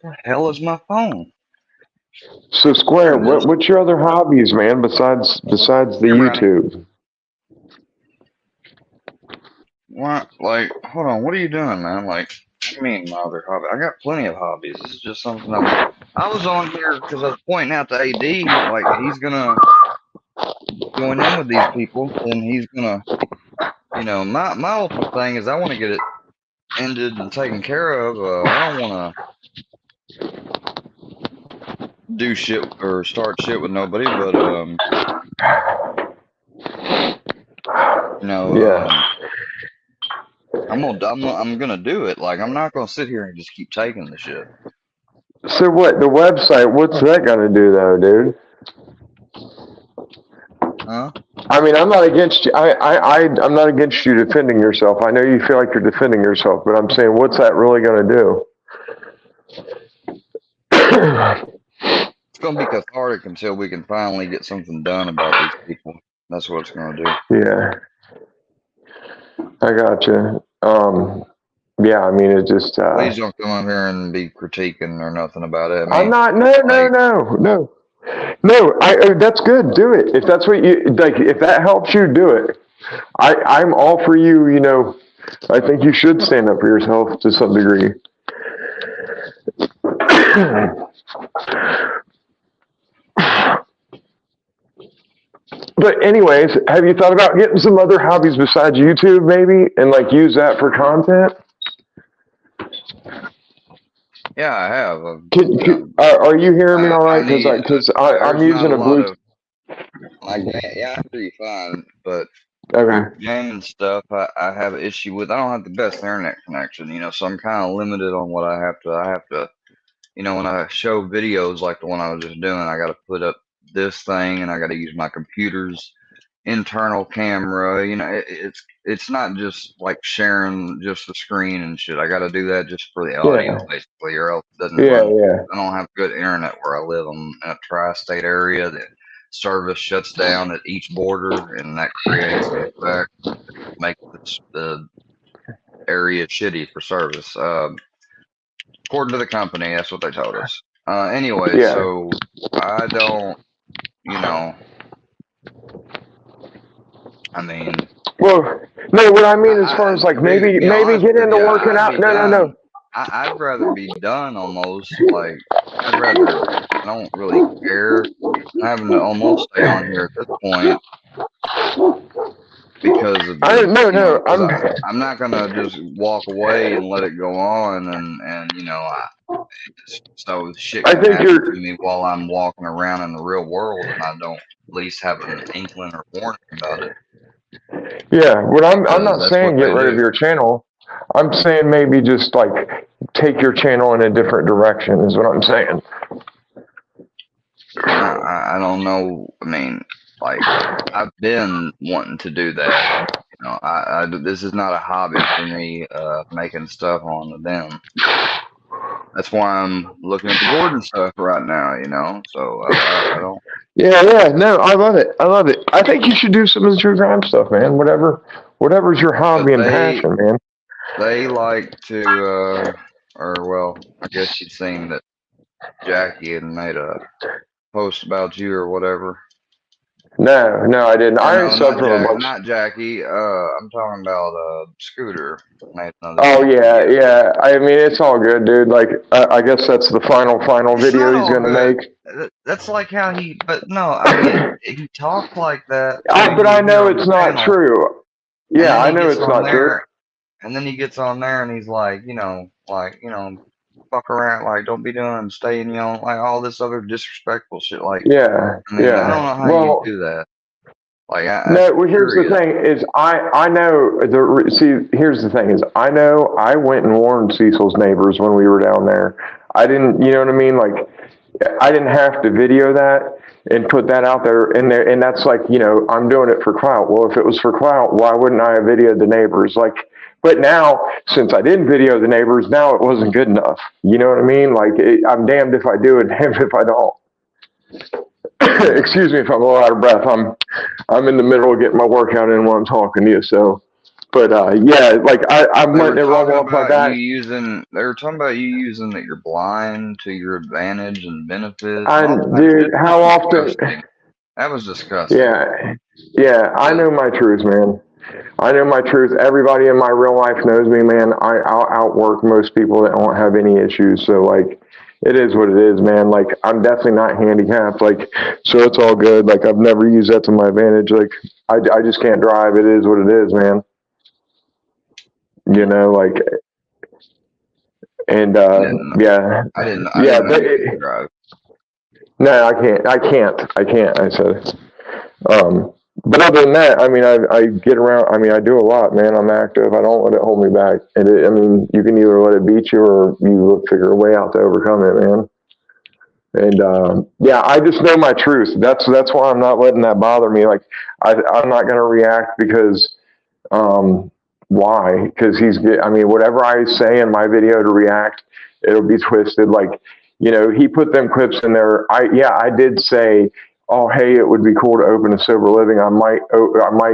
Speaker 1: What the hell is my phone?
Speaker 20: So Square,
Speaker 1: There it is.
Speaker 20: what's your other hobbies, man? Besides the
Speaker 1: Here, Brownie.
Speaker 20: YouTube.
Speaker 1: What? Like, hold on. What are you doing, man? Like, what do you mean my other hobby? I got plenty of hobbies. This is just something I was on here because I was pointing out to AD, like, he's gonna join in with these people, and he's gonna, my ultimate thing is I want to get it ended and taken care of. I don't want to do shit or start shit with nobody, but
Speaker 20: Yeah.
Speaker 1: I'm gonna do it. Like, I'm not gonna sit here and just keep taking the shit.
Speaker 20: So what? The website? What's that got to do, though, dude?
Speaker 1: Huh?
Speaker 20: I mean, I'm not against you. I'm not against you defending yourself. I know you feel like you're defending yourself, but I'm saying, what's that really going to do?
Speaker 1: It's gonna be cathartic until we can finally get something done about these people. That's what it's gonna do.
Speaker 20: Yeah, I got you. Yeah, I mean, it just.
Speaker 1: Please don't come up here and be critiquing or nothing about it.
Speaker 20: I'm not. No. That's good. Do it if that's what you like. If that helps you, do it. I'm all for you. I think you should stand up for yourself to some degree. But anyways, have you thought about getting some other hobbies besides YouTube, maybe, and like use that for content?
Speaker 1: Yeah, I have.
Speaker 20: Are you hearing me all right? Because I'm using a Bluetooth.
Speaker 1: I hear you fine, but
Speaker 20: Okay.
Speaker 1: gaming stuff, I have an issue with. I don't have the best internet connection, so I'm kind of limited on what I have to. When I show videos like the one I was just doing, I got to put up this thing, and I got to use my computer's internal camera. It's not just like sharing just the screen and shit. I got to do that just for the audio, basically, or else it doesn't run. I don't have good internet where I live. I'm in a tri-state area. The service shuts down at each border, and that creates an effect that makes the area shitty for service. According to the company, that's what they told us. Anyway, so I don't, I mean.
Speaker 20: Well, no, what I mean as far as like maybe get into working out. No.
Speaker 1: I'd rather be done almost. Like, I don't really care. I'm having to almost stay on here at this point because of this, I'm not gonna just walk away and let it go on, and so shit can happen to me while I'm walking around in the real world, and I don't at least have an inkling or warning about it.
Speaker 20: Yeah, I'm not saying get rid of your channel. I'm saying maybe just like take your channel in a different direction is what I'm saying.
Speaker 1: I don't know. I mean, like, I've been wanting to do that. This is not a hobby for me, making stuff on them. That's why I'm looking at the Gordon stuff right now, so I don't.
Speaker 20: Yeah, no, I love it. I think you should do some of the true crime stuff, man. Whatever's your hobby and passion, man.
Speaker 1: They like to, I guess you'd seen that Jackie had made a post about you or whatever.
Speaker 20: No, I didn't. I
Speaker 1: No,
Speaker 20: subbed from a bunch.
Speaker 1: not Jackie. I'm talking about Scooter. Made another
Speaker 20: Oh
Speaker 1: YouTube video.
Speaker 20: yeah. I mean, it's all good, dude. Like, I guess that's the final
Speaker 1: It's
Speaker 20: video
Speaker 1: not
Speaker 20: he's
Speaker 1: all
Speaker 20: gonna
Speaker 1: good.
Speaker 20: make.
Speaker 1: That's like how he. But no, I mean, he talked like that too.
Speaker 20: But I
Speaker 1: You hear
Speaker 20: know
Speaker 1: on
Speaker 20: it's
Speaker 1: the
Speaker 20: not
Speaker 1: panel,
Speaker 20: true.
Speaker 1: and
Speaker 20: Yeah,
Speaker 1: then
Speaker 20: I
Speaker 1: he
Speaker 20: know
Speaker 1: gets
Speaker 20: it's
Speaker 1: on
Speaker 20: not true.
Speaker 1: there, and he's like, fuck around, like don't be doing, staying young, like all this other disrespectful shit. Like,
Speaker 20: Yeah,
Speaker 1: I mean, I don't know how you
Speaker 20: Well,
Speaker 1: do that. Like, that's
Speaker 20: no. Well, here's the
Speaker 1: curious.
Speaker 20: thing: is I know the see. Here's the thing: is I know I went and warned Cecil's neighbors when we were down there. I didn't. You know what I mean? Like, I didn't have to video that and put that out there. And that's like, I'm doing it for clout. Well, if it was for clout, why wouldn't I have videoed the neighbors? Like, but now, since I didn't video the neighbors, now it wasn't good enough. You know what I mean? Like, I'm damned if I do and damned if I don't. Excuse me if I'm a little out of breath. I'm in the middle of getting my workout in while I'm talking to you. So, but yeah, like I'm
Speaker 1: They were
Speaker 20: letting it roll
Speaker 1: talking
Speaker 20: off my
Speaker 1: about
Speaker 20: back.
Speaker 1: They were talking about you using that you're blind to your advantage and benefits.
Speaker 20: Dude, how often?
Speaker 1: Disgusting. That was disgusting.
Speaker 20: Yeah, I know my truth, man. I know my truth. Everybody in my real life knows me, man. I'll outwork most people that don't have any issues. So, like, it is what it is, man. Like, I'm definitely not handicapped. Like, so it's all good. Like, I've never used that to my advantage. Like, I just can't drive. It is what it is, man. Like, and yeah.
Speaker 1: I didn't know you could drive.
Speaker 20: No, I can't. I said. But other than that, I mean, I get around. I mean, I do a lot, man. I'm active. I don't let it hold me back. And I mean, you can either let it beat you or you figure a way out to overcome it, man. And yeah, I just know my truth. That's why I'm not letting that bother me. Like, I'm not gonna react because why? Because I mean, whatever I say in my video to react, it'll be twisted. Like, he put them clips in there. I did say, oh, hey, it would be cool to open a sober living. I might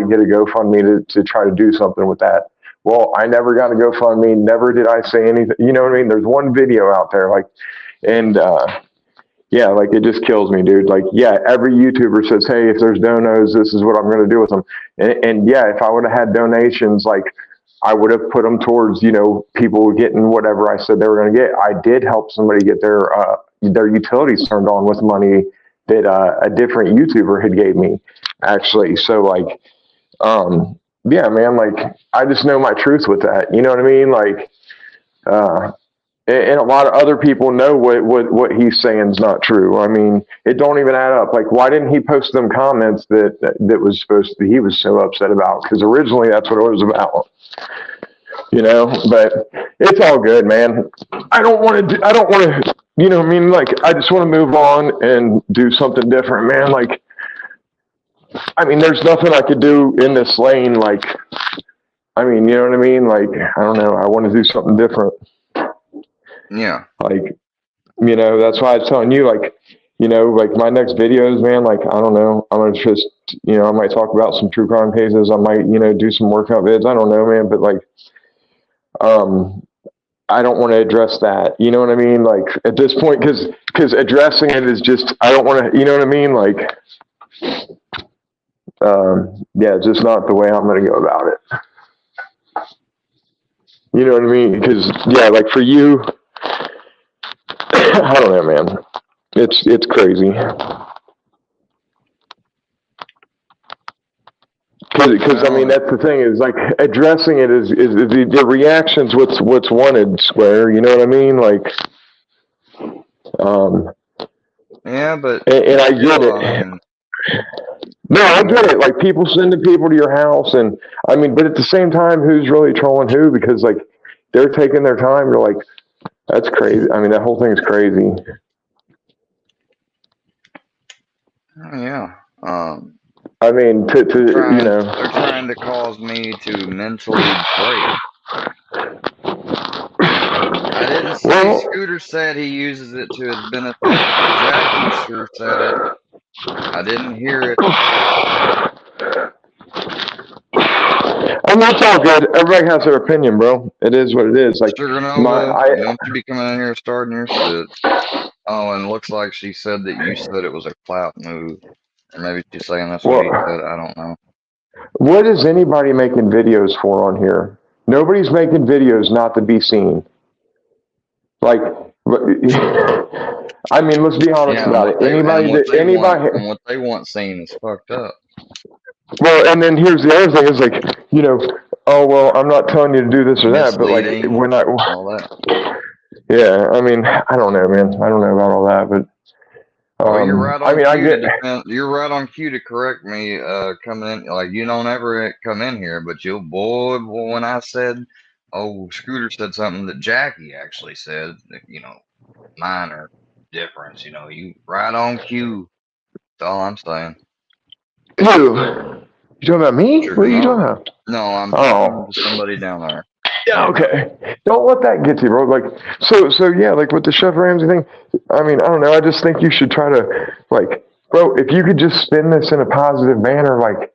Speaker 20: get a GoFundMe to try to do something with that. Well, I never got a GoFundMe. Never did I say anything. You know what I mean? There's one video out there, like, and yeah, like, it just kills me, dude. Like, yeah, every YouTuber says, hey, if there's donos, this is what I'm going to do with them. And yeah, if I would have had donations, like, I would have put them towards, people getting whatever I said they were going to get. I did help somebody get their utilities turned on with money that a different YouTuber had gave me, actually. So, like, yeah, man, like, I just know my truth with that. You know what I mean? Like, and a lot of other people know what he's saying is not true. I mean, it don't even add up. Like, why didn't he post them comments that was supposed to, he was so upset about? Because originally that's what it was about. But it's all good, man. I don't want to, you know what I mean? Like, I just want to move on and do something different, man. Like, I mean, there's nothing I could do in this lane. Like, I mean, you know what I mean? Like, I don't know. I want to do something different.
Speaker 1: Yeah.
Speaker 20: Like, that's why I was telling you, like, like, my next videos, man, like, I don't know. I'm going to just, I might talk about some true crime cases. I might, do some workout vids. I don't know, man. But, like, I don't want to address that. You know what I mean? Like, at this point, because addressing it is just, I don't want to, you know what I mean? Like, yeah, it's just not the way I'm going to go about it. You know what I mean? Because, yeah, like, for you, I don't know, man. It's crazy. Because I mean, that's the thing, is like, addressing it is the reactions. What's wanted, Square. You know what I mean? Like,
Speaker 1: yeah, but
Speaker 20: and I get it. No, I get it. Like, people sending people to your house, and I mean, but at the same time, who's really trolling who? Because, like, they're taking their time to, like, that's crazy. I mean, that whole thing's crazy.
Speaker 1: Yeah.
Speaker 20: I mean, they're
Speaker 1: trying to cause me to mentally break. I didn't see. Scooter said he uses it to his benefit. Jackie sure said it. I didn't hear it.
Speaker 20: I mean, that's all good. Everybody has their opinion, bro. It is what it is. Like,
Speaker 1: Sugar Nova, don't you be coming in here starting your shit. Oh, and it looks like she said that you said it was a clout move. Or maybe she's saying that's what
Speaker 20: Well,
Speaker 1: he said. I don't know.
Speaker 20: what is anybody making videos for on here? Nobody's making videos not to be seen. Like, I mean, let's be honest
Speaker 1: Yeah, and
Speaker 20: about
Speaker 1: what
Speaker 20: it.
Speaker 1: they
Speaker 20: Anybody.
Speaker 1: and what they want seen is fucked up.
Speaker 20: Well, and then here's the other thing: is like, oh well, I'm not telling you to do this or that, but like
Speaker 1: Misleading,
Speaker 20: when I,
Speaker 1: all that.
Speaker 20: yeah, I mean, I don't know, man. I don't know about all that, but
Speaker 1: Oh, you're right
Speaker 20: I
Speaker 1: on
Speaker 20: mean, I
Speaker 1: cue to
Speaker 20: get.
Speaker 1: defend. You're right on cue to correct me. Coming in, like you don't ever come in here, but you boy, when I said, oh, Scooter said something that Jackie actually said, that, minor difference. You right on cue. That's all I'm saying.
Speaker 20: Who? You talking about me?
Speaker 1: Sure,
Speaker 20: What are you talking
Speaker 1: no,
Speaker 20: about?
Speaker 1: no, I'm talking
Speaker 20: Oh.
Speaker 1: to somebody down there.
Speaker 20: Yeah, okay. Don't let that get to you, bro. Like, so yeah, like with the Chef Ramsay thing, I mean, I don't know. I just think you should try to, like, bro, if you could just spin this in a positive manner, like,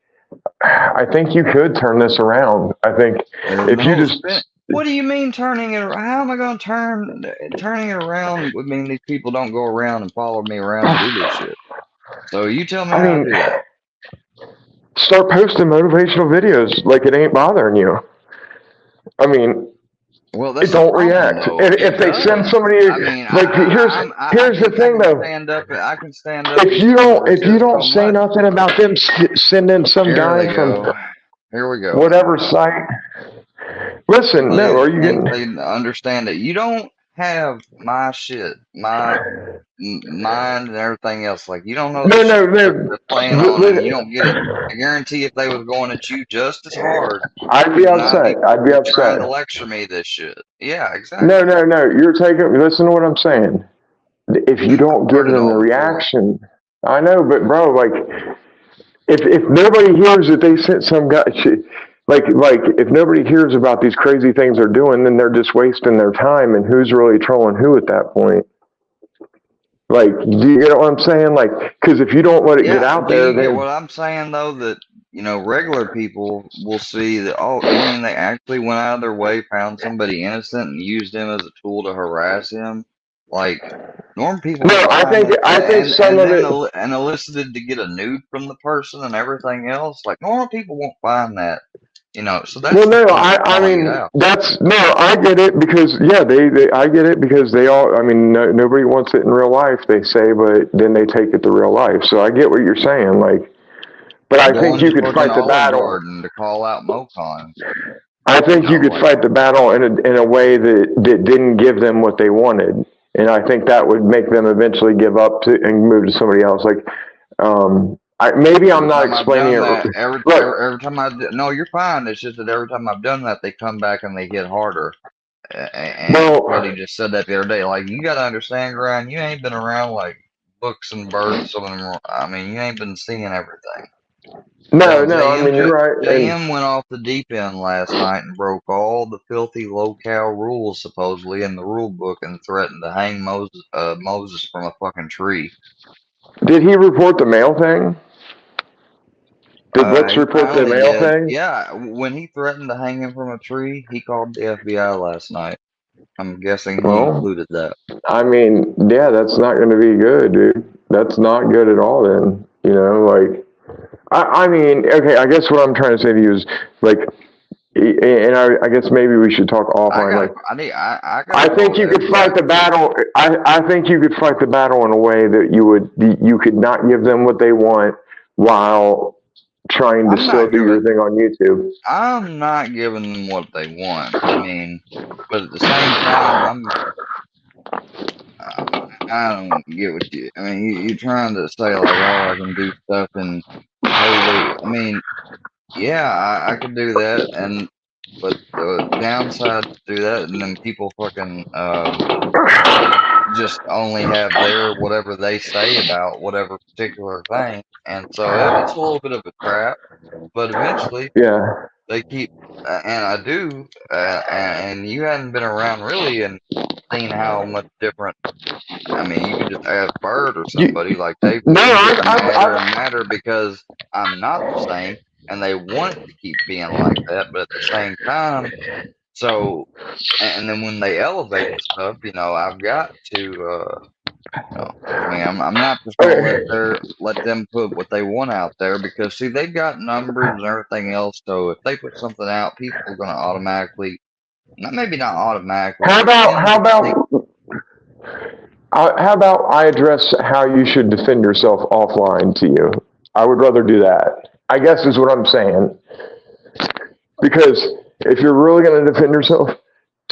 Speaker 20: I think you could turn this around. I think if you just,
Speaker 1: What do you mean turning it around? How am I going to turning it around? Would mean these people don't go around and follow me around and do this shit. So you tell me
Speaker 20: I
Speaker 1: how to
Speaker 20: mean,
Speaker 1: do that.
Speaker 20: start posting motivational videos like it ain't bothering you. I mean,
Speaker 1: Well, that's the
Speaker 20: don't
Speaker 1: problem,
Speaker 20: react.
Speaker 1: though.
Speaker 20: And
Speaker 1: It
Speaker 20: if they send
Speaker 1: does.
Speaker 20: somebody,
Speaker 1: I mean,
Speaker 20: like, here's the thing, though.
Speaker 1: I can stand up.
Speaker 20: If you don't
Speaker 1: so
Speaker 20: say
Speaker 1: much.
Speaker 20: nothing about them sending some
Speaker 1: Here
Speaker 20: guy
Speaker 1: they
Speaker 20: from
Speaker 1: go. Here we go.
Speaker 20: whatever site. Listen, no, are you getting?
Speaker 1: They understand that you don't have my shit, my mind and everything else. Like you don't know the shit they're playing on, and you don't get it. I guarantee if they was going at you just as hard,
Speaker 20: I'd
Speaker 1: you
Speaker 20: be
Speaker 1: would not be
Speaker 20: upset. I'd be
Speaker 1: trying
Speaker 20: upset.
Speaker 1: to lecture me this shit. Yeah, exactly.
Speaker 20: No. You're taking. Listen to what I'm saying. If you don't give
Speaker 1: Heard it
Speaker 20: them the
Speaker 1: all before.
Speaker 20: reaction, I know, but bro, like, if nobody hears that they sent some guy, like if nobody hears about these crazy things they're doing, then they're just wasting their time. And who's really trolling who at that point? Like, do you get what I'm saying? Like, because if you don't let it get out
Speaker 1: Do
Speaker 20: there,
Speaker 1: you get
Speaker 20: then
Speaker 1: what I'm saying though? That regular people will see that. Oh, you mean they actually went out of their way, found somebody innocent, and used him as a tool to harass him? Like normal people
Speaker 20: no,
Speaker 1: won't find that,
Speaker 20: I think some
Speaker 1: and
Speaker 20: of
Speaker 1: then
Speaker 20: it.
Speaker 1: and elicited to get a nude from the person and everything else. Like normal people won't find that. So that's
Speaker 20: Well,
Speaker 1: the
Speaker 20: no,
Speaker 1: point of
Speaker 20: I
Speaker 1: calling it
Speaker 20: mean,
Speaker 1: out.
Speaker 20: I get it because, yeah, I get it because they all, I mean, nobody wants it in real life, they say, but then they take it to real life. So I get what you're saying. Like, but I think
Speaker 1: Going
Speaker 20: you
Speaker 1: to
Speaker 20: could
Speaker 1: fucking
Speaker 20: fight the
Speaker 1: Olive
Speaker 20: battle.
Speaker 1: Garden to call out Mocon.
Speaker 20: I think you could
Speaker 1: Like,
Speaker 20: fight the battle in a way that didn't give them what they wanted. And I think that would make them eventually give up to and move to somebody else. Like, maybe I'm
Speaker 1: every
Speaker 20: not
Speaker 1: time I've
Speaker 20: explaining
Speaker 1: done
Speaker 20: it.
Speaker 1: that,
Speaker 20: Look,
Speaker 1: every time no, you're fine. It's just that every time I've done that, they come back and they hit harder. And Freddie
Speaker 20: well,
Speaker 1: just said that the other day. Like, you got to understand, Grind, you ain't been around like books and birds. I mean, you ain't been seeing everything.
Speaker 20: no, I mean, you're right. And
Speaker 1: JM went off the deep end last night and broke all the filthy locale rules, supposedly, in the rule book and threatened to hang Moses from a fucking tree.
Speaker 20: did he report the mail thing? Did Books
Speaker 1: He
Speaker 20: report the
Speaker 1: finally
Speaker 20: mail
Speaker 1: did.
Speaker 20: thing?
Speaker 1: Yeah, when he threatened to hang him from a tree, he called the FBI last night. I'm guessing he
Speaker 20: Well,
Speaker 1: included that.
Speaker 20: I mean, yeah, that's not going to be good, dude. That's not good at all. Then like, I mean, okay. I guess what I'm trying to say to you is like, and I guess maybe we should talk offline. Like, I think you could fight the battle. I think you could fight the battle in a way that you could not give them what they want while trying to still do your thing on YouTube.
Speaker 1: I'm not giving them what they want. I mean, but at the same time, I don't get what you. I mean, you're trying to say like, oh, I can do stuff and totally. I mean, yeah, I could do that, but the downside to do that, and then people fucking just only have their whatever they say about whatever particular thing, and so it's a little bit of a trap. But eventually,
Speaker 20: yeah,
Speaker 1: they keep, and I do, and you hadn't been around really and seen how much different. I mean, you can just ask Bird or somebody like they get madder and madder because I'm not the same, and they want it to keep being like that. But at the same time, so and then when they elevate the stuff, I've got to No, I mean, I'm not just gonna
Speaker 20: Okay.
Speaker 1: let them put what they want out there because see they've got numbers and everything else. So if they put something out, people are gonna automatically, maybe not automatically,
Speaker 20: How
Speaker 1: but
Speaker 20: about
Speaker 1: tend
Speaker 20: how
Speaker 1: to think.
Speaker 20: about how about I address how you should defend yourself offline to you? I would rather do that. I guess is what I'm saying. Because if you're really going to defend yourself,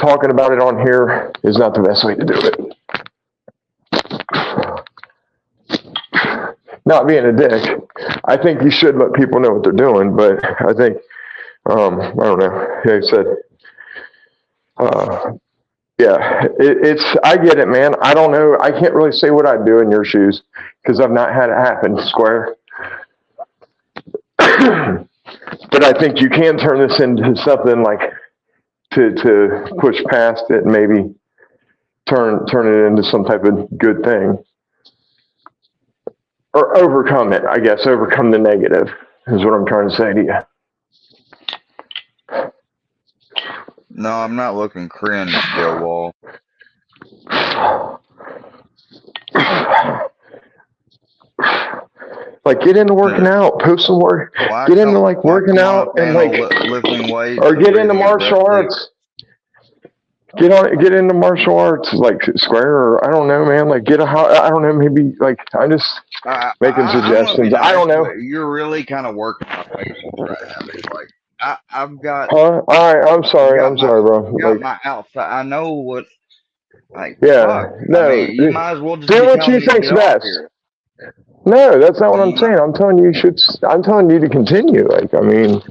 Speaker 20: talking about it on here is not the best way to do it. Not being a dick, I think you should let people know what they're doing. But I think, I don't know. Like I said, yeah, it's. I get it, man. I don't know. I can't really say what I'd do in your shoes because I've not had it happen, Square. But I think you can turn this into something like to push past it and maybe turn it into some type of good thing or overcome it. I guess overcome the negative is what I'm trying to say to you.
Speaker 1: No, I'm not looking cringe, Joe Wall.
Speaker 20: Like get into working out, post some work,
Speaker 1: Why
Speaker 20: get into
Speaker 1: come?
Speaker 20: like
Speaker 1: Why
Speaker 20: working
Speaker 1: come on a
Speaker 20: out and
Speaker 1: panel
Speaker 20: like,
Speaker 1: lifting weights
Speaker 20: or
Speaker 1: and
Speaker 20: get into
Speaker 1: breathing in
Speaker 20: martial
Speaker 1: breath?
Speaker 20: arts. Get into martial arts like Square or I don't know, man. Like I don't know, maybe like I'm just making suggestions. I don't know.
Speaker 1: You're really kind of working my patience right now. It's like I've got.
Speaker 20: Huh? All right, I'm sorry, bro.
Speaker 1: Got
Speaker 20: Like,
Speaker 1: my outfit. I know what. Like
Speaker 20: yeah,
Speaker 1: fuck. I
Speaker 20: no,
Speaker 1: mean, you might as well just
Speaker 20: do
Speaker 1: be
Speaker 20: what
Speaker 1: telling
Speaker 20: you
Speaker 1: me to
Speaker 20: think's
Speaker 1: get off
Speaker 20: best.
Speaker 1: here.
Speaker 20: No, that's not what I'm saying. I'm telling you I'm telling you to continue. Like, I mean,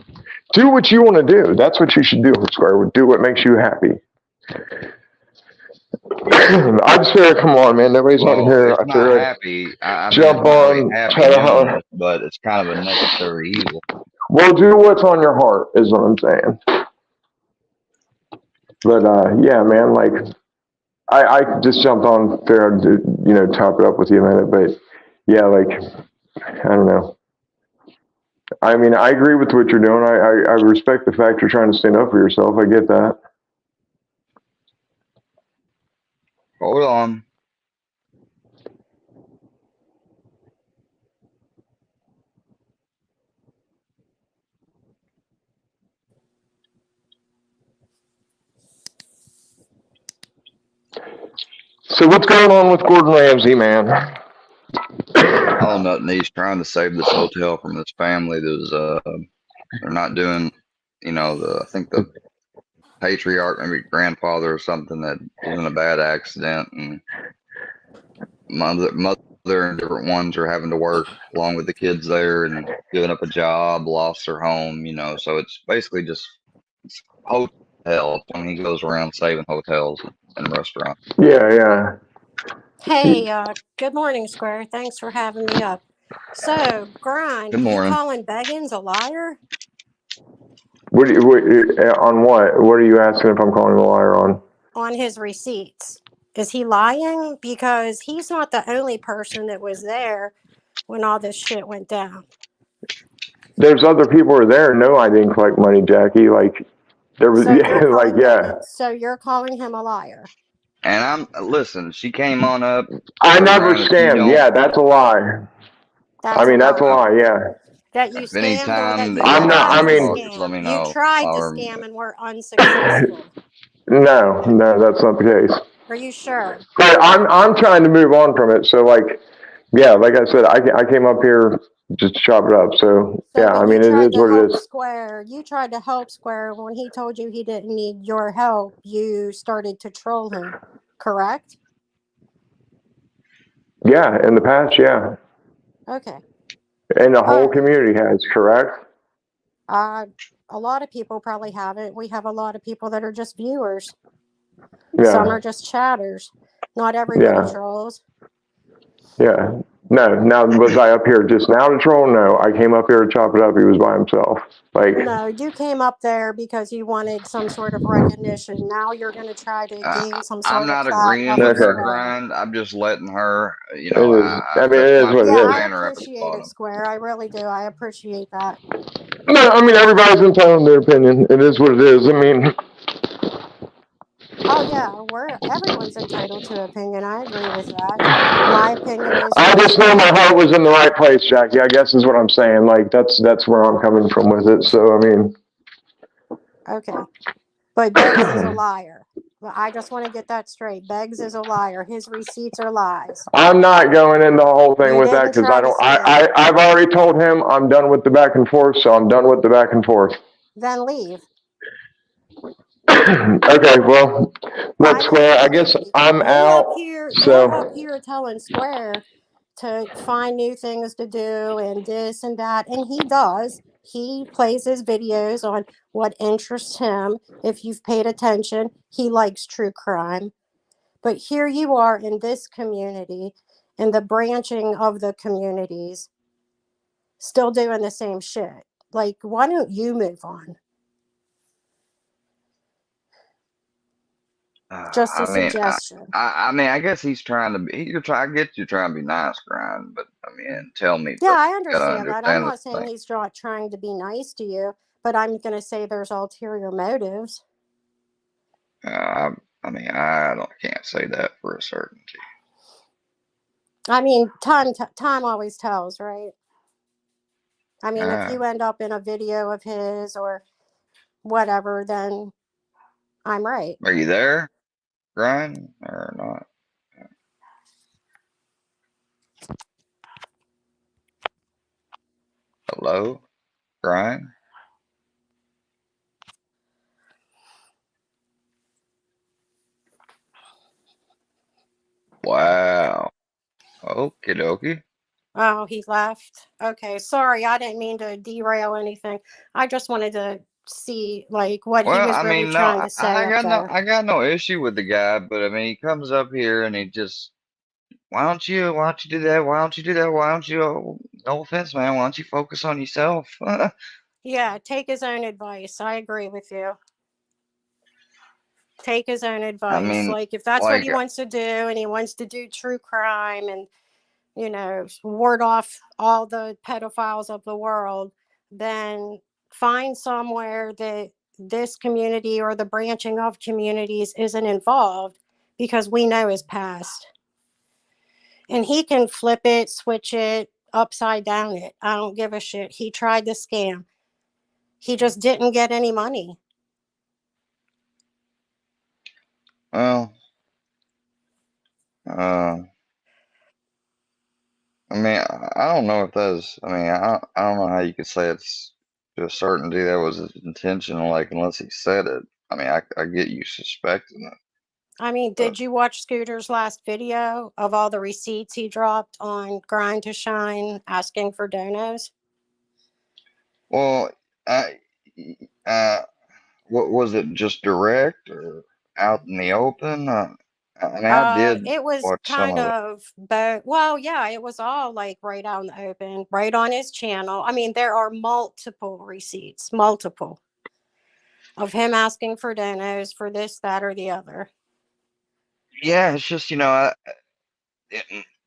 Speaker 20: do what you want to do. That's what you should do, Square. Do what makes you happy. I just figured, come on, man. Nobody's on here.
Speaker 1: It's
Speaker 20: I
Speaker 1: not
Speaker 20: figured
Speaker 1: happy. I mean,
Speaker 20: jump
Speaker 1: it's not really
Speaker 20: on,
Speaker 1: happy
Speaker 20: try to
Speaker 1: doing
Speaker 20: holler.
Speaker 1: this, but it's kind of a necessary evil.
Speaker 20: Well, do what's on your heart is what I'm saying. But yeah, man. Like, I just jumped on, figured to top it up with you a minute. But yeah, like, I don't know. I mean, I agree with what you're doing. I respect the fact you're trying to stand up for yourself. I get that.
Speaker 1: Hold on.
Speaker 20: So what's going on with Gordon Ramsay, man?
Speaker 1: Oh, nothing. He's trying to save this hotel from this family that's they're not doing, I think the patriarch, maybe grandfather or something that was in a bad accident, and mother and different ones are having to work along with the kids there and giving up a job, lost their home, so it's basically just hotel when he goes around saving hotels and restaurants.
Speaker 20: Yeah.
Speaker 14: Hey, good morning, Square. Thanks for having me up. So, Grind,
Speaker 1: Good
Speaker 14: you
Speaker 1: morning.
Speaker 14: calling Beggins a liar?
Speaker 20: On what? What are you asking if I'm calling a liar on?
Speaker 14: On his receipts. Is he lying? Because he's not the only person that was there when all this shit went down.
Speaker 20: There's other people who are there. No, I didn't collect money, Jackie. Like, there was,
Speaker 14: So you're calling him a liar.
Speaker 1: And listen, she came on up.
Speaker 20: I never scammed. Yeah, that's a lie. That's a lie. Yeah.
Speaker 14: That you scammed or that you
Speaker 20: I'm not,
Speaker 14: tried
Speaker 20: I mean,
Speaker 14: to scam. You tried to scam and were unsuccessful.
Speaker 20: No, that's not the case.
Speaker 14: Are you sure?
Speaker 20: But I'm trying to move on from it. So like, yeah, like I said, I came up here just to chop it up. So yeah, I mean, it is what it is.
Speaker 14: Square, you tried to help Square when he told you he didn't need your help. You started to troll him, correct?
Speaker 20: Yeah, in the past, yeah.
Speaker 14: Okay.
Speaker 20: And the whole community has, correct?
Speaker 14: A lot of people probably haven't. We have a lot of people that are just viewers.
Speaker 20: Yeah.
Speaker 14: Some are just chatters. Not everybody trolls.
Speaker 20: Yeah. No, now was I up here just now to troll? No, I came up here to chop it up. He was by himself. Like,
Speaker 14: no, you came up there because you wanted some sort of recognition. Now you're going to try to gain some sort
Speaker 1: I'm not
Speaker 14: of
Speaker 1: agreeing with her grind. I'm just letting her,
Speaker 20: I mean, it is what it is.
Speaker 14: I appreciate it, Square. I really do. I appreciate that.
Speaker 20: No, I mean, everybody's entitled to their opinion. It is what it is. I mean,
Speaker 14: Oh yeah, everyone's entitled to opinion. I agree with that. My opinion is
Speaker 20: I
Speaker 14: you
Speaker 20: just know
Speaker 14: should.
Speaker 20: my heart was in the right place, Jackie. I guess is what I'm saying. Like that's where I'm coming from with it. So I mean,
Speaker 14: Okay, but Beggs is a liar. Well, I just want to get that straight. Beggs is a liar. His receipts are lies.
Speaker 20: I'm not going into the whole thing
Speaker 14: You
Speaker 20: with that
Speaker 14: didn't
Speaker 20: because I
Speaker 14: try to
Speaker 20: don't.
Speaker 14: scam.
Speaker 20: I've already told him I'm done with the back and forth. So I'm done with the back and forth.
Speaker 14: Then leave.
Speaker 20: Okay, well, look,
Speaker 14: Find a
Speaker 20: Square.
Speaker 14: new
Speaker 20: I guess
Speaker 14: community.
Speaker 20: I'm out.
Speaker 14: You're up
Speaker 20: So
Speaker 14: here telling Square to find new things to do and this and that, and he does. He plays his videos on what interests him. If you've paid attention, he likes true crime. But here you are in this community, in the branching of the communities, still doing the same shit. Like, why don't you move on? Just a
Speaker 1: I mean,
Speaker 14: suggestion.
Speaker 1: I mean, I guess he's trying to be. I get you trying to be nice, Grind, but I mean, tell me,
Speaker 14: Yeah,
Speaker 1: but
Speaker 14: I
Speaker 1: you gotta
Speaker 14: understand that. I'm
Speaker 1: understand the
Speaker 14: not saying
Speaker 1: thing.
Speaker 14: he's not trying to be nice to you, but I'm going to say there's ulterior motives.
Speaker 1: I mean, I don't can't say that for a certainty.
Speaker 14: I mean, time always tells, right? I mean, if
Speaker 1: Uh,
Speaker 14: you end up in a video of his or whatever, then I'm right.
Speaker 1: are you there, Grind, or not? Hello, Grind. Wow. Okie dokie.
Speaker 14: Oh, he left. Okay, sorry, I didn't mean to derail anything. I just wanted to see like what he
Speaker 1: Well,
Speaker 14: was
Speaker 1: I
Speaker 14: really
Speaker 1: mean, no,
Speaker 14: trying to say up there.
Speaker 1: I got no issue with the guy, but I mean, he comes up here and he just, why don't you do that? Why don't you do that? Why don't you, no offense, man, why don't you focus on yourself?
Speaker 14: Yeah, take his own advice. I agree with you. Take his own
Speaker 1: I
Speaker 14: advice.
Speaker 1: mean,
Speaker 14: Like if that's what
Speaker 1: like,
Speaker 14: he wants to do and he wants to do true crime and ward off all the pedophiles of the world, then find somewhere that this community or the branching of communities isn't involved because we know his past. And he can flip it, switch it, upside down it. I don't give a shit. He tried to scam. He just didn't get any money.
Speaker 1: well, uh, I mean, I don't know if that's, I mean, I don't know how you could say it's to a certainty that was his intention, like, unless he said it. I mean, I get you suspecting it,
Speaker 14: I mean,
Speaker 1: but,
Speaker 14: did you watch Scooter's last video of all the receipts he dropped on Grind to Shine asking for donos?
Speaker 1: well, I, uh, what was it, just direct or out in the open? I mean, I did
Speaker 14: It was
Speaker 1: watch some
Speaker 14: kind
Speaker 1: of it.
Speaker 14: of both. Well, yeah, it was all like right out in the open, right on his channel. I mean, there are multiple receipts, multiple of him asking for donos for this, that, or the other.
Speaker 1: Yeah, it's just,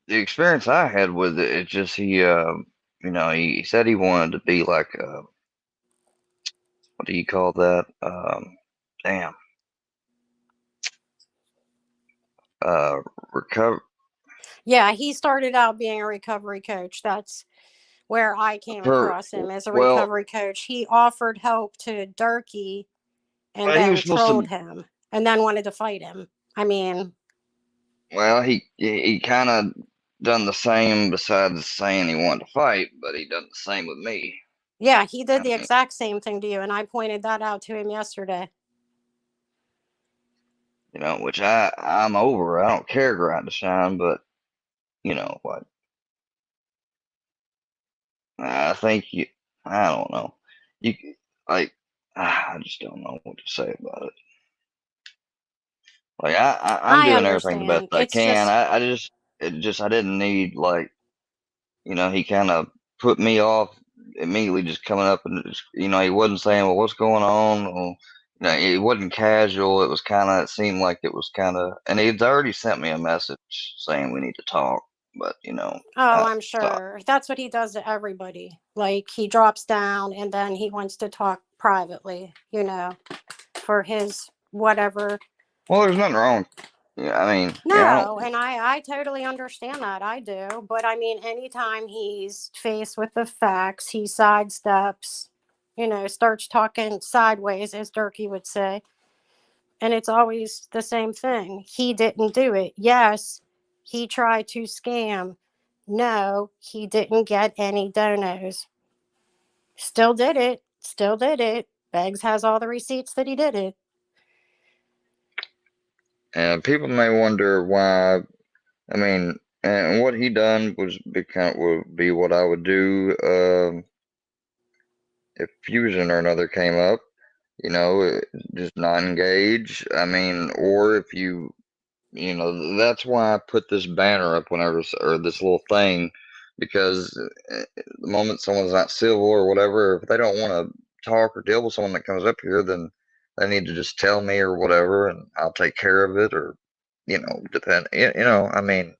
Speaker 1: the experience I had with it, it's just he said he wanted to be like, what do you call that? Damn, uh, recover.
Speaker 14: Yeah, he started out being a recovery coach. That's where I came
Speaker 1: For
Speaker 14: across him as a
Speaker 1: well,
Speaker 14: recovery coach. He offered help to Durkee and
Speaker 1: he was
Speaker 14: then
Speaker 1: supposed
Speaker 14: trolled
Speaker 1: to.
Speaker 14: him and then wanted to fight him. I mean,
Speaker 1: Well, he kind of done the same besides saying he wanted to fight, but he done the same with me.
Speaker 14: yeah, he did
Speaker 1: I
Speaker 14: the
Speaker 1: mean,
Speaker 14: exact same thing to you, and I pointed that out to him yesterday.
Speaker 1: which I'm over. I don't care, grind to shine, but you know what? I think you. I don't know. You like. I just don't know what to say about it. Like I'm
Speaker 14: I
Speaker 1: doing everything the best
Speaker 14: understand.
Speaker 1: I
Speaker 14: It's
Speaker 1: can.
Speaker 14: just,
Speaker 1: I didn't need like he kind of put me off immediately just coming up and just, he wasn't saying, well, what's going on? Or, it wasn't casual. It was kind of, it seemed like it was kind of, and he'd already sent me a message saying we need to talk, but
Speaker 14: oh,
Speaker 1: I
Speaker 14: I'm
Speaker 1: stopped.
Speaker 14: sure. That's what he does to everybody. Like, he drops down and then he wants to talk privately, for his whatever
Speaker 1: Well, there's nothing wrong. Yeah, I mean, yeah, I
Speaker 14: No,
Speaker 1: don't.
Speaker 14: and I totally understand that. I do. But I mean, anytime he's faced with the facts, he sidesteps, starts talking sideways, as Durkee would say. And it's always the same thing. He didn't do it. Yes, he tried to scam. No, he didn't get any donos. Still did it. Still did it. Beggs has all the receipts that he did it.
Speaker 1: And people may wonder why. I mean, and what he done would be what I would do if Fusion or another came up. Just not engage. I mean, or if that's why I put this banner up whenever, or this little thing, because the moment someone's not civil or whatever, if they don't want to talk or deal with someone that comes up here, then they need to just tell me or whatever, and I'll take care of it, or depend. I mean,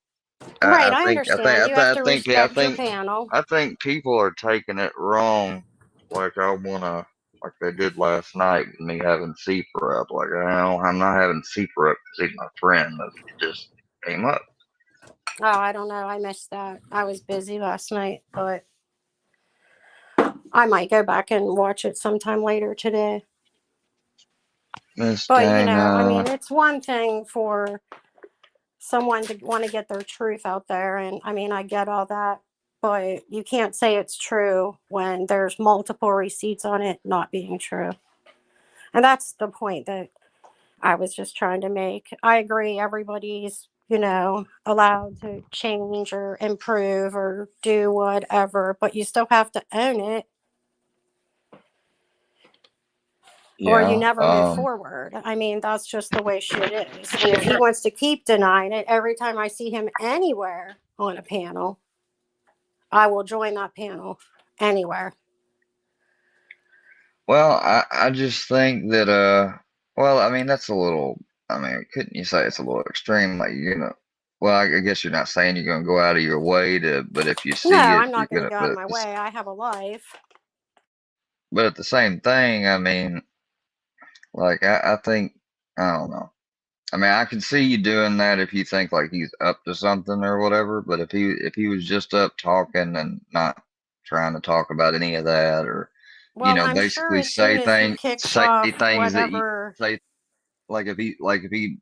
Speaker 14: Right,
Speaker 1: I
Speaker 14: I
Speaker 1: think, I think,
Speaker 14: understand.
Speaker 1: I
Speaker 14: You
Speaker 1: think,
Speaker 14: have
Speaker 1: I
Speaker 14: to
Speaker 1: think, I
Speaker 14: respect your
Speaker 1: think,
Speaker 14: panel.
Speaker 1: I think people are taking it wrong. Like I wanna, like they did last night with me having Cipher up. Like, I'm not having Cipher up because he's my friend. It just came up.
Speaker 14: Oh, I don't know. I missed that. I was busy last night, but I might go back and watch it sometime later today.
Speaker 1: Miss
Speaker 14: But, I
Speaker 1: Dana.
Speaker 14: mean, it's one thing for someone to want to get their truth out there. And I mean, I get all that. But you can't say it's true when there's multiple receipts on it not being true. And that's the point that I was just trying to make. I agree, everybody's, allowed to change or improve or do whatever, but you still have to own it or you
Speaker 1: Yeah.
Speaker 14: never move forward. I mean, that's just the way shit is. And if he wants to keep denying it, every time I see him anywhere on a panel, I will join that panel anywhere.
Speaker 1: Well, I just think that well, I mean that's a little. I mean, couldn't you say it's a little extreme? Like well, I guess you're not saying you're gonna go out of your way to, but if you
Speaker 14: No,
Speaker 1: see it,
Speaker 14: I'm
Speaker 1: you're
Speaker 14: not going to
Speaker 1: gonna.
Speaker 14: go out of my way. I have a life.
Speaker 1: But at the same thing, I mean, like I think I don't know. I mean, I can see you doing that if you think like he's up to something or whatever. But if he was just up talking and not trying to talk about any of that, or
Speaker 14: Well, I'm sure
Speaker 1: basically
Speaker 14: as soon as he kicks
Speaker 1: say
Speaker 14: off
Speaker 1: things that you
Speaker 14: whatever.
Speaker 1: say, like if he's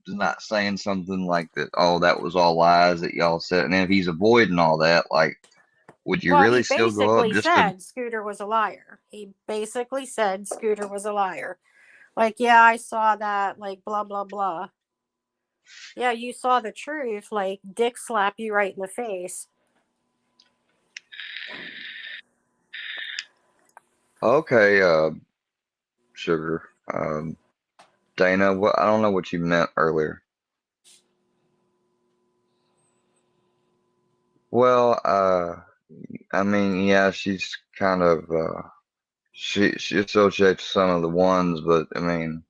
Speaker 1: not saying something like that, oh, that was all lies that y'all said, and if he's avoiding all that, like, would you
Speaker 14: Well,
Speaker 1: really
Speaker 14: he
Speaker 1: still go up
Speaker 14: basically
Speaker 1: just to?
Speaker 14: said Scooter was a liar. He basically said Scooter was a liar. Like, yeah, I saw that, like, blah, blah, blah. Yeah, you saw the truth, like, dick slap you right in the face.
Speaker 1: Okay, sugar. Dana, what I don't know what you meant earlier. Well, I mean, yeah, she's kind of she associates some of the ones, but I mean,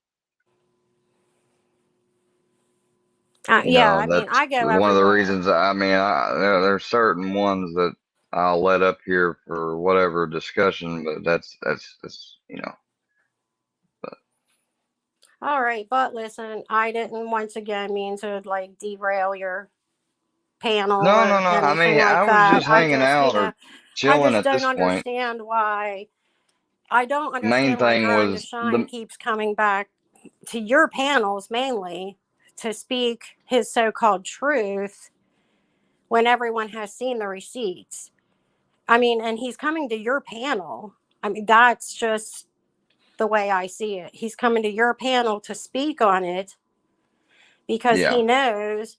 Speaker 14: Yeah, I mean,
Speaker 1: that's
Speaker 14: I go
Speaker 1: one of the
Speaker 14: everywhere.
Speaker 1: reasons. I mean, there's certain ones that I'll let up here for whatever discussion, but that's. But
Speaker 14: All right, but listen, I didn't once again mean to, like, derail your panel
Speaker 1: no, no,
Speaker 14: or
Speaker 1: no. I
Speaker 14: anything
Speaker 1: mean, I
Speaker 14: like
Speaker 1: was
Speaker 14: that.
Speaker 1: just hanging out or
Speaker 14: I
Speaker 1: chilling
Speaker 14: just
Speaker 1: at
Speaker 14: don't
Speaker 1: this point.
Speaker 14: understand why. I don't
Speaker 1: The main
Speaker 14: understand why
Speaker 1: thing
Speaker 14: Grind to
Speaker 1: was
Speaker 14: Shine keeps coming back to your panels mainly to speak his so-called truth when everyone has seen the receipts. I mean, and he's coming to your panel. I mean, that's just the way I see it. He's coming to your panel to speak on it because he
Speaker 1: yeah.
Speaker 14: knows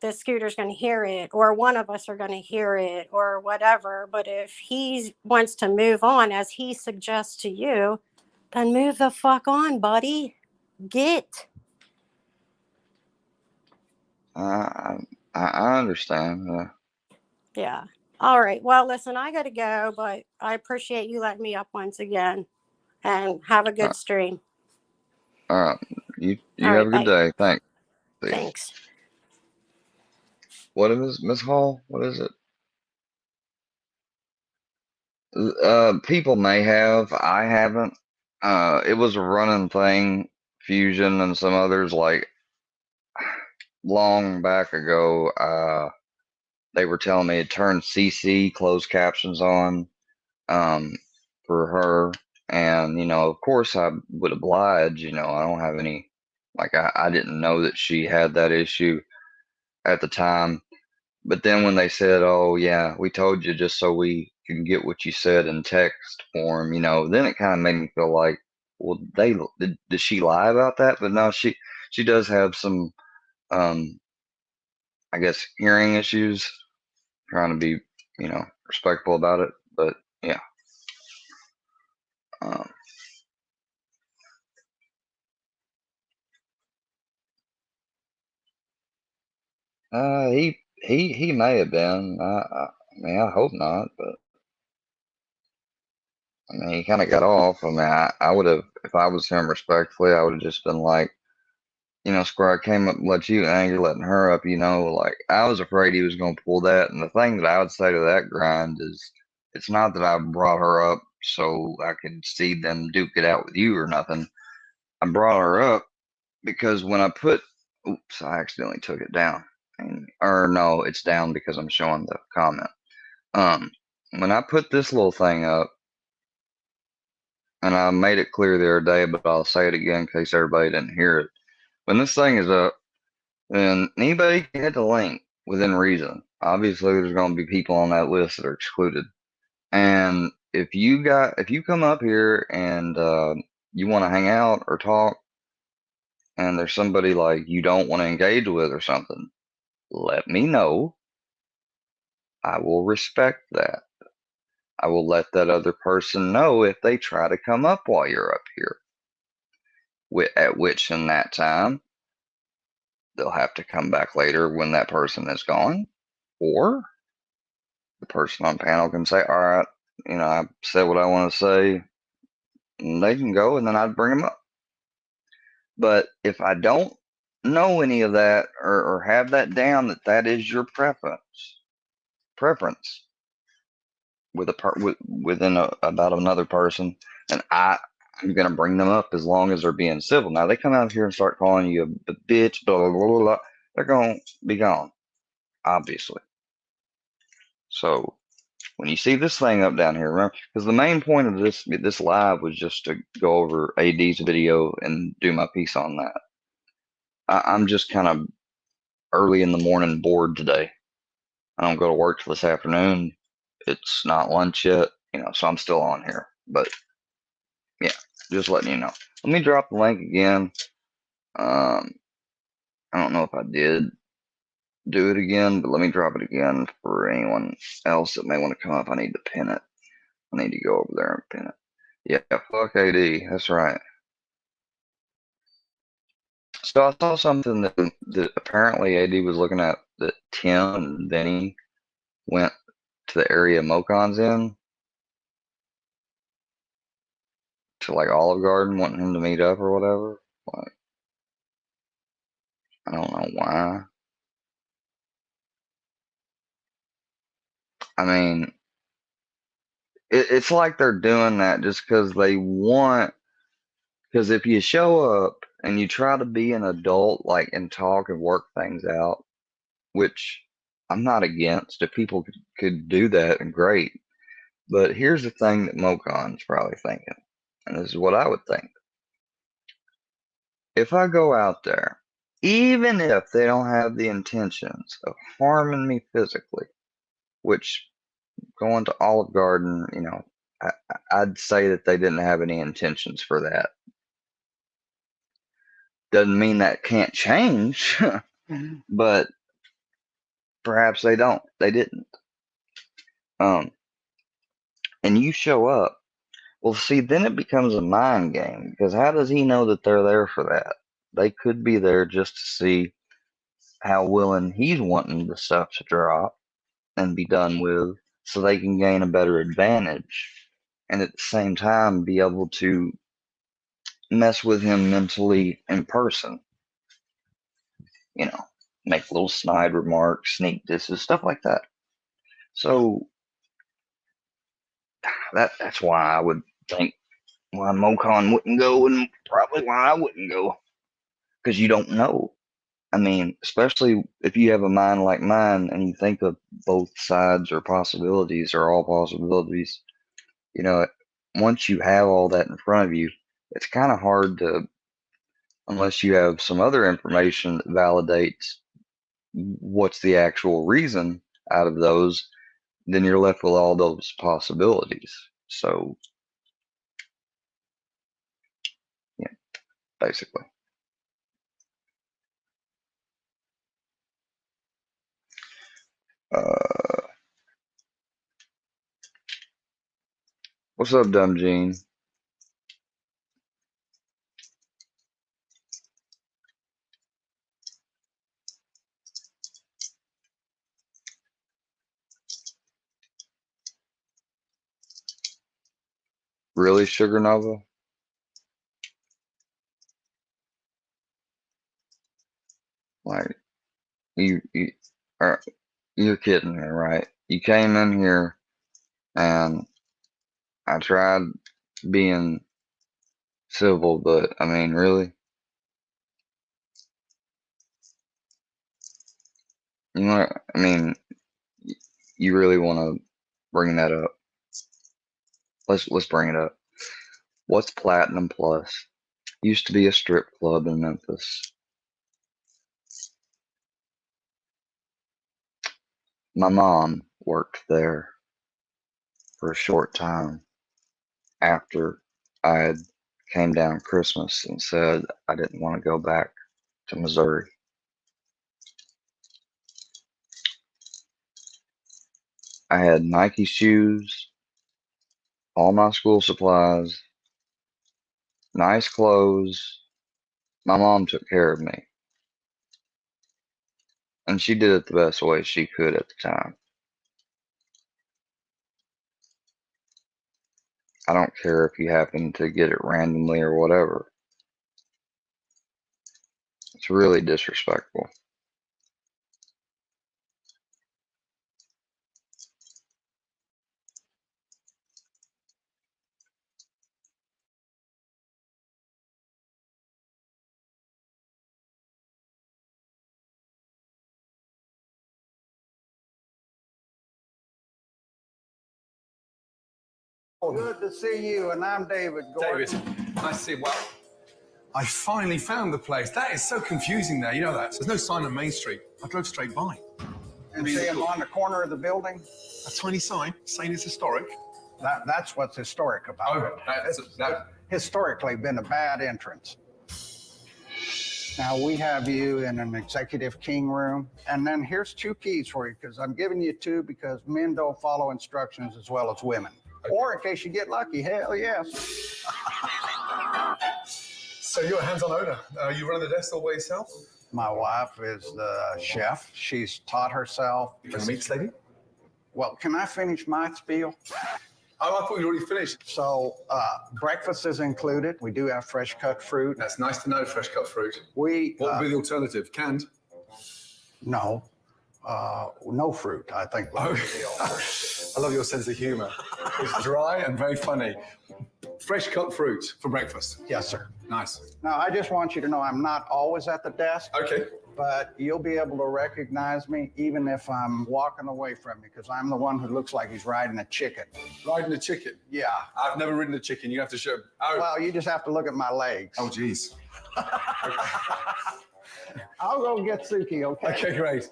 Speaker 14: that Scooter's going to hear it or one of us are going to hear it or whatever. But if he wants to move on as he suggests to you, then move the fuck on, buddy. Get.
Speaker 1: I understand.
Speaker 14: Yeah. All right. Well, listen, I got to go, but I appreciate you letting me up once again and have a
Speaker 1: Uh,
Speaker 14: good stream.
Speaker 1: all right. You
Speaker 14: All
Speaker 1: have
Speaker 14: right.
Speaker 1: a good
Speaker 14: Bye.
Speaker 1: day. Thanks. See ya.
Speaker 14: Thanks.
Speaker 1: What is Miss Hall? What is it? People may have. I haven't. It was a running thing. Fusion and some others like long back ago, they were telling me to turn CC closed captions on for her. And, of course I would oblige, I don't have any, like, I didn't know that she had that issue at the time. But then when they said, oh, yeah, we told you just so we can get what you said in text form, then it kind of made me feel like, well, did she lie about that? But no, she does have some, I guess, hearing issues, trying to be, respectful about it. But yeah. Um, he may have been. I mean, I hope not, but I mean, he kind of got off. I mean, I would have, if I was him respectfully, I would have just been like, Square, I came up and let you, and you're letting her up, like I was afraid he was going to pull that. And the thing that I would say to that grind is, it's not that I brought her up so I could see them duke it out with you or nothing. I brought her up because when I put, oops, I accidentally took it down. Or no, it's down because I'm showing the comment. When I put this little thing up, and I made it clear the other day, but I'll say it again in case everybody didn't hear it. When this thing is up, then anybody can hit the link within reason. Obviously, there's going to be people on that list that are excluded. And if you come up here and you want to hang out or talk, and there's somebody like you don't want to engage with or something, let me know. I will respect that. I will let that other person know if they try to come up while you're up here. At which in that time, they'll have to come back later when that person is gone, or the person on panel can say, all right, I said what I want to say, and they can go, and then I'd bring them up. But if I don't know any of that or have that down, that is your preference within about another person, and I'm gonna bring them up as long as they're being civil. Now they come out here and start calling you a bitch, blah blah blah blah, blah, they're gonna be gone, obviously. So when you see this thing up down here, remember, because the main point of this live was just to go over AD's video and do my piece on that. I'm just kind of early in the morning bored today. I don't go to work till this afternoon. It's not lunch yet, so I'm still on here. But yeah, just letting you know. Let me drop the link again. I don't know if I did do it again, but let me drop it again for anyone else that may want to come up. I need to pin it. I need to go over there and pin it. Yeah, fuck AD. That's right. So I saw something that apparently AD was looking at, that Tim and Vinny went to the area Mocon's in, to like Olive Garden, wanting him to meet up or whatever. Like, I don't know why. I mean, it's like they're doing that just because they want. Because if you show up and you try to be an adult, like, and talk and work things out, which I'm not against, if people could do that, and great. But here's the thing that Mocon's probably thinking, and this is what I would think. If I go out there, even if they don't have the intentions of harming me physically, which going to Olive Garden, I'd say that they didn't have any intentions for that. Doesn't mean that can't change, but perhaps they don't. They didn't. And you show up. Well, see, then it becomes a mind game, because how does he know that they're there for that? They could be there just to see how willing he's wanting the stuff to drop and be done with, so they can gain a better advantage, and at the same time be able to mess with him mentally in person. Make little snide remarks, sneak disses, stuff like that. So that's why I would think why Mocon wouldn't go, and probably why I wouldn't go, because you don't know. I mean, especially if you have a mind like mine and you think of both sides or possibilities or all possibilities, you know, once you have all that in front of you, it's kind of hard to, unless you have some other information that validates what's the actual reason out of those, then you're left with all those possibilities. So, yeah, basically. What's up, Dumb Gene? Really, Sugar Nova? Like, you are, you're kidding me, right? You came in here and I tried being civil, but I mean, really? You know what? I mean, you really want to bring that up? Let's bring it up. What's Platinum Plus? Used to be a strip club in Memphis. My mom worked there for a short time after I had came down Christmas and said I didn't want to go back to Missouri. I had Nike shoes, all my school supplies, nice clothes. My mom took care of me, and she did it the best way she could at the time. I don't care if you happen to get it randomly or whatever. It's really disrespectful.
Speaker 15: Good to see you, and I'm David Gordon.
Speaker 14: David, I see. Well, I finally found the place. That is so confusing there. You know that. There's no sign on Main Street. I drove straight by.
Speaker 15: And see him on the corner of the building?
Speaker 14: A tiny sign saying it's historic.
Speaker 15: That's what's historic about it. It's historically been a bad entrance. Now we have you in an executive king room, and then here's 2 keys for you, because I'm giving you 2 because men don't follow instructions as well as women. Okay. Or in case you get lucky, hell yes.
Speaker 14: So you're a hands-on owner. You run the desk all by yourself?
Speaker 15: My wife is the chef. She's taught herself.
Speaker 14: Can I meet this lady?
Speaker 15: Well, can I finish my spiel?
Speaker 14: Oh, I thought you'd already finished.
Speaker 15: So breakfast is included. We do have fresh cut fruit.
Speaker 14: That's nice to know, fresh cut fruit.
Speaker 15: What
Speaker 14: would be the alternative? Canned?
Speaker 15: No. No fruit, I think.
Speaker 14: I love your sense of humor. It's dry and very funny. Fresh cut fruit for breakfast.
Speaker 15: Yes, sir.
Speaker 14: Nice.
Speaker 15: Now, I just want you to know I'm not always at the desk.
Speaker 14: Okay.
Speaker 15: But you'll be able to recognize me even if I'm walking away from you, because I'm the one who looks like he's riding a chicken.
Speaker 14: Riding a chicken?
Speaker 15: Yeah.
Speaker 14: I've never ridden a chicken. You have to show. Oh.
Speaker 15: Well, you just have to look at my legs.
Speaker 14: Oh, geez.
Speaker 15: I'll go get Suki, okay?
Speaker 14: Okay, great.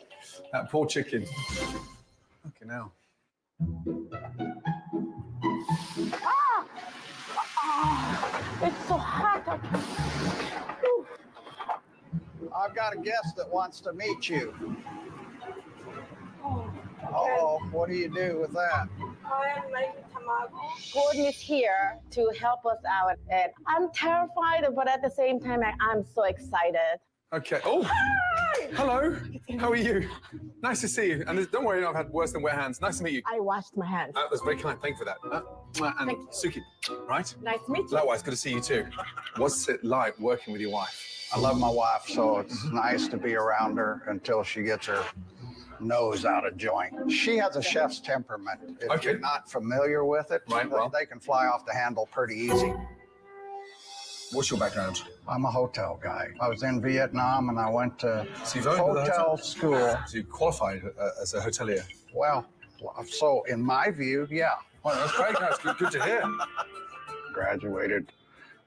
Speaker 14: That poor chicken. Okay, now.
Speaker 16: It's so hot.
Speaker 15: I've got a guest that wants to meet you. Oh, what do you do with that?
Speaker 16: I am making tamago. Gordon is here to help us out, and I'm terrified, but at the same time, I'm so excited.
Speaker 14: Okay. Oh, hi. Hello. How are you? Nice to see you. And don't worry, I've had worse than wet hands. Nice to meet you.
Speaker 16: I washed my hands.
Speaker 14: That's very kind. Thank you for that. And Suki, right?
Speaker 16: Nice to meet you.
Speaker 14: Likewise, good to see you too. What's it like working with your wife?
Speaker 15: I love my wife, so it's nice to be around her until she gets her nose out of joint. She has a chef's temperament. If you're not familiar with it,
Speaker 14: right, well,
Speaker 15: they can fly off the handle pretty easy.
Speaker 14: What's your background?
Speaker 15: I'm a hotel guy. I was in Vietnam and I went to
Speaker 14: So you've owned the
Speaker 15: hotel school.
Speaker 14: So you qualified as a hotelier?
Speaker 15: Well, so in my view, yeah.
Speaker 14: Well, that's great. That's good to hear.
Speaker 15: Graduated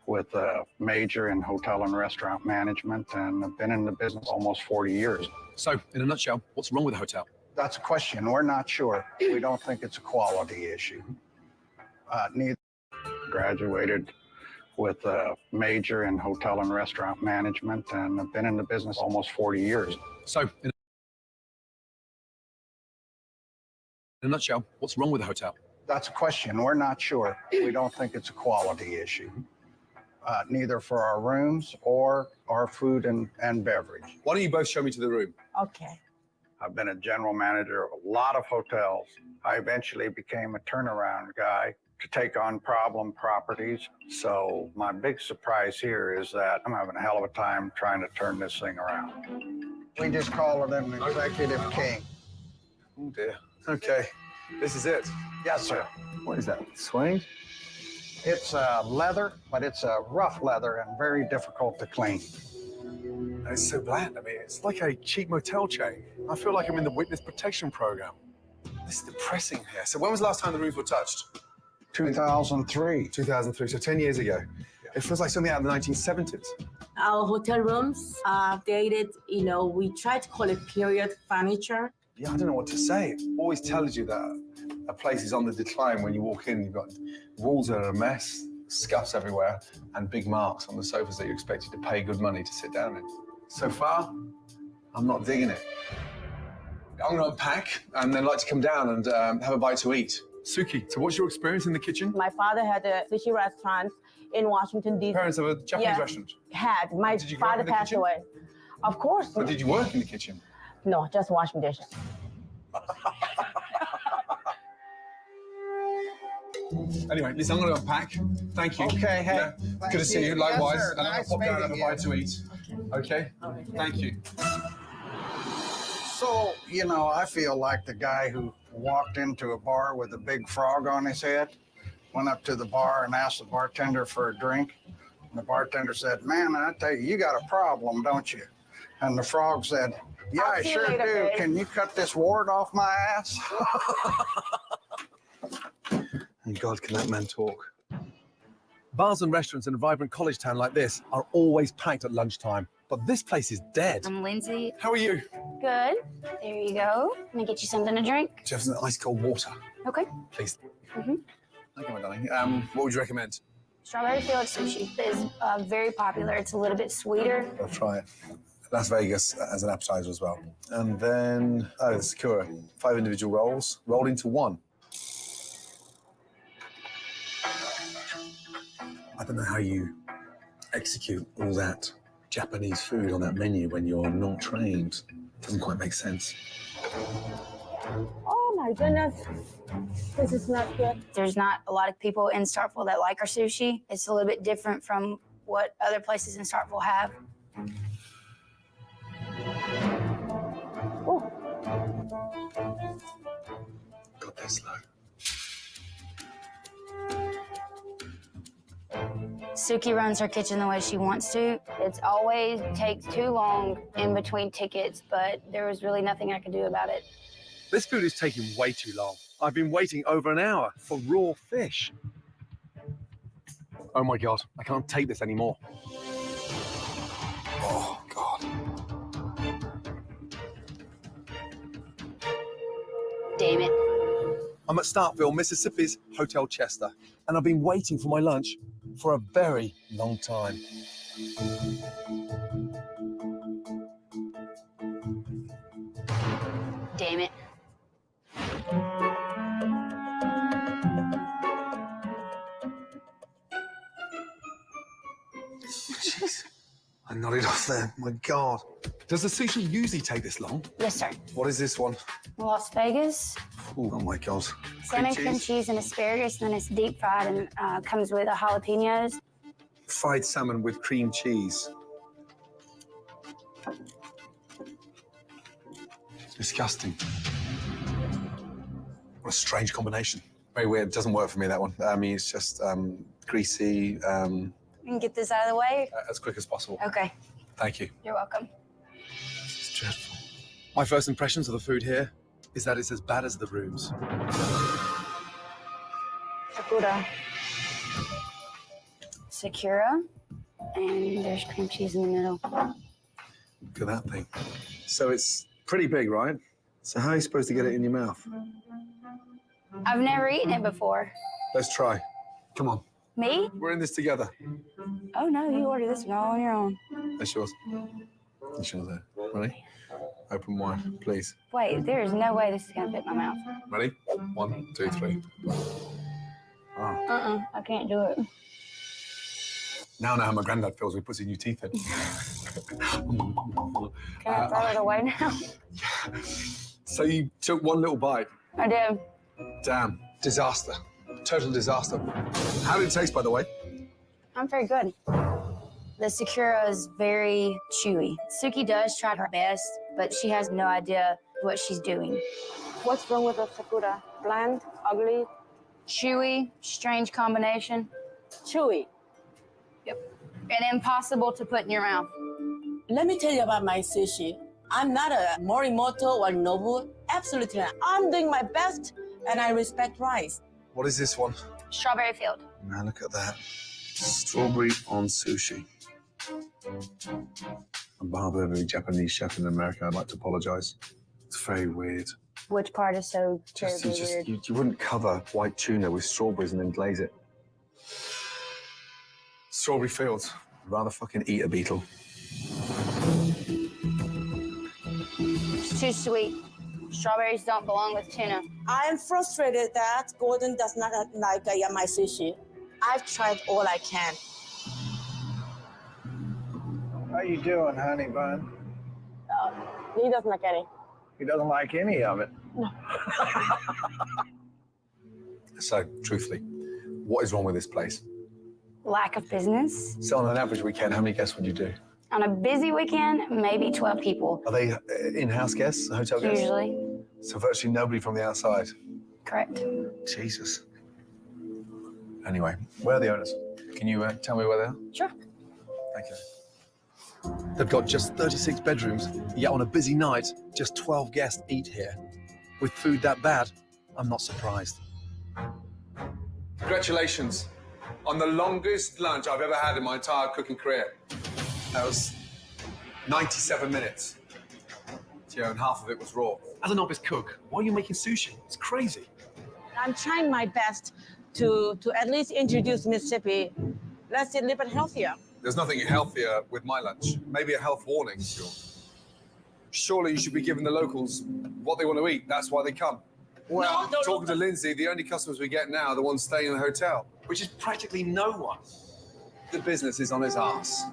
Speaker 15: with a major in hotel and restaurant management, and I've been in the business almost 40 years.
Speaker 14: So, in a nutshell, what's wrong with the hotel?
Speaker 15: That's a question. We're not sure. We don't think it's a quality issue. Neither. Graduated with a major in hotel and restaurant management, and I've been in the business almost 40 years.
Speaker 14: So, in a nutshell, what's wrong with the hotel?
Speaker 15: That's a question. We're not sure. We don't think it's a quality issue. Neither for our rooms or our food and beverage.
Speaker 14: Why don't you both show me to the room?
Speaker 16: Okay.
Speaker 15: I've been a general manager of a lot of hotels. I eventually became a turnaround guy to take on problem properties. So my big surprise here is that I'm having a hell of a time trying to turn this thing around. We just call it an executive king.
Speaker 14: Oh dear. Okay. This is it.
Speaker 15: Yes, sir.
Speaker 14: What is that? Suede?
Speaker 15: It's leather, but it's a rough leather and very difficult to clean.
Speaker 14: It's so bland. I mean, it's like a cheap motel chain. I feel like I'm in the witness protection program. This is depressing here. So when was the last time the rooms were touched?
Speaker 15: 2003.
Speaker 14: 2003, so 10 years ago. It feels like something out of the 1970s.
Speaker 16: Our hotel rooms are dated, we try to call it period furniture.
Speaker 14: Yeah, I don't know what to say. It always tells you that a place is on the decline when you walk in. You've got walls that are a mess, scuffs everywhere, and big marks on the sofas that you're expected to pay good money to sit down in. So far, I'm not digging it. I'm going to unpack and then like to come down and have a bite to eat. Suki, so what's your experience in the kitchen?
Speaker 16: My father had a sushi restaurant in Washington, D.C.
Speaker 14: Parents of a Japanese restaurant?
Speaker 16: Had. My
Speaker 14: Did you grow up
Speaker 16: father
Speaker 14: in the
Speaker 16: passed
Speaker 14: kitchen?
Speaker 16: away. Of course.
Speaker 14: So did you work in the kitchen?
Speaker 16: No, just washing dishes.
Speaker 14: Anyway, listen, I'm going to unpack. Thank you.
Speaker 15: Okay, hey.
Speaker 14: Yeah.
Speaker 15: Thank
Speaker 14: Good to see you.
Speaker 15: you.
Speaker 14: Likewise.
Speaker 15: Yes, sir.
Speaker 14: And I'll
Speaker 15: Nice
Speaker 14: pop down and have a
Speaker 15: meeting
Speaker 14: bite to eat. Okay? Thank you.
Speaker 15: So, I feel like the guy who walked into a bar with a big frog on his head, went up to the bar and asked the bartender for a drink. And the bartender said, "Man, I tell you, you got a problem, don't you?" And the frog said, "Yeah, I sure do. Can you cut this wart off my ass?"
Speaker 14: Thank God, can that man talk? Bars and restaurants in a vibrant college town like this are always packed at lunchtime, but this place is dead. I'm Lindsay.
Speaker 8: How are you?
Speaker 14: Good. There you go. Let me get you something to drink.
Speaker 8: Do you have some ice cold water,
Speaker 14: Okay.
Speaker 8: please?
Speaker 14: Mm-hmm.
Speaker 8: Thank you, my darling. What would you recommend?
Speaker 14: Strawberry field sushi is very popular. It's a little bit sweeter.
Speaker 8: I'll try it. Las Vegas as an appetizer as well. And then, the Sakura. 5 individual rolls, rolled into one. I don't know how you execute all that Japanese food on that menu when you're not trained. Doesn't quite make sense.
Speaker 16: Oh my goodness. This is not good.
Speaker 14: There's not a lot of people in Starkville that like our sushi. It's a little bit different from what other places in Starkville have.
Speaker 16: Oh.
Speaker 8: God, they're slow.
Speaker 14: Suki runs her kitchen the way she wants to. It's always takes too long in between tickets, but there was really nothing I could do about it.
Speaker 20: This food is taking way too long. I've been waiting over an hour for raw fish. Oh my God, I can't take this anymore.
Speaker 8: Oh, God.
Speaker 14: Damn it.
Speaker 20: I'm at Starkville, Mississippi's Hotel Chester, and I've been waiting for my lunch for a very long time.
Speaker 14: Damn it.
Speaker 20: Jeez, I nodded off there. My God. Does the sushi usually take this long?
Speaker 14: Yes, sir.
Speaker 20: What is this one?
Speaker 14: Las Vegas.
Speaker 20: Ooh, oh my God.
Speaker 14: Salmon, cream cheese, and asparagus, and then it's deep fried and comes with jalapenos.
Speaker 20: Fried salmon with cream cheese. It's disgusting. What a strange combination. Very weird. It doesn't work for me, that one. I mean, it's just greasy.
Speaker 14: can get this out of the way. As quick as possible. Okay.
Speaker 12: Thank you.
Speaker 14: You're welcome.
Speaker 12: It's dreadful. My first impressions of the food here is that it's as bad as the rooms.
Speaker 14: Sakura. Sakura. And there's cream cheese in the middle.
Speaker 12: Look at that thing. So it's pretty big, right? So how are you supposed to get it in your mouth?
Speaker 14: I've never eaten it before.
Speaker 12: Let's try. Come on.
Speaker 14: Me?
Speaker 12: We're in this together.
Speaker 14: Oh no, you order this one all on your own.
Speaker 12: That's yours. That's yours there. Ready? Open wide, please.
Speaker 14: Wait, there is no way this is gonna fit in my mouth.
Speaker 12: Ready? 1, 2, 3. Oh.
Speaker 14: I can't do it.
Speaker 12: Now I know how my granddad feels when he puts his new teeth in.
Speaker 14: Can I throw it away now?
Speaker 12: So you took one little bite.
Speaker 14: I did.
Speaker 12: Damn. Disaster. Total disaster. How did it taste, by the way?
Speaker 14: I'm very good. The Sakura is very chewy. Suki does try her best, but she has no idea what she's doing. What's wrong with the Sakura? Bland, ugly, chewy, strange combination. Chewy. Yep. And impossible to put in your mouth.
Speaker 16: Let me tell you about my sushi. I'm not a Morimoto or Nobu. Absolutely not. I'm doing my best, and I respect rice.
Speaker 12: What is this one?
Speaker 14: Strawberry field.
Speaker 12: Now look at that. Strawberry on sushi. On behalf of every Japanese chef in America, I'd like to apologize. It's very weird.
Speaker 14: Which part is so terribly weird?
Speaker 12: You wouldn't cover white tuna with strawberries and then glaze it. Strawberry fields. I'd rather fucking eat a beetle.
Speaker 14: It's too sweet. Strawberries don't belong with tuna.
Speaker 16: I am frustrated that Gordon does not like my sushi. I've tried all I can.
Speaker 15: How you doing, honey bun?
Speaker 16: He doesn't like any.
Speaker 15: He doesn't like any of it.
Speaker 12: So, truthfully, what is wrong with this place?
Speaker 14: Lack of business.
Speaker 12: So on an average weekend, how many guests would you do?
Speaker 14: On a busy weekend, maybe 12 people.
Speaker 12: Are they in-house guests, hotel guests?
Speaker 14: Usually.
Speaker 12: So virtually nobody from the outside?
Speaker 14: Correct.
Speaker 12: Jesus. Anyway, where are the owners? Can you tell me where they are?
Speaker 14: Sure.
Speaker 12: Thank you. They've got just 36 bedrooms, yet on a busy night, just 12 guests eat here. With food that bad, I'm not surprised. Congratulations on the longest lunch I've ever had in my entire cooking career. That was 97 minutes. And half of it was raw. As a novice cook, why are you making sushi? It's crazy.
Speaker 16: I'm trying my best to at least introduce Mississippi. Let's eat a little bit healthier.
Speaker 12: There's nothing healthier with my lunch. Maybe a health warning. Surely you should be giving the locals what they want to eat. That's why they come. Well, talking to Lindsay, the only customers we get now are the ones staying in the hotel, which is practically no one. The business is on its ass.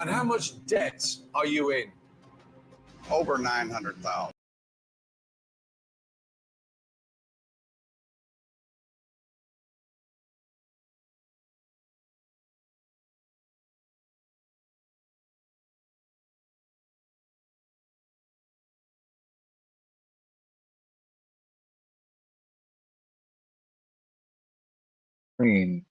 Speaker 12: And how much debt are you in?
Speaker 15: Over 900,000.
Speaker 1: Green.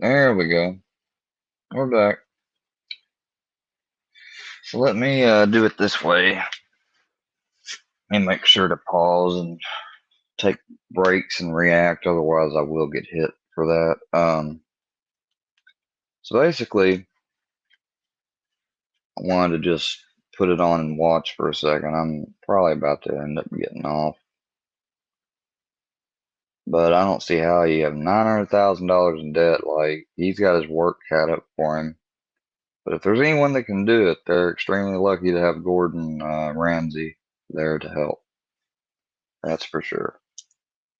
Speaker 1: There we go. We're back. So let me do it this way. Let me make sure to pause and take breaks and react, otherwise I will get hit for that. So basically, I wanted to just put it on and watch for a second. I'm probably about to end up getting off. But I don't see how you have $900,000 in debt. Like, he's got his work cut up for him. But if there's anyone that can do it, they're extremely lucky to have Gordon Ramsay there to help. That's for sure.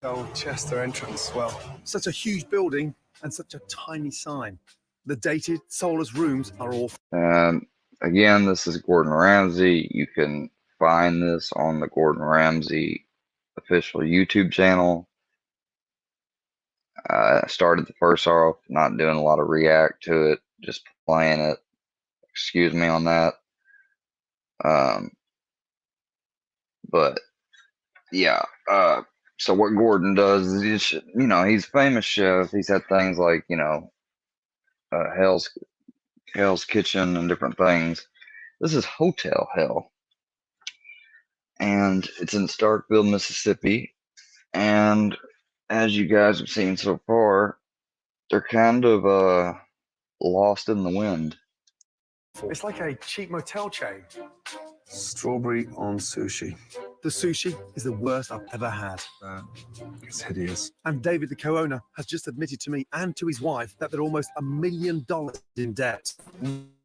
Speaker 12: Old Chester entrance. Well, such a huge building and such a tiny sign. The dated, soulless rooms are all.
Speaker 1: And again, this is Gordon Ramsay. You can find this on the Gordon Ramsay official YouTube channel. I started the first off not doing a lot of react to it, just playing it. Excuse me on that. But yeah. So what Gordon does is, he's a famous chef. He's had things like, Hell's Kitchen and different things. This is Hotel Hell, and it's in Starkville, Mississippi. And as you guys have seen so far, they're kind of lost in the wind.
Speaker 14: It's like a cheap motel chain. Strawberry on sushi. The sushi is the worst I've ever had. It's hideous. And David, the co-owner, has just admitted to me and to his wife that they're almost $1 million in debt.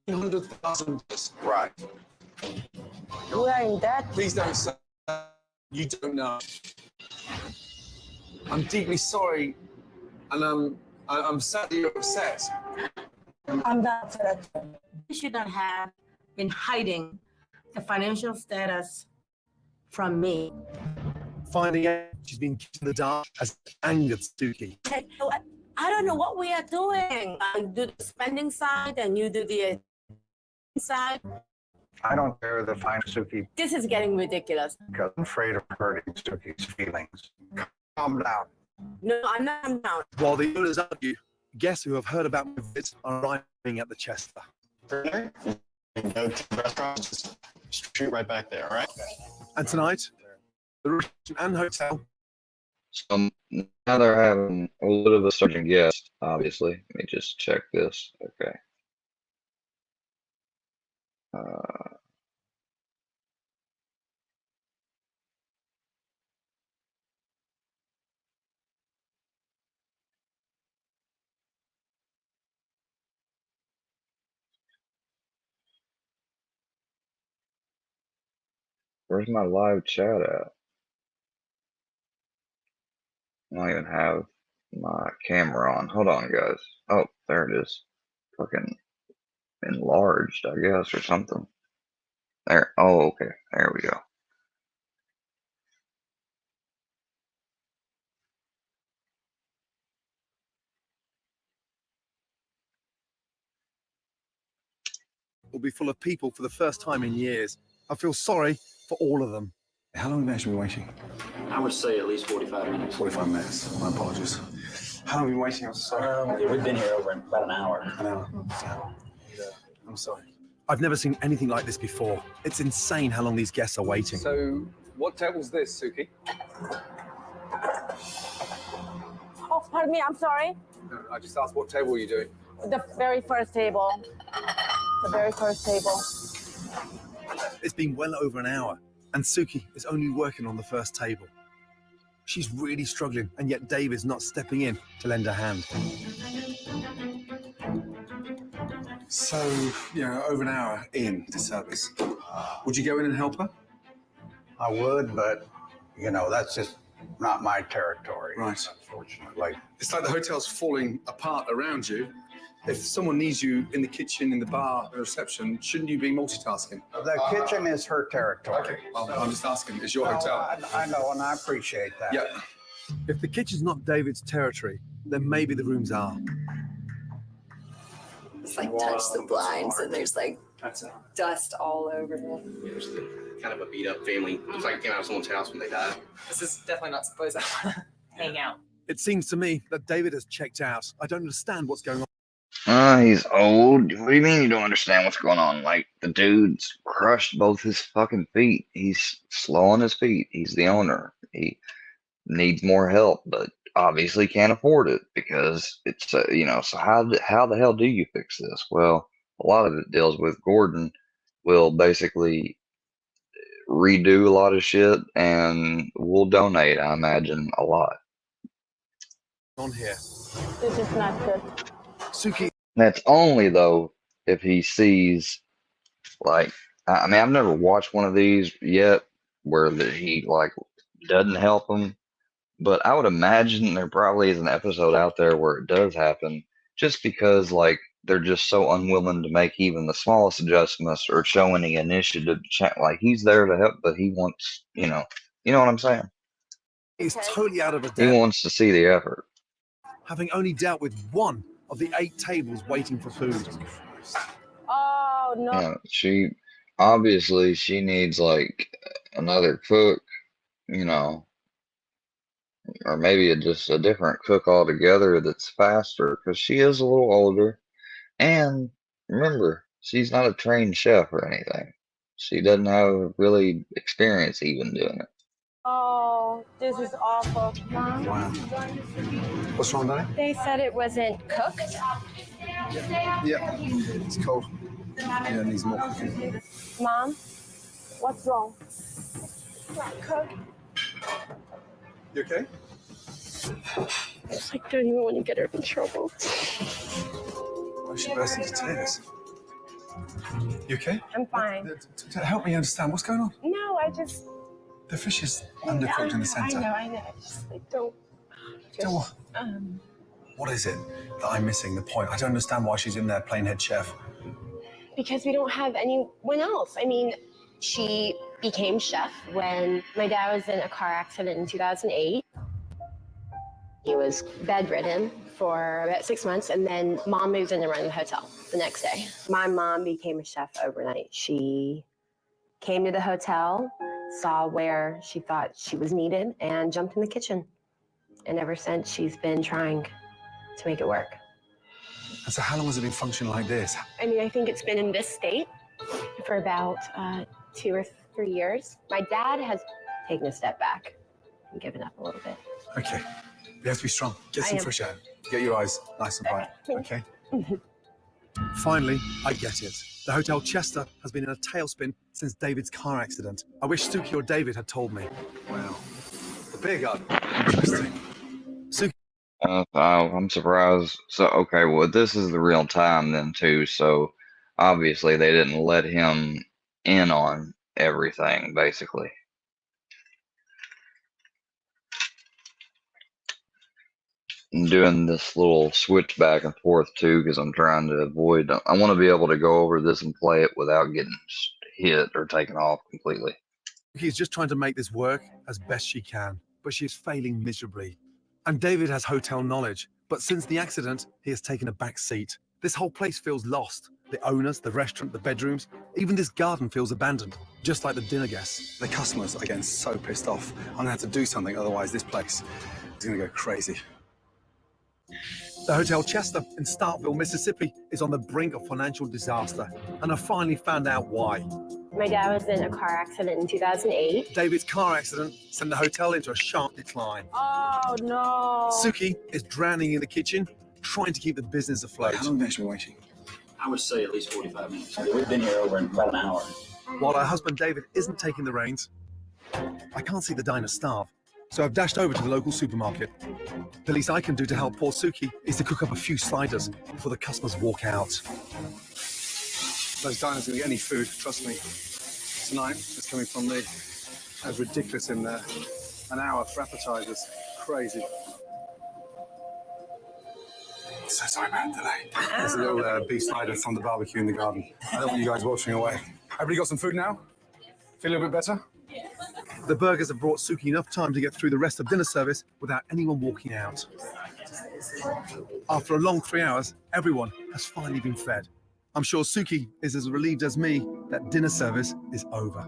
Speaker 20: $100,000. Right.
Speaker 16: We are in debt.
Speaker 20: Please don't say you don't know. I'm deeply sorry, and I'm sad that you're upset.
Speaker 16: I'm not upset. You should not have been hiding the financial status from me.
Speaker 14: Finding out she's been kept in the dark has angered Suki.
Speaker 16: I don't know what we are doing. I do the spending side and you do the side.
Speaker 15: I don't dare to find Suki
Speaker 16: This is getting ridiculous.
Speaker 15: because I'm afraid of hurting Suki's feelings. Calm down.
Speaker 16: No, I'm not. I'm down.
Speaker 14: While the owners argue, guests who have heard about my visit are arriving at the Chester.
Speaker 18: Further, you can go to the restaurant, just shoot right back there, all right?
Speaker 14: And tonight, the restaurant and hotel.
Speaker 1: So now they're having a little bit of a surging guest, obviously. Let me just check this. Okay. Where's my live chat at? I don't even have my camera on. Hold on, guys. Oh, there it is. Fucking enlarged, I guess, or something. There. Oh, okay. There we go.
Speaker 14: Will be full of people for the first time in years. I feel sorry for all of them.
Speaker 17: How long have you actually been waiting?
Speaker 2: I would say at least 45 minutes.
Speaker 17: 45 minutes. My apologies. How long have you been waiting? I'm sorry.
Speaker 2: We've been here over about an hour.
Speaker 17: An hour. I'm sorry.
Speaker 14: I've never seen anything like this before. It's insane how long these guests are waiting.
Speaker 20: So, what table's this, Suki?
Speaker 16: Oh, pardon me. I'm sorry.
Speaker 20: No, I just asked what table are you doing?
Speaker 16: The very first table. The very first table.
Speaker 14: It's been well over an hour, and Suki is only working on the first table. She's really struggling, and yet David's not stepping in to lend a hand.
Speaker 17: So, over an hour in to service. Would you go in and help her?
Speaker 15: I would, but, that's just not my territory.
Speaker 17: Right.
Speaker 15: Unfortunately.
Speaker 17: It's like the hotel's falling apart around you. If someone needs you in the kitchen, in the bar, the reception, shouldn't you be multitasking?
Speaker 15: The kitchen is her territory.
Speaker 17: Okay, well, I'm just asking. It's your hotel.
Speaker 15: I know, and I appreciate that.
Speaker 17: Yeah.
Speaker 14: If the kitchen's not David's territory, then maybe the rooms are.
Speaker 19: It's like touch the blinds and there's like dust all over them.
Speaker 2: There's kind of a beat up family. Looks like it came out of someone's house when they died.
Speaker 19: This is definitely not supposed to hang out.
Speaker 14: It seems to me that David has checked out. I don't understand what's going on.
Speaker 1: He's old. What do you mean you don't understand what's going on? Like, the dude's crushed both his fucking feet. He's slow on his feet. He's the owner. He needs more help, but obviously can't afford it because it's, so how the hell do you fix this? Well, a lot of it deals with Gordon will basically redo a lot of shit and we'll donate, I imagine, a lot.
Speaker 14: On here.
Speaker 16: This is not good.
Speaker 14: Suki.
Speaker 1: That's only though if he sees, like, I mean, I've never watched one of these yet where he like doesn't help him, but I would imagine there probably is an episode out there where it does happen, just because like they're just so unwilling to make even the smallest adjustments or show any initiative. Like, he's there to help, but he wants, you know what I'm saying?
Speaker 14: He's totally out of a
Speaker 1: He
Speaker 14: depth,
Speaker 1: wants to see the effort.
Speaker 14: having only dealt with one of the 8 tables waiting for food.
Speaker 16: Oh, no.
Speaker 1: She obviously needs like another cook you know, or maybe just a different cook altogether that's faster because she is a little older. And remember, she's not a trained chef or anything. She doesn't have really experience even doing it.
Speaker 16: Oh, this is awful.
Speaker 17: Mom,
Speaker 14: Wow. What's wrong, Danny?
Speaker 17: they said it wasn't cooked.
Speaker 14: Yeah, it's cold. Yeah, it needs more cooking.
Speaker 17: Mom, what's wrong? It's not cooked.
Speaker 14: You okay?
Speaker 17: It's like, don't even want to get her in trouble.
Speaker 14: Why is she bursting into tears? You okay?
Speaker 17: I'm fine.
Speaker 14: Help me understand what's going on.
Speaker 17: No, I just.
Speaker 14: The fish is undercooked in the center.
Speaker 17: I know. Just like, don't.
Speaker 14: Don't what? What is it that I'm missing? The point. I don't understand why she's in there playing head chef.
Speaker 17: Because we don't have anyone else. I mean, she became chef when my dad was in a car accident in 2008. He was bedridden for about 6 months, and then mom moved in to run the hotel the next day. My mom became a chef overnight. She came to the hotel, saw where she thought she was needed, and jumped in the kitchen. And ever since, she's been trying to make it work.
Speaker 14: And so how long has it been functioning like this?
Speaker 17: I mean, I think it's been in this state for about 2 or 3 years. My dad has taken a step back and given up a little bit.
Speaker 14: Okay. You have to be strong. Get
Speaker 17: I
Speaker 14: some
Speaker 17: am.
Speaker 14: fresh air. Get your eyes nice and bright. Okay? Finally, I get it. The Hotel Chester has been in a tailspin since David's car accident. I wish Suki or David had told me. Wow. The beer garden. Interesting. Suki.
Speaker 1: I'm surprised. So, okay, well, this is the real time then, too. So, obviously, they didn't let him in on everything, basically. I'm doing this little switch back and forth, too, because I'm trying to avoid. I want to be able to go over this and play it without getting hit or taken off completely.
Speaker 14: Suki's just trying to make this work as best she can, but she is failing miserably. And David has hotel knowledge, but since the accident, he has taken a back seat. This whole place feels lost. The owners, the restaurant, the bedrooms, even this garden feels abandoned, just like the dinner guests. The customers are getting so pissed off. I'm gonna have to do something, otherwise this place is gonna go crazy. The Hotel Chester in Starkville, Mississippi is on the brink of financial disaster, and I finally found out why.
Speaker 17: My dad was in a car accident in 2008.
Speaker 14: David's car accident sent the hotel into a sharp decline.
Speaker 16: Oh, no.
Speaker 14: Suki is drowning in the kitchen, trying to keep the business afloat. How long have you been waiting? I would say at least 45 minutes. We've been here over about an hour. While her husband David isn't taking the reins, I can't see the diner starve, so I've dashed over to the local supermarket. The least I can do to help poor Suki is to cook up a few sliders before the customers walk out. Those diners gonna get any food, trust me. Tonight, it's coming from me. That's ridiculous in there. An hour for appetizers. Crazy. So sorry about the delay. There's a little beef slider from the barbecue in the garden. I don't want you guys watching away. Everybody got some food now? Feel a little bit better? The burgers have brought Suki enough time to get through the rest of dinner service without anyone walking out. After a long 3 hours, everyone has finally been fed. I'm sure Suki is as relieved as me that dinner service is over.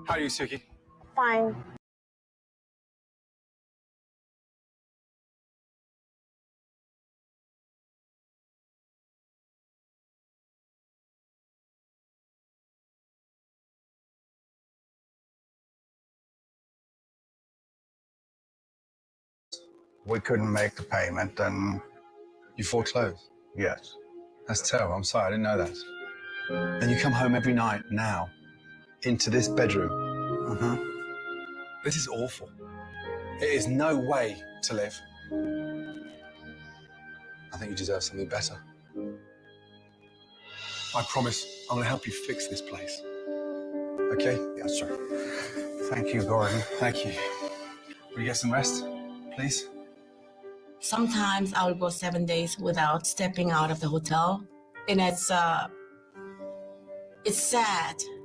Speaker 14: How are you, Suki?
Speaker 16: Fine.
Speaker 15: We couldn't make the payment, and
Speaker 14: You foreclosed?
Speaker 15: yes.
Speaker 14: That's terrible. I'm sorry, I didn't know that. And you come home every night now into this bedroom. This is awful. It is no way to live. I think you deserve something better. I promise I'm going to help you fix this place. Okay?
Speaker 15: Yes, sir. Thank you, Gordon.
Speaker 14: Thank you. Will you get some rest, please?
Speaker 16: Sometimes I will go 7 days without stepping out of the hotel. And it's sad.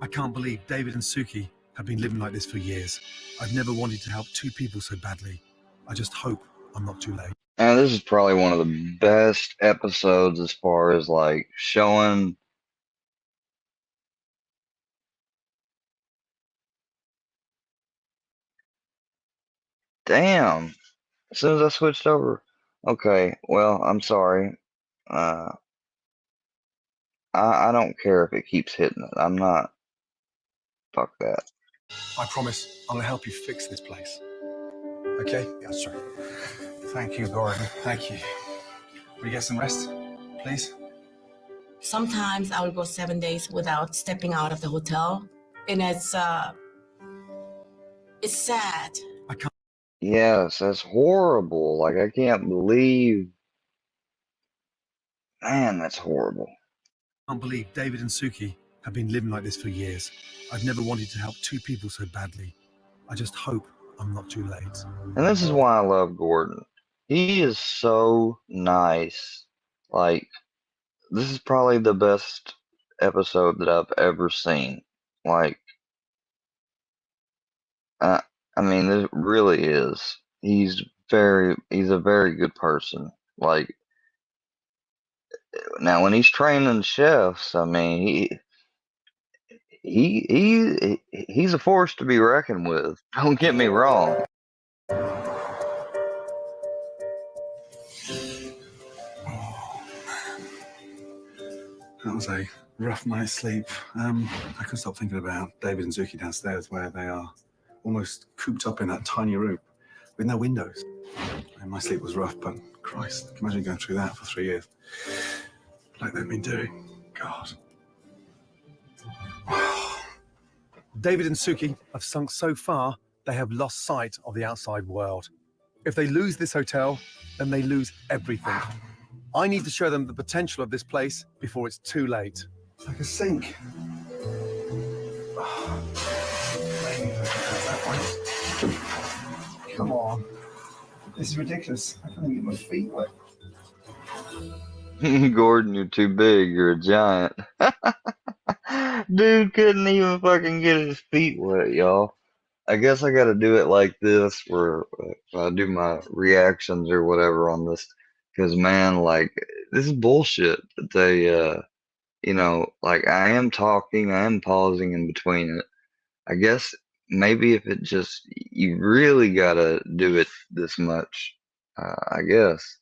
Speaker 14: I can't believe David and Suki have been living like this for years. I've never wanted to help two people so badly. I just hope I'm not too late.
Speaker 1: And this is probably one of the best episodes as far as like showing Damn. As soon as I switched over. Okay, well, I'm sorry. Uh, I don't care if it keeps hitting it. I'm not. Fuck that.
Speaker 14: I promise I'm gonna help you fix this place. Okay? Yes, sir. Thank you, Gordon. Thank you. Will you get some rest, please?
Speaker 16: Sometimes I will go 7 days without stepping out of the hotel, and it's sad.
Speaker 14: I can't
Speaker 1: Yes, that's horrible. Like, I can't believe. Man, that's horrible.
Speaker 14: believe David and Suki have been living like this for years. I've never wanted to help two people so badly. I just hope I'm not too late.
Speaker 1: And this is why I love Gordon. He is so nice. Like, this is probably the best episode that I've ever seen. Like, I, I mean, it really is. He's a very good person. Like, now when he's training chefs, I mean, he's a force to be reckoned with. Don't get me wrong.
Speaker 14: That was a rough night's sleep. I couldn't stop thinking about David and Zuki downstairs where they are almost cooped up in that tiny room with no windows. And my sleep was rough, but Christ, imagine going through that for 3 years. Like they've been doing. God. David and Suki have sunk so far, they have lost sight of the outside world. If they lose this hotel, then they lose everything. I need to show them the potential of this place before it's too late. It's like a sink. Come on. This is ridiculous. I can't even get my feet wet.
Speaker 1: Gordon, you're too big. You're a giant. Dude couldn't even fucking get his feet wet, y'all. I guess I gotta do it like this where I do my reactions or whatever on this. Because, man, like, this is bullshit that they, like, I am talking, I am pausing in between it. I guess maybe if it just, you really gotta do it this much, I guess.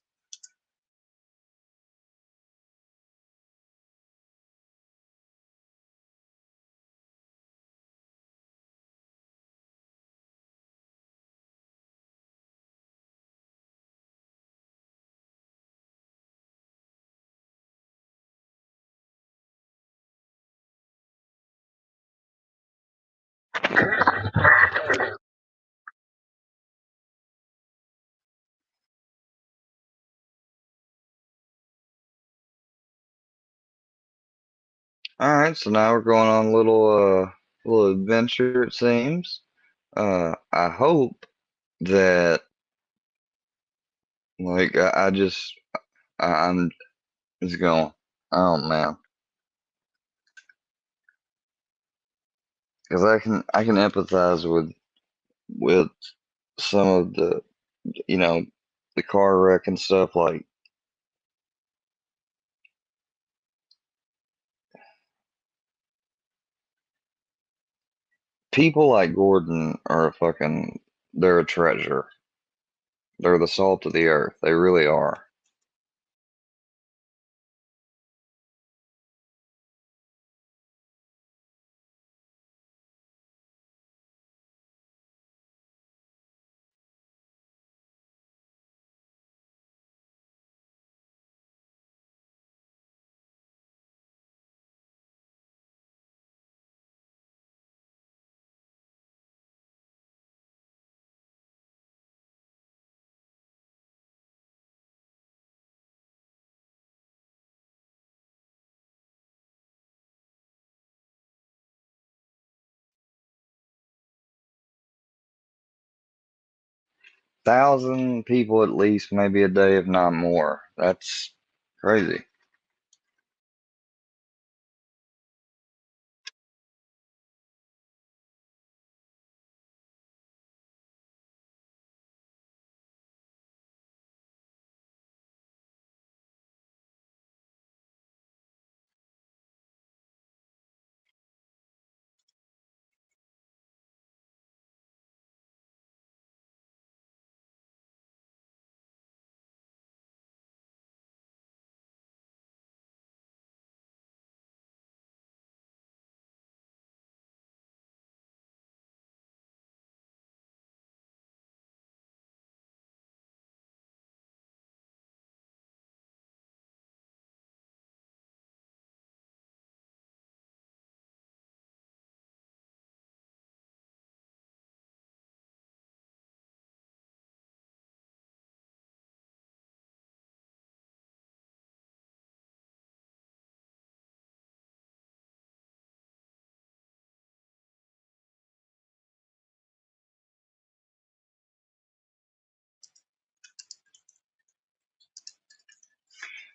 Speaker 1: All right, so now we're going on a little adventure, it seems. I hope that, like, I'm just going, oh man, because I can empathize with some of you know, the car wreck and stuff. Like, people like Gordon are they're a treasure. They're the salt of the earth. They really are. Thousand people at least, maybe a day, if not more. That's crazy.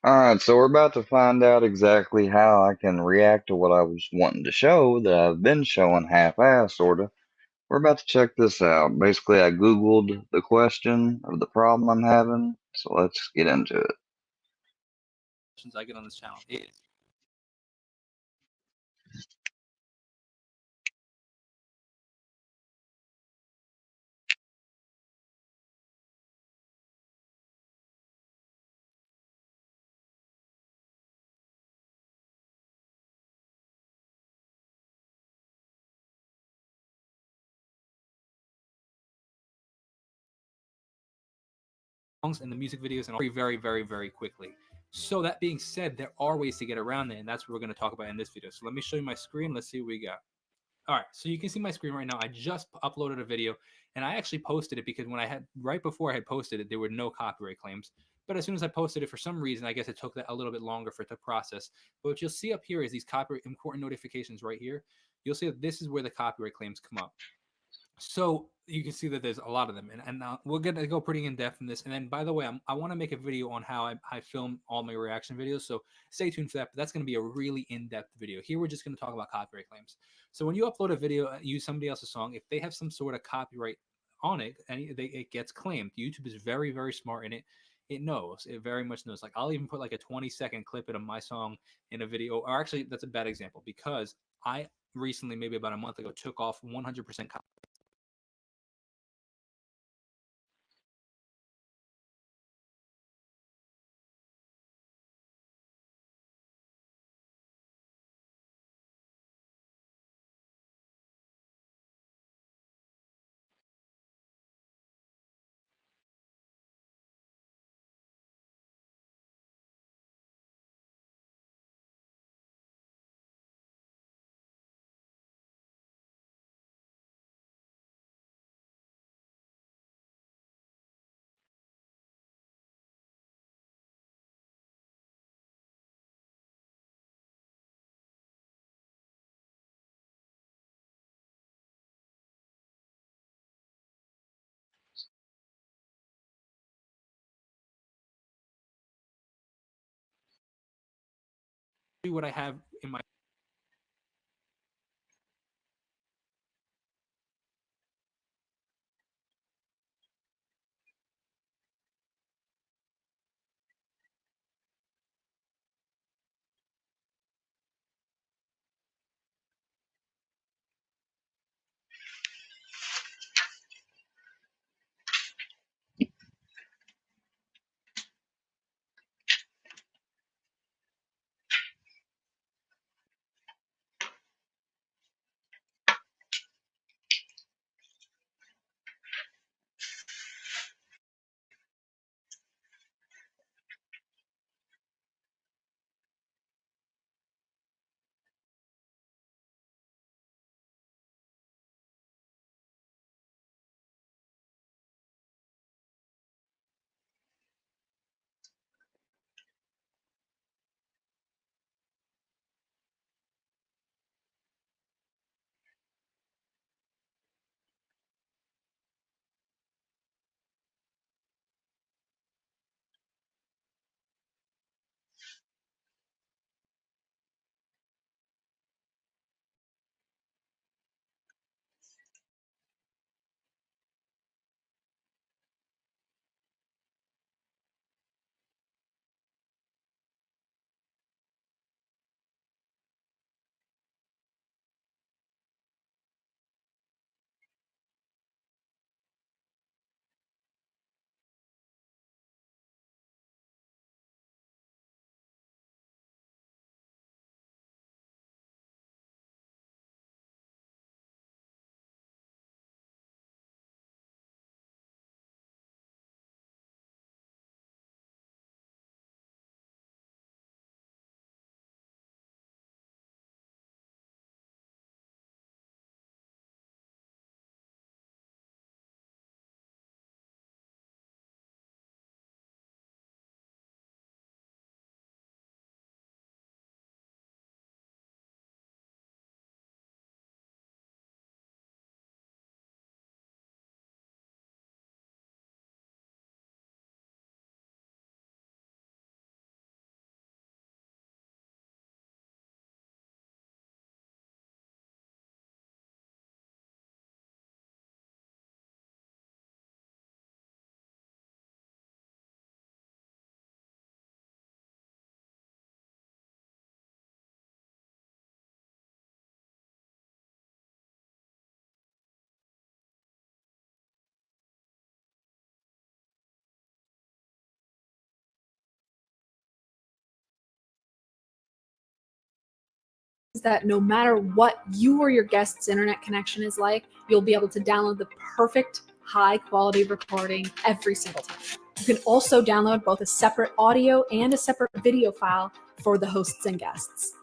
Speaker 1: Alright, so we're about to find out exactly how I can react to what I was wanting to show that I've been showing half-assed, sorta. We're about to check this out. Basically, I Googled the question of the problem I'm having, so let's get into it.
Speaker 14: I get on this channel is and the music videos and very quickly. So that being said, there are ways to get around it, and that's what we're going to talk about in this video. So let me show you my screen. Let's see what we got. All right, so you can see my screen right now. I just uploaded a video, and I actually posted it because when I had right before I had posted it, there were no copyright claims. But as soon as I posted it, for some reason, I guess it took that a little bit longer for it to process. But what you'll see up here is these copyright important notifications right here. You'll see that this is where the copyright claims come up. So you can see that there's a lot of them, and we're gonna go pretty in depth in this. And then, by the way, I want to make a video on how I film all my reaction videos, so stay tuned for that. But that's gonna be a really in-depth video. Here we're just gonna talk about copyright claims. So when you upload a video, use somebody else's song, if they have some sort of copyright on it, and it gets claimed, YouTube is very smart in it. It knows. It very much knows. Like I'll even put like a 20-second clip of my song in a video. Or actually, that's a bad example because I recently, maybe about a month ago, took off 100% copyright. What I have in my that no matter what you or your guest's internet connection is like, you'll be able to download the perfect high quality recording every single time. You can also download both a separate audio and a separate video file for the hosts and guests.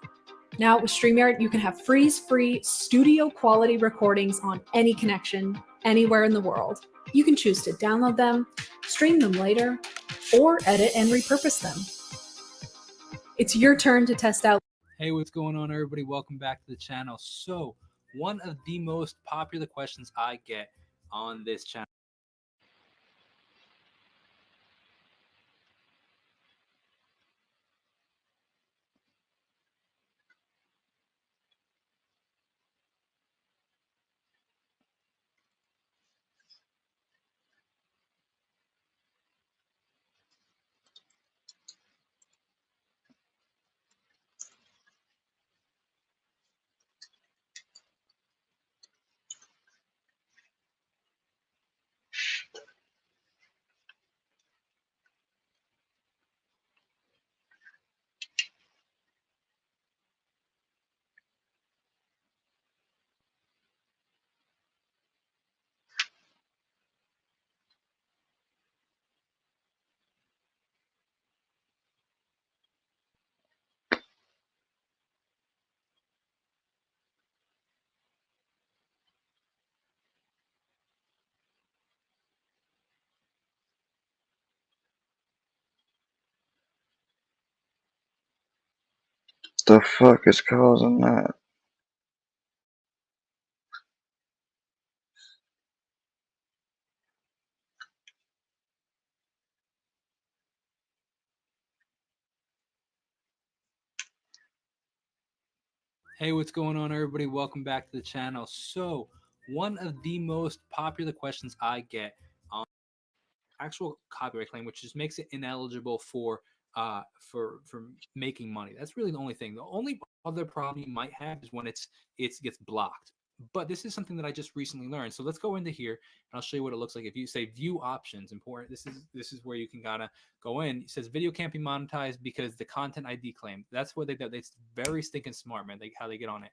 Speaker 14: Now with StreamYard, you can have freeze-free studio quality recordings on any connection, anywhere in the world. You can choose to download them, stream them later, or edit and repurpose them. It's your turn to test out.
Speaker 19: Hey, what's going on, everybody? Welcome back to the channel. So, one of the most popular questions I get on this channel.
Speaker 1: The fuck is causing that?
Speaker 19: Hey, what's going on, everybody? Welcome back to the channel. So, one of the most popular questions I get on actual copyright claim, which just makes it ineligible for making money. That's really the only thing. The only other problem you might have is when it gets blocked. But this is something that I just recently learned. So let's go into here and I'll show you what it looks like. If you say view options, important. This is where you can kind of go in. It says video can't be monetized because the content ID claim. That's what they do. It's very stinking smart, man. How they get on it.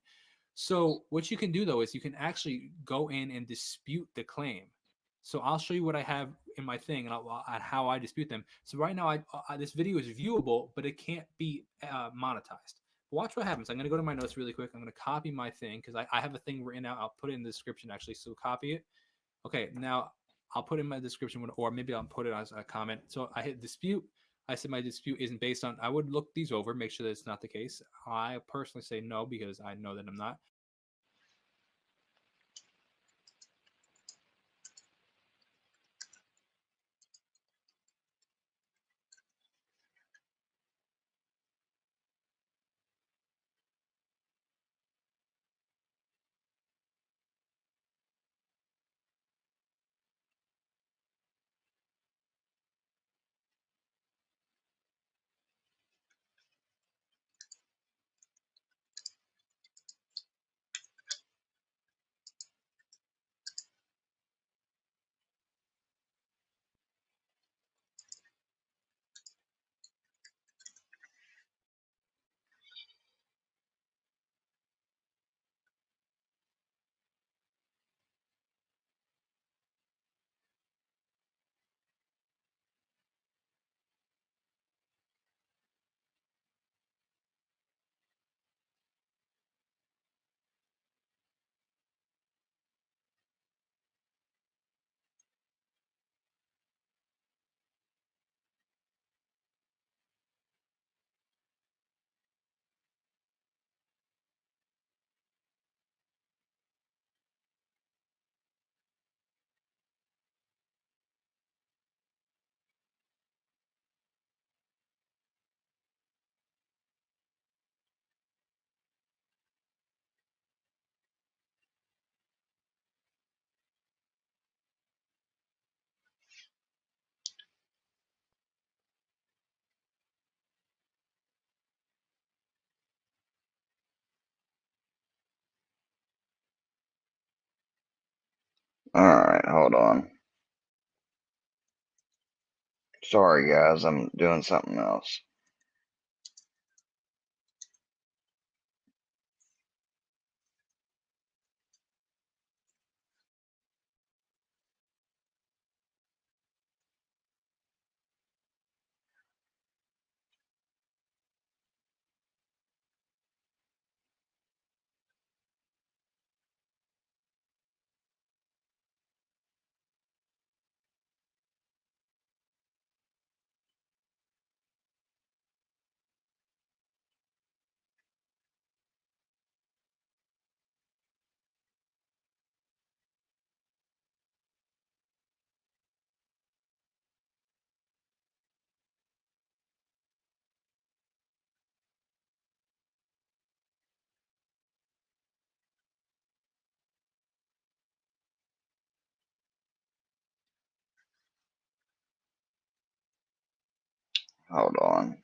Speaker 19: So what you can do though is you can actually go in and dispute the claim. So I'll show you what I have in my thing and how I dispute them. So right now, this video is viewable, but it can't be monetized. Watch what happens. I'm going to go to my notes really quick. I'm going to copy my thing because I have a thing written out. I'll put it in the description actually. So copy it. Okay, now I'll put in my description, or maybe I'll put it as a comment. So I hit dispute. I said my dispute isn't based on. I would look these over, make sure that it's not the case. I personally say no because I know that I'm not.
Speaker 1: Alright, hold on. Sorry guys, I'm doing something else. Hold on.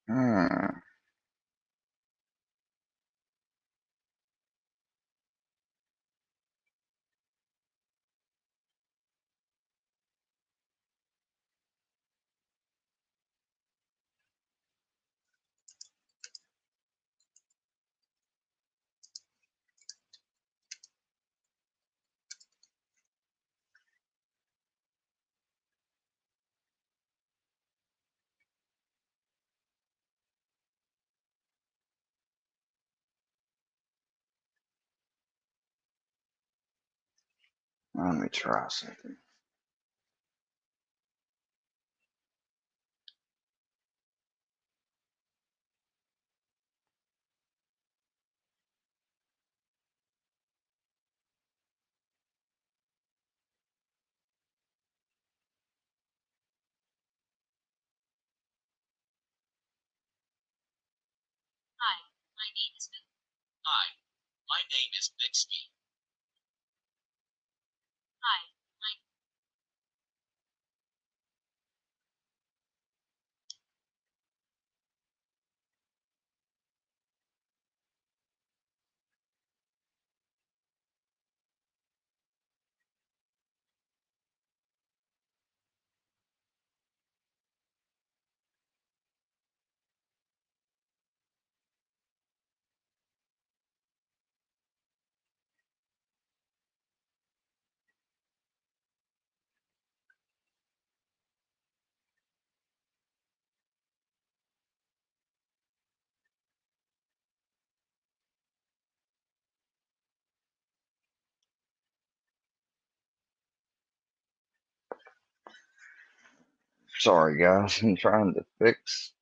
Speaker 1: Hmm. Let me try something.
Speaker 14: Hi, my name is Bixby.
Speaker 1: Sorry, guys. I'm trying to fix.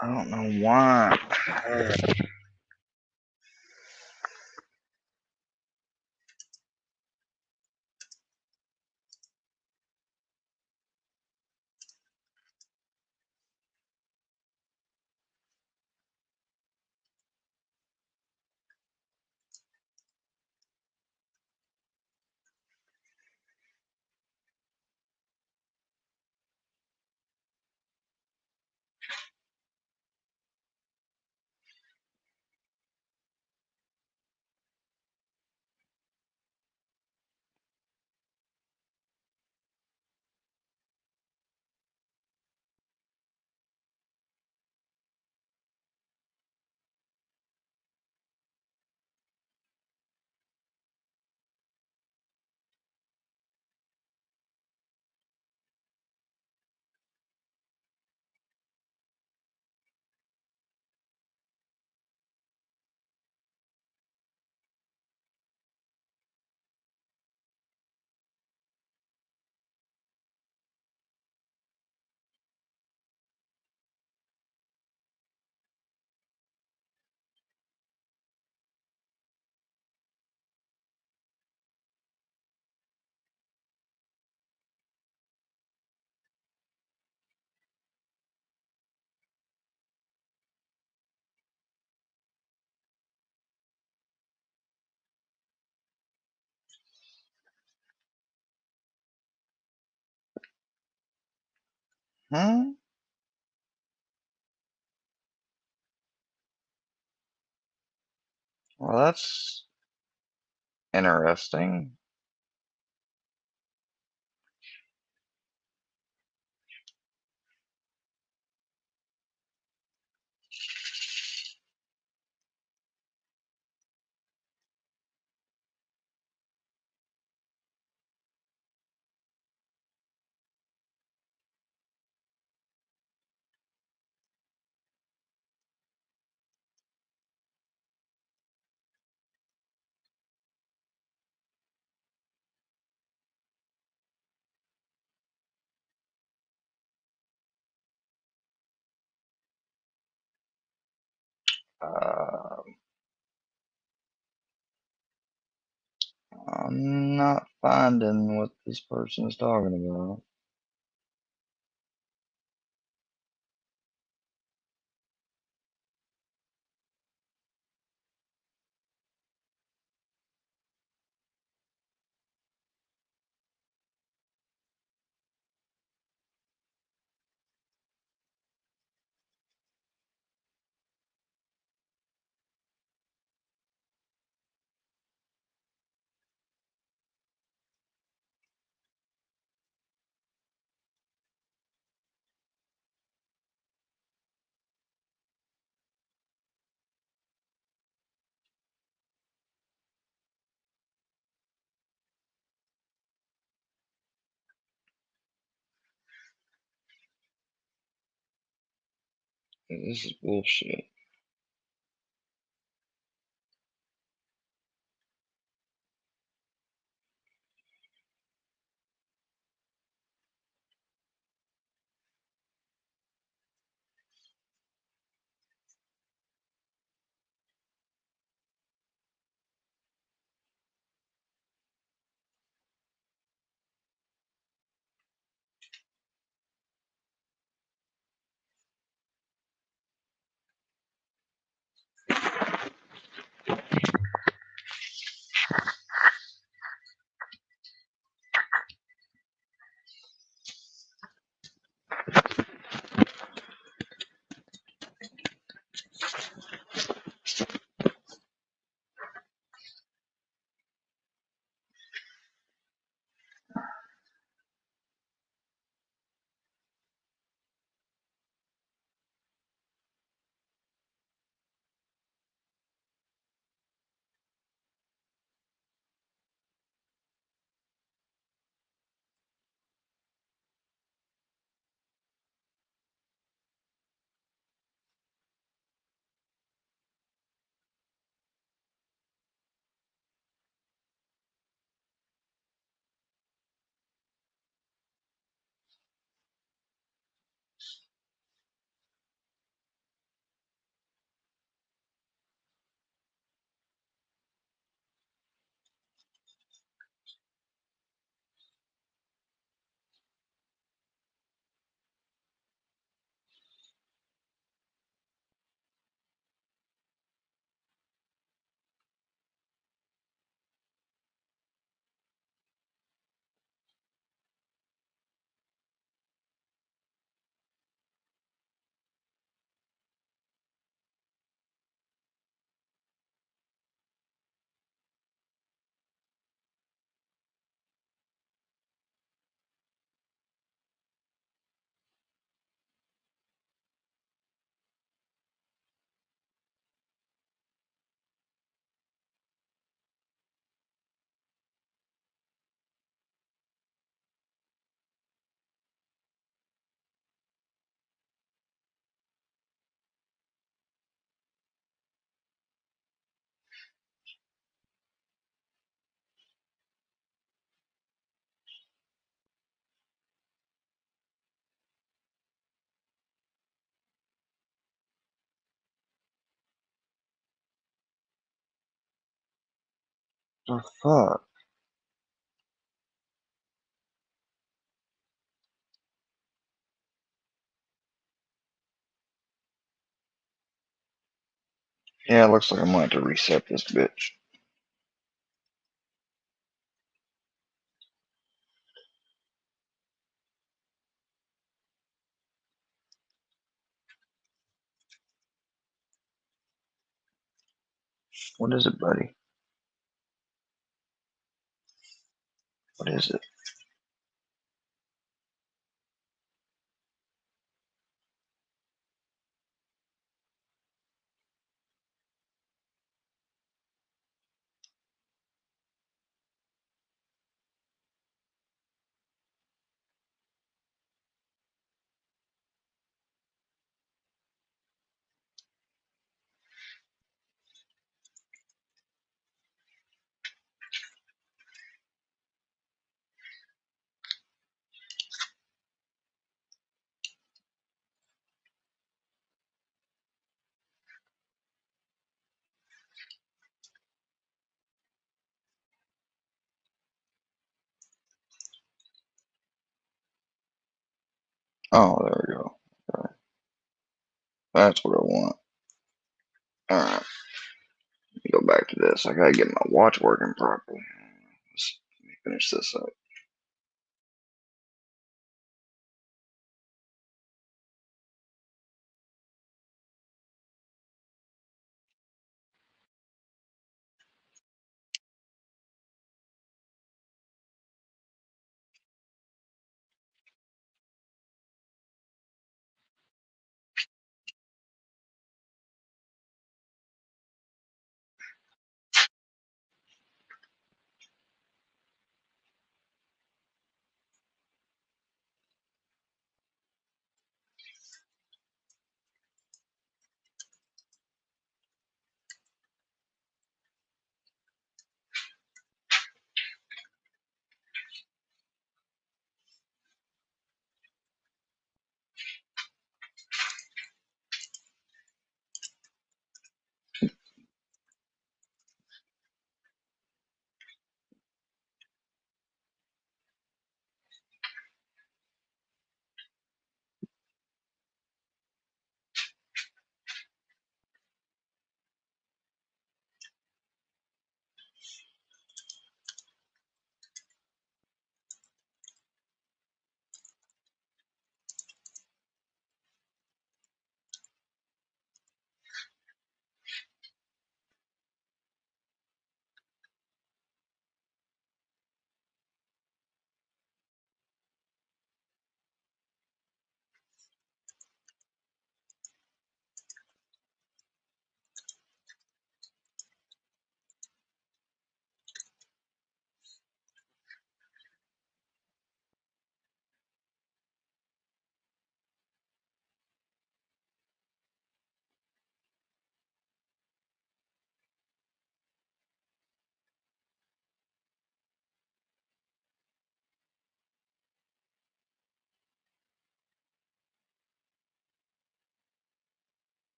Speaker 1: I don't know why. Hmm? Well, that's interesting. Uh, I'm not finding what this person is talking about. This is bullshit. The fuck? Yeah, it looks like I'm going to have to reset this bitch. What is it, buddy? What is it? Oh, there we go. Okay. That's what I want. Alright. Let me go back to this. I gotta get my watch working properly. Let me finish this up.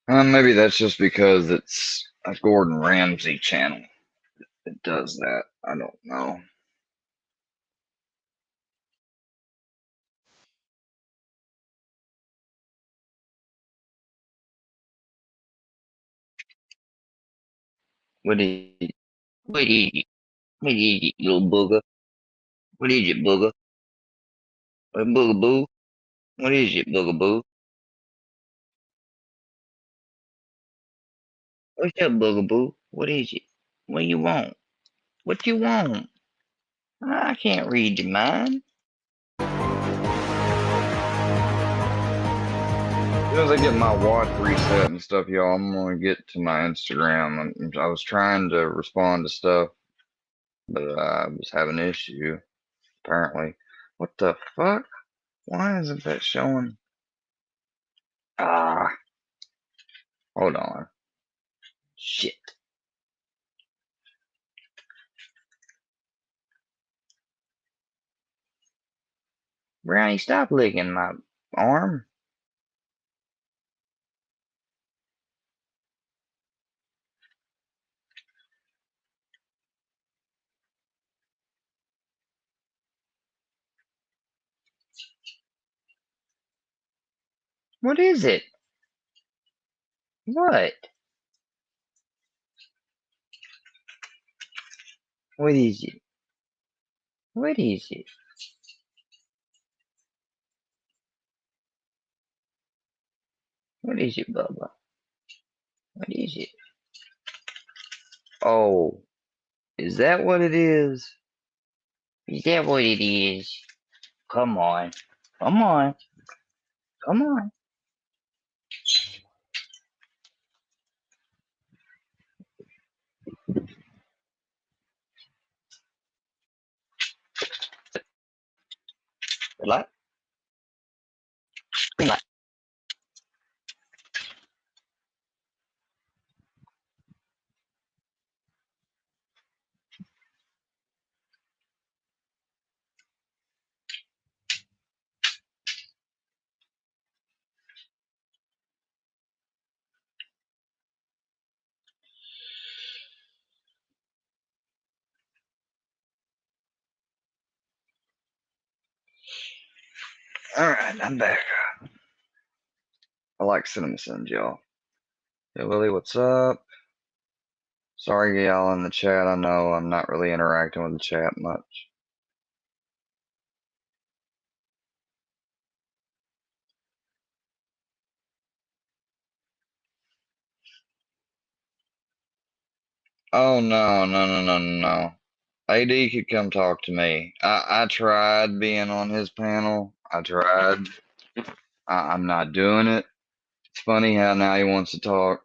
Speaker 1: Maybe that's just because it's a Gordon Ramsay channel. It does that. I don't know. What is it? What is it? What is it, little booger? What is it, booger? A boogaboo? What is it, boogaboo? What's up, boogaboo? What is it? What you want? What you want? I can't read your mind. As soon as I get my watch reset and stuff, y'all, I'm gonna get to my Instagram. I was trying to respond to stuff, but I was having an issue, apparently. What the fuck? Why isn't that showing? Ah, hold on. Shit. Brownie, stop licking my arm. What is it? What? What is it? What is it? What is it, Bubba? What is it? Oh, is that what it is? Is that what it is? Come on. Come on. Come on. Red light. Green light. Alright, I'm back. I like CinemaSins, y'all. Hey, Willie, what's up? Sorry, y'all in the chat. I know I'm not really interacting with the chat much. Oh, no. AD could come talk to me. I tried being on his panel. I tried. I'm not doing it. It's funny how now he wants to talk.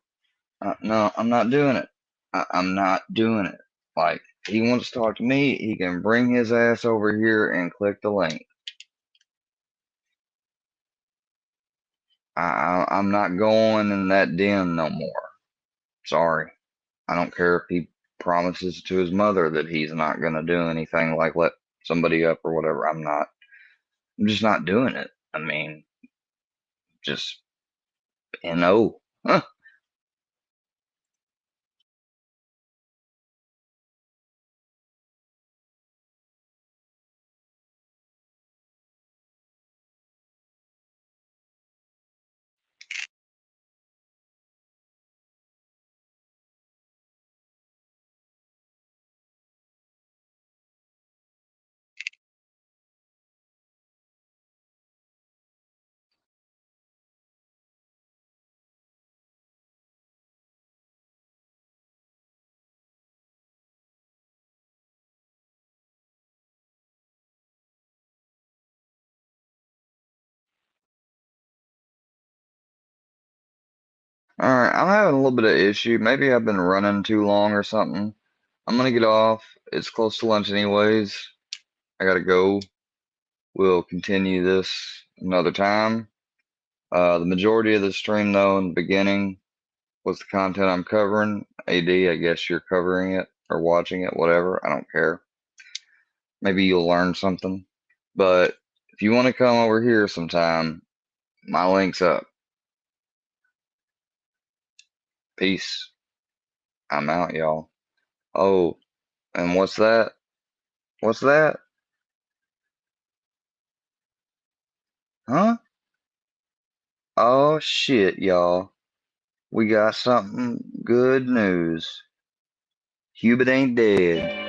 Speaker 1: No, I'm not doing it. I'm not doing it. Like, he wants to talk to me, he can bring his ass over here and click the link. I'm not going in that den no more. Sorry. I don't care if he promises to his mother that he's not going to do anything like let somebody up or whatever. I'm just not doing it. I mean, just no. Huh. Alright, I'm having a little bit of issue. Maybe I've been running too long or something. I'm gonna get off. It's close to lunch anyways. I gotta go. We'll continue this another time. The majority of the stream, though, in the beginning was the content I'm covering. AD, I guess you're covering it or watching it, whatever. I don't care. Maybe you'll learn something. But if you want to come over here sometime, my link's up. Peace. I'm out, y'all. Oh, and what's that? What's that? Huh? Oh shit, y'all. We got something good news. Hubert ain't dead.